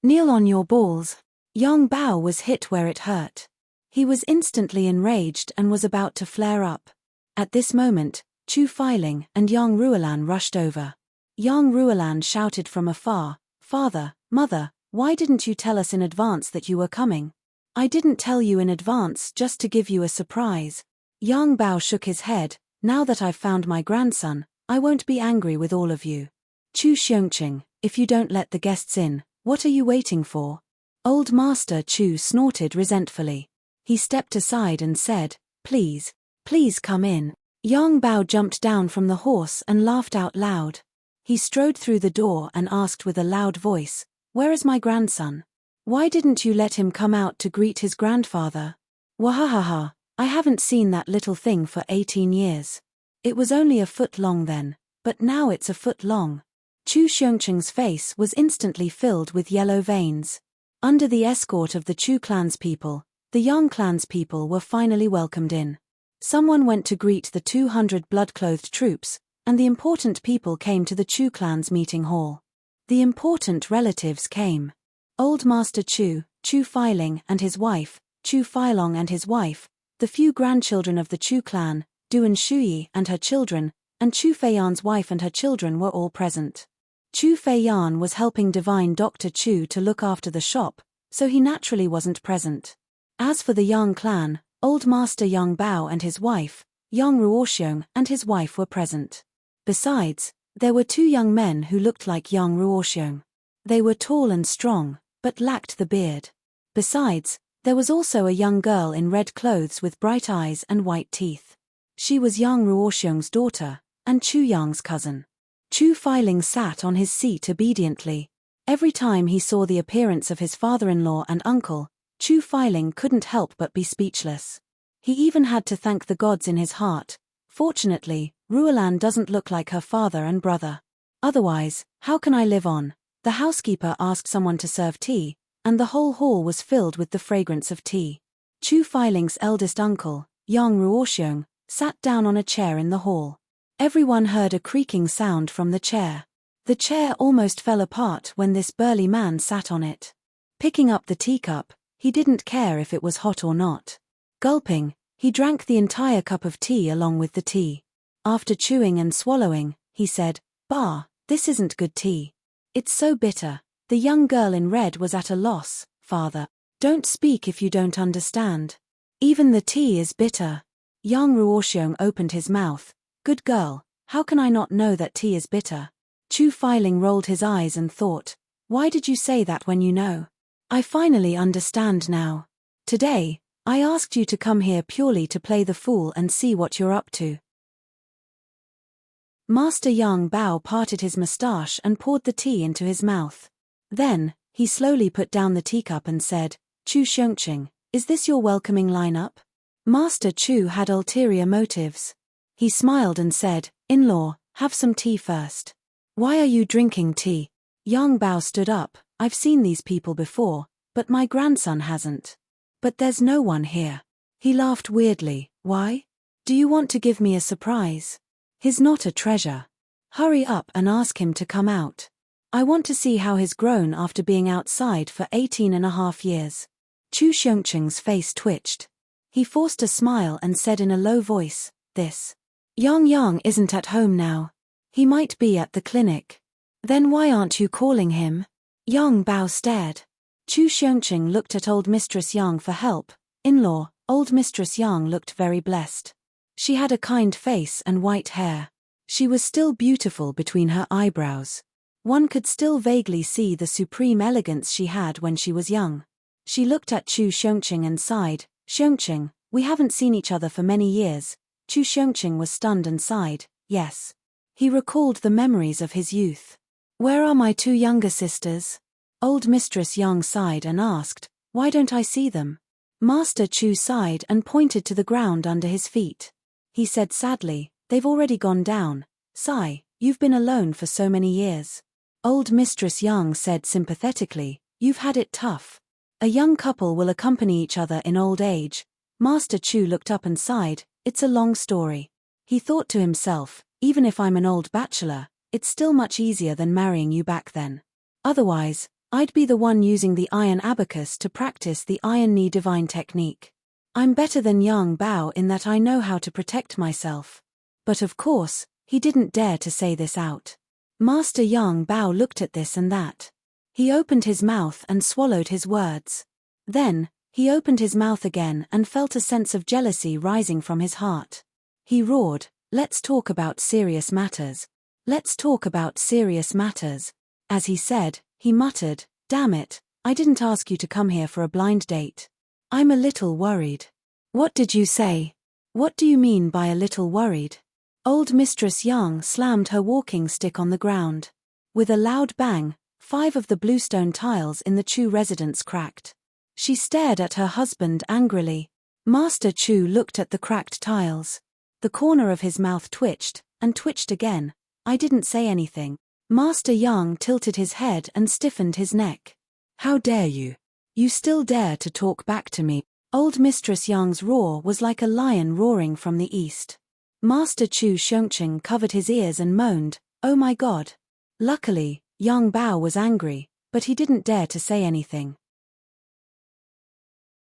"Kneel on your balls." Yang Bao was hit where it hurt. He was instantly enraged and was about to flare up. At this moment, Chu Feiling and Yang Ruolan rushed over. Yang Ruolan shouted from afar, "Father, Mother, why didn't you tell us in advance that you were coming?" "I didn't tell you in advance just to give you a surprise." Yang Bao shook his head, "Now that I've found my grandson, I won't be angry with all of you. Chu Xiongqing, if you don't let the guests in, what are you waiting for?" Old Master Chu snorted resentfully. He stepped aside and said, Please come in." Yang Bao jumped down from the horse and laughed out loud. He strode through the door and asked with a loud voice, "Where is my grandson? Why didn't you let him come out to greet his grandfather?" "Wahahaha, I haven't seen that little thing for 18 years. It was only a foot long then, but now it's a foot long." Chu Xiongqing's face was instantly filled with yellow veins. Under the escort of the Chu clanspeople, the Yang clanspeople were finally welcomed in. Someone went to greet the 200 blood-clothed troops, and the important people came to the Chu clan's meeting hall. The important relatives came. Old Master Chu, Chu Feiling and his wife, Chu Feilong and his wife, the few grandchildren of the Chu clan, Duan Shuyi and her children, and Chu Feiyan's wife and her children were all present. Chu Feiyan was helping Divine Dr. Chu to look after the shop, so he naturally wasn't present. As for the Yang clan, Old Master Yang Bao and his wife, Yang Ruoxiong and his wife were present. Besides, there were two young men who looked like Yang Ruoxiong. They were tall and strong, but lacked the beard. Besides, there was also a young girl in red clothes with bright eyes and white teeth. She was Yang Ruoxiong's daughter, and Chu Yang's cousin. Chu Feiling sat on his seat obediently. Every time he saw the appearance of his father-in-law and uncle, Chu Feiling couldn't help but be speechless. He even had to thank the gods in his heart. Fortunately, Ruolan doesn't look like her father and brother. Otherwise, how can I live on? The housekeeper asked someone to serve tea, and the whole hall was filled with the fragrance of tea. Chu Feiling's eldest uncle, Yang Ruoxiong, sat down on a chair in the hall. Everyone heard a creaking sound from the chair. The chair almost fell apart when this burly man sat on it. Picking up the teacup, he didn't care if it was hot or not. Gulping, he drank the entire cup of tea along with the tea. After chewing and swallowing, he said, "Bah, this isn't good tea. It's so bitter." The young girl in red was at a loss. "Father, don't speak if you don't understand. Even the tea is bitter." Yang Ruoxiong opened his mouth. "Good girl, how can I not know that tea is bitter?" Chu Feiling rolled his eyes and thought, "Why did you say that when you know? I finally understand now. Today, I asked you to come here purely to play the fool and see what you're up to." Master Yang Bao parted his mustache and poured the tea into his mouth. Then, he slowly put down the teacup and said, "Chu Xiongqing, is this your welcoming lineup?" Master Chu had ulterior motives. He smiled and said, "In-law, have some tea first." "Why are you drinking tea?" Yang Bao stood up. "I've seen these people before, but my grandson hasn't." "But there's no one here." He laughed weirdly. "Why? Do you want to give me a surprise? He's not a treasure. Hurry up and ask him to come out. I want to see how he's grown after being outside for 18.5 years. Chu Xiongqing's face twitched. He forced a smile and said in a low voice, "This Yang isn't at home now. He might be at the clinic." "Then why aren't you calling him?" Yang Bao stared. Chu Xiongqing looked at old Mistress Yang for help. "In-law." Old Mistress Yang looked very blessed. She had a kind face and white hair. She was still beautiful between her eyebrows. One could still vaguely see the supreme elegance she had when she was young. She looked at Chu Xiongqing and sighed. "Xiongqing, we haven't seen each other for many years." Chu Xiongqing was stunned and sighed. "Yes." He recalled the memories of his youth. "Where are my 2 younger sisters?" Old Mistress Yang sighed and asked, "Why don't I see them?" Master Chu sighed and pointed to the ground under his feet. He said sadly, "They've already gone down. Sigh, you've been alone for so many years." Old Mistress Yang said sympathetically, "You've had it tough. A young couple will accompany each other in old age." Master Chu looked up and sighed. "It's a long story." He thought to himself, "Even if I'm an old bachelor, it's still much easier than marrying you back then. Otherwise, I'd be the one using the iron abacus to practice the iron knee divine technique. I'm better than Yang Bao in that I know how to protect myself." But of course, he didn't dare to say this out. Master Yang Bao looked at this and that. He opened his mouth and swallowed his words. Then, he opened his mouth again and felt a sense of jealousy rising from his heart. He roared, "Let's talk about serious matters. Let's talk about serious matters." As he said, he muttered, "Damn it, I didn't ask you to come here for a blind date. I'm a little worried." "What did you say? What do you mean by a little worried?" Old Mistress Yang slammed her walking stick on the ground. With a loud bang, 5 of the bluestone tiles in the Chu residence cracked. She stared at her husband angrily. Master Chu looked at the cracked tiles. The corner of his mouth twitched, and twitched again. "I didn't say anything." Master Yang tilted his head and stiffened his neck. "How dare you? You still dare to talk back to me?" Old Mistress Yang's roar was like a lion roaring from the east. Master Chu Xiongqing covered his ears and moaned, "Oh my God." Luckily, Yang Bao was angry, but he didn't dare to say anything.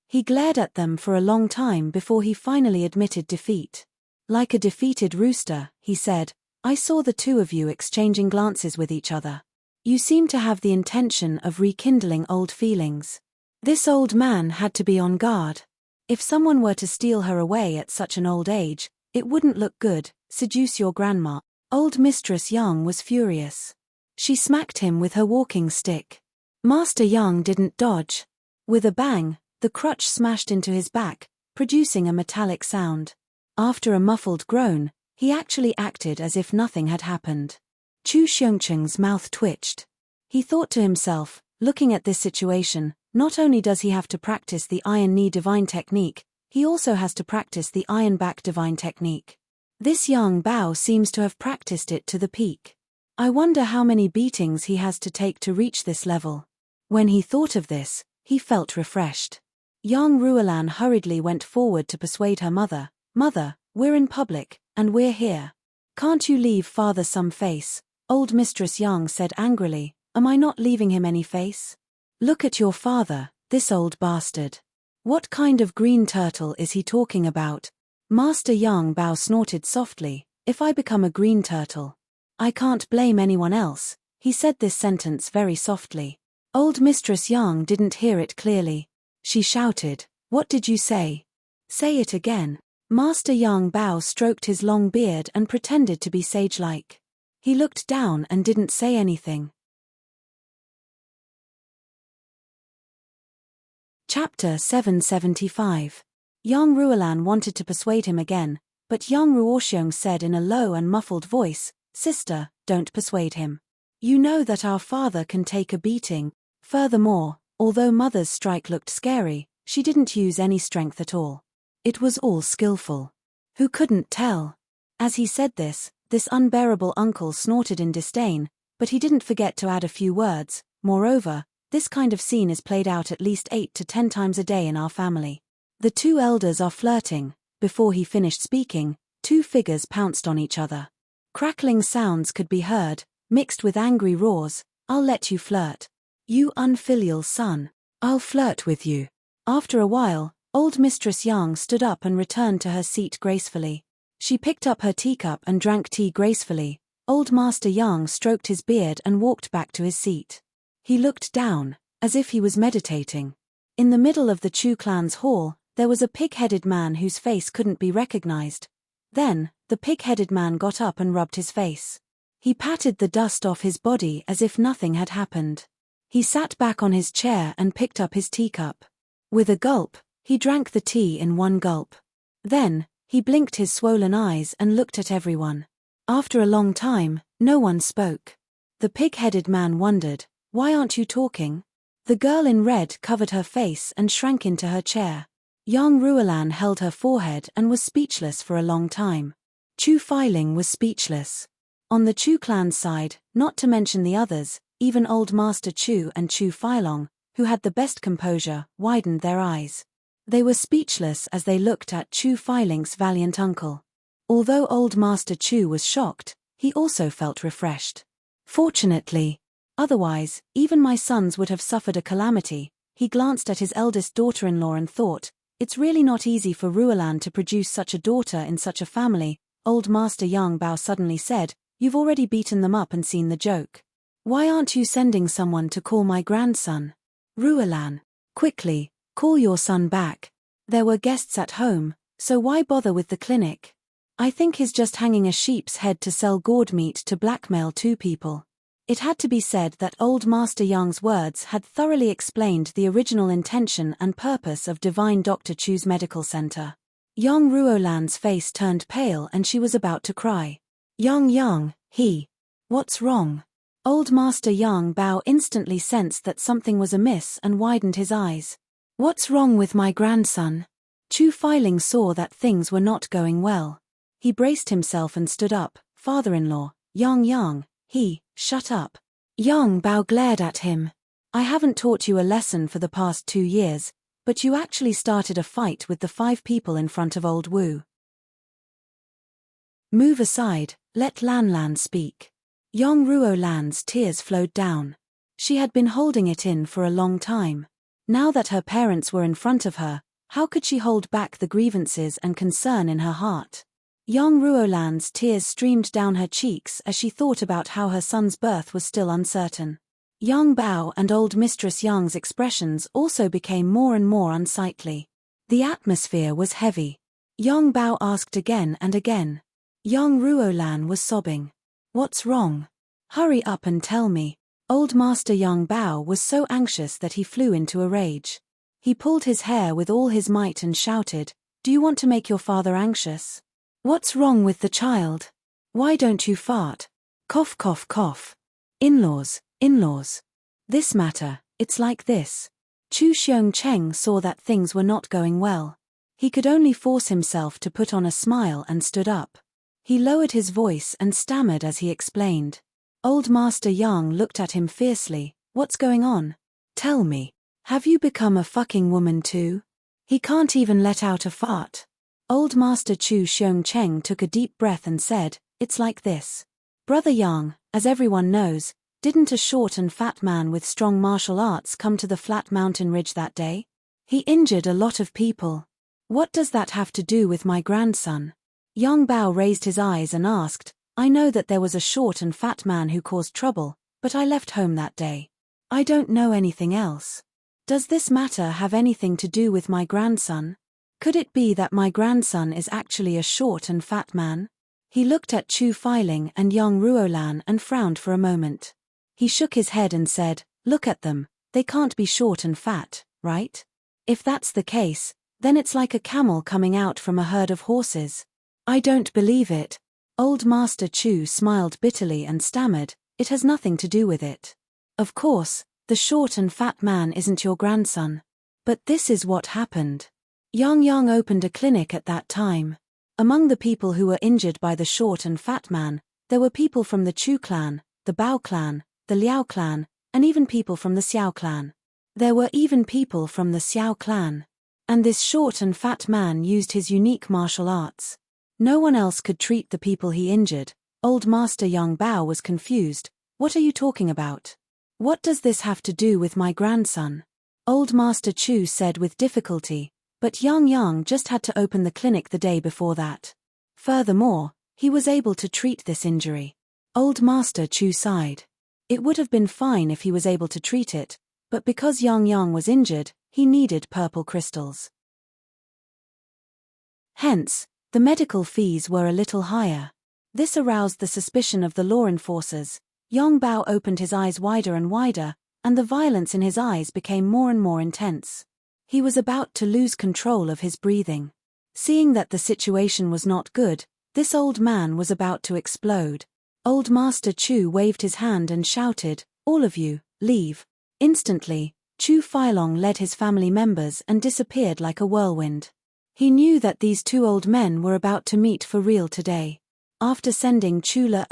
He glared at them for a long time before he finally admitted defeat. Like a defeated rooster, he said, "I saw the 2 of you exchanging glances with each other. You seem to have the intention of rekindling old feelings. This old man had to be on guard. If someone were to steal her away at such an old age, it wouldn't look good. Seduce your grandma." Old Mistress Yang was furious. She smacked him with her walking stick. Master Yang didn't dodge. With a bang, the crutch smashed into his back, producing a metallic sound. After a muffled groan, he actually acted as if nothing had happened. Chu Xiongqing's mouth twitched. He thought to himself, looking at this situation, not only does he have to practice the iron knee divine technique, he also has to practice the iron back divine technique. This Yang Bao seems to have practiced it to the peak. I wonder how many beatings he has to take to reach this level. When he thought of this, he felt refreshed. Young Ruolan hurriedly went forward to persuade her mother. Mother, we're in public, and we're here. Can't you leave father some face? Old Mistress Yang said angrily. Am I not leaving him any face? Look at your father, this old bastard. What kind of green turtle is he talking about? Master Yang Bao snorted softly. If I become a green turtle, I can't blame anyone else. He said this sentence very softly. Old Mistress Yang didn't hear it clearly. She shouted, What did you say? Say it again. Master Yang Bao stroked his long beard and pretended to be sage-like. He looked down and didn't say anything. Chapter 775. Yang Ruolan wanted to persuade him again, but Yang Ruoxiong said in a low and muffled voice, Sister, don't persuade him. You know that our father can take a beating. Furthermore, although Mother's strike looked scary, she didn't use any strength at all. It was all skillful. Who couldn't tell? As he said this unbearable uncle snorted in disdain, but he didn't forget to add a few words. Moreover, this kind of scene is played out at least 8 to 10 times a day in our family. The two elders are flirting. Before he finished speaking, two figures pounced on each other. Crackling sounds could be heard, mixed with angry roars. I'll let you flirt. You unfilial son. I'll flirt with you. After a while, old Mistress Yang stood up and returned to her seat gracefully. She picked up her teacup and drank tea gracefully. Old Master Yang stroked his beard and walked back to his seat. He looked down, as if he was meditating. In the middle of the Chu clan's hall, there was a pig-headed man whose face couldn't be recognized. Then, the pig-headed man got up and rubbed his face. He patted the dust off his body as if nothing had happened. He sat back on his chair and picked up his teacup. With a gulp, he drank the tea in one gulp. Then, he blinked his swollen eyes and looked at everyone. After a long time, no one spoke. The pig-headed man wondered, Why aren't you talking? The girl in red covered her face and shrank into her chair. Yang Ruolan held her forehead and was speechless for a long time. Chu Filing was speechless. On the Chu clan's side, not to mention the others, even Old Master Chu and Chu Filong, who had the best composure, widened their eyes. They were speechless as they looked at Chu Filing's valiant uncle. Although Old Master Chu was shocked, he also felt refreshed. Fortunately. Otherwise, even my sons would have suffered a calamity. He glanced at his eldest daughter-in-law and thought, It's really not easy for Ruolan to produce such a daughter in such a family. Old Master Yang Bao suddenly said, You've already beaten them up and seen the joke. Why aren't you sending someone to call my grandson? Ruolan, quickly, call your son back. There were guests at home, so why bother with the clinic? I think he's just hanging a sheep's head to sell gourd meat to blackmail two people. It had to be said that Old Master Yang's words had thoroughly explained the original intention and purpose of Divine Dr. Chu's medical center. Yang Ruolan's face turned pale and she was about to cry. Yang, what's wrong? Old Master Yang Bao instantly sensed that something was amiss and widened his eyes. What's wrong with my grandson? Chu Filing saw that things were not going well. He braced himself and stood up. Father-in-law, Yang, shut up. Yang Bao glared at him. I haven't taught you a lesson for the past 2 years, but you actually started a fight with the 5 people in front of old Wu. Move aside, let Lan speak. Yang Ruolan's tears flowed down. She had been holding it in for a long time. Now that her parents were in front of her, how could she hold back the grievances and concern in her heart? Yang Ruolan's tears streamed down her cheeks as she thought about how her son's birth was still uncertain. Yang Bao and old Mistress Yang's expressions also became more and more unsightly. The atmosphere was heavy. Yang Bao asked again and again. Yang Ruolan was sobbing. What's wrong? Hurry up and tell me. Old Master Yang Bao was so anxious that he flew into a rage. He pulled his hair with all his might and shouted, Do you want to make your father anxious? What's wrong with the child? Why don't you fart? Cough cough cough. In-laws. This matter, it's like this. Chu Xiongcheng saw that things were not going well. He could only force himself to put on a smile and stood up. He lowered his voice and stammered as he explained. Old Master Yang looked at him fiercely. What's going on? Tell me. Have you become a fucking woman too? He can't even let out a fart. Old Master Chu Xiongcheng took a deep breath and said, it's like this. Brother Yang, as everyone knows, didn't a short and fat man with strong martial arts come to the flat mountain ridge that day? He injured a lot of people. What does that have to do with my grandson? Yang Bao raised his eyes and asked, I know that there was a short and fat man who caused trouble, but I left home that day. I don't know anything else. Does this matter have anything to do with my grandson? Could it be that my grandson is actually a short and fat man? He looked at Chu Feiling and Yang Ruolan and frowned for a moment. He shook his head and said, look at them, they can't be short and fat, right? If that's the case, then it's like a camel coming out from a herd of horses. I don't believe it. Old Master Chu smiled bitterly and stammered, it has nothing to do with it. Of course, the short and fat man isn't your grandson. But this is what happened. Yang opened a clinic at that time. Among the people who were injured by the short and fat man, there were people from the Chu clan, the Bao clan, the Liao clan, and even people from the Xiao clan. There were even people from the Xiao clan. And this short and fat man used his unique martial arts. No one else could treat the people he injured. Old Master Yang Bao was confused. What are you talking about? What does this have to do with my grandson? Old Master Chu said with difficulty, but Yang just had to open the clinic the day before that. Furthermore, he was able to treat this injury. Old Master Chu sighed. It would have been fine if he was able to treat it, but because Yang was injured, he needed purple crystals. Hence, the medical fees were a little higher. This aroused the suspicion of the law enforcers. Yang Bao opened his eyes wider and wider, and the violence in his eyes became more and more intense. He was about to lose control of his breathing. Seeing that the situation was not good, this old man was about to explode. Old Master Chu waved his hand and shouted, all of you, leave. Instantly, Chu Feilong led his family members and disappeared like a whirlwind. He knew that these two old men were about to meet for real today. After sending Chu Le,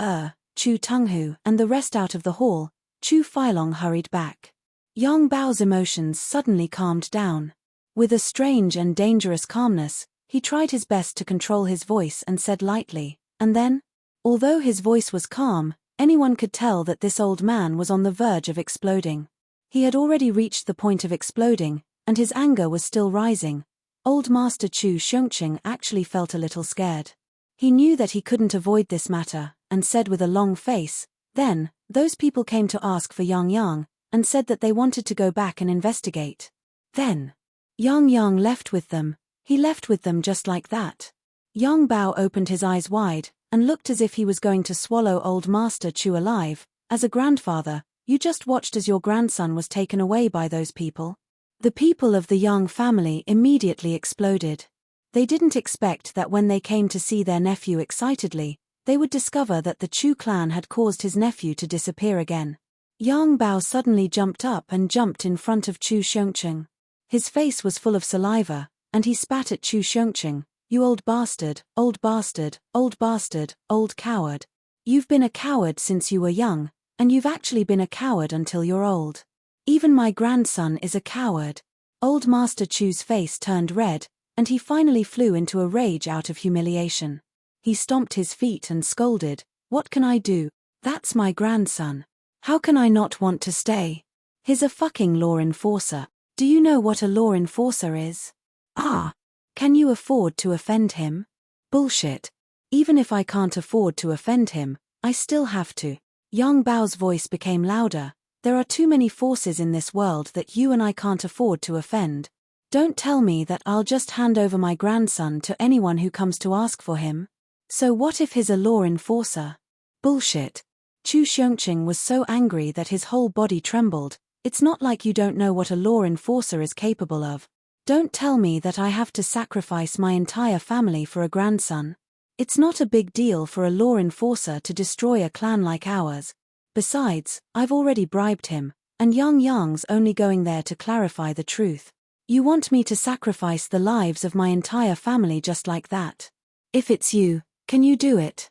Chu Tunghu, and the rest out of the hall, Chu Feilong hurried back. Yang Bao's emotions suddenly calmed down. With a strange and dangerous calmness, he tried his best to control his voice and said lightly, and then? Although his voice was calm, anyone could tell that this old man was on the verge of exploding. He had already reached the point of exploding, and his anger was still rising. Old Master Chu Xiongcheng actually felt a little scared. He knew that he couldn't avoid this matter, and said with a long face, then, those people came to ask for Yang, and said that they wanted to go back and investigate. Then, Yang left with them. He left with them just like that. Yang Bao opened his eyes wide, and looked as if he was going to swallow Old Master Chu alive. As a grandfather, you just watched as your grandson was taken away by those people. The people of the Yang family immediately exploded. They didn't expect that when they came to see their nephew excitedly, they would discover that the Chu clan had caused his nephew to disappear again. Yang Bao suddenly jumped up and jumped in front of Chu Xiongcheng. His face was full of saliva, and he spat at Chu Xiongcheng. You old bastard, old bastard, old bastard, old coward. You've been a coward since you were young, and you've actually been a coward until you're old. Even my grandson is a coward. Old Master Chu's face turned red, and he finally flew into a rage out of humiliation. He stomped his feet and scolded, what can I do? That's my grandson. How can I not want to stay? He's a fucking law enforcer. Do you know what a law enforcer is? Ah. Can you afford to offend him? Bullshit. Even if I can't afford to offend him, I still have to. Yang Bao's voice became louder. There are too many forces in this world that you and I can't afford to offend. Don't tell me that I'll just hand over my grandson to anyone who comes to ask for him. So what if he's a law enforcer? Bullshit. Chu Xiongcheng was so angry that his whole body trembled. It's not like you don't know what a law enforcer is capable of. Don't tell me that I have to sacrifice my entire family for a grandson. It's not a big deal for a law enforcer to destroy a clan like ours. Besides, I've already bribed him, and Yang's only going there to clarify the truth. You want me to sacrifice the lives of my entire family just like that? If it's you, can you do it?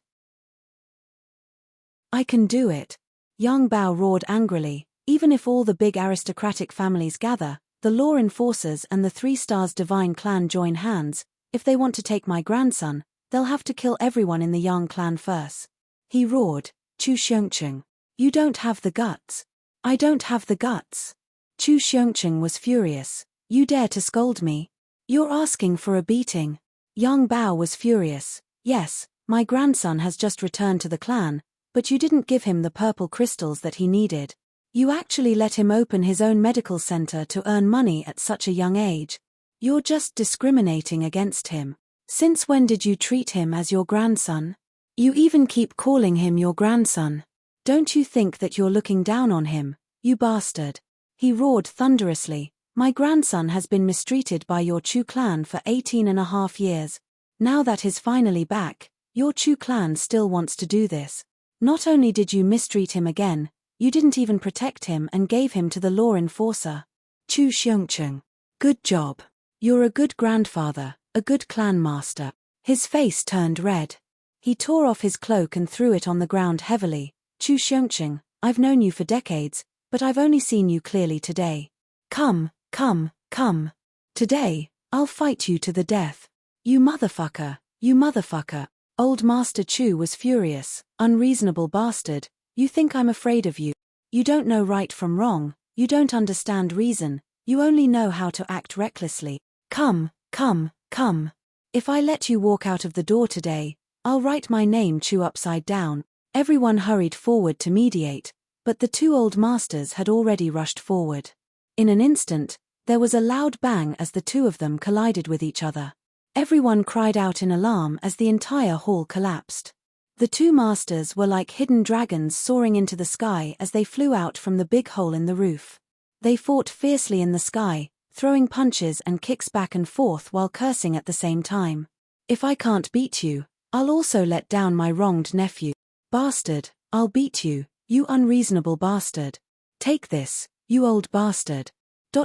I can do it. Yang Bao roared angrily. Even if all the big aristocratic families gather, the law enforcers and the 3 Stars Divine clan join hands, if they want to take my grandson, they'll have to kill everyone in the Yang clan first. He roared. Chu Xiongqing. You don't have the guts. I don't have the guts. Chu Xiongqing was furious. You dare to scold me? You're asking for a beating. Yang Bao was furious. Yes, my grandson has just returned to the clan, but you didn't give him the purple crystals that he needed. You actually let him open his own medical center to earn money at such a young age. You're just discriminating against him. Since when did you treat him as your grandson? You even keep calling him your grandson. Don't you think that you're looking down on him, you bastard? He roared thunderously. My grandson has been mistreated by your Chu clan for 18.5 years. Now that he's finally back, your Chu clan still wants to do this. Not only did you mistreat him again, you didn't even protect him and gave him to the law enforcer. Chu Xiongqing. Good job. You're a good grandfather, a good clan master. His face turned red. He tore off his cloak and threw it on the ground heavily. Chu Xiongqing, I've known you for decades, but I've only seen you clearly today. Come. Today, I'll fight you to the death. You motherfucker, you motherfucker. Old Master Chu was furious. Unreasonable bastard, you think I'm afraid of you. You don't know right from wrong, you don't understand reason, you only know how to act recklessly. Come. If I let you walk out of the door today, I'll write my name Chu upside down. Everyone hurried forward to mediate, but the 2 old masters had already rushed forward. In an instant, there was a loud bang as the 2 of them collided with each other. Everyone cried out in alarm as the entire hall collapsed. The 2 masters were like hidden dragons soaring into the sky as they flew out from the big hole in the roof. They fought fiercely in the sky, throwing punches and kicks back and forth while cursing at the same time. If I can't beat you, I'll also let down my wronged nephew. Bastard, I'll beat you, you unreasonable bastard. Take this, you old bastard.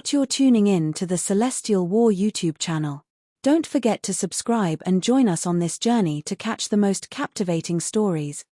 You're tuning in to the Celestial War YouTube channel. Don't forget to subscribe and join us on this journey to catch the most captivating stories.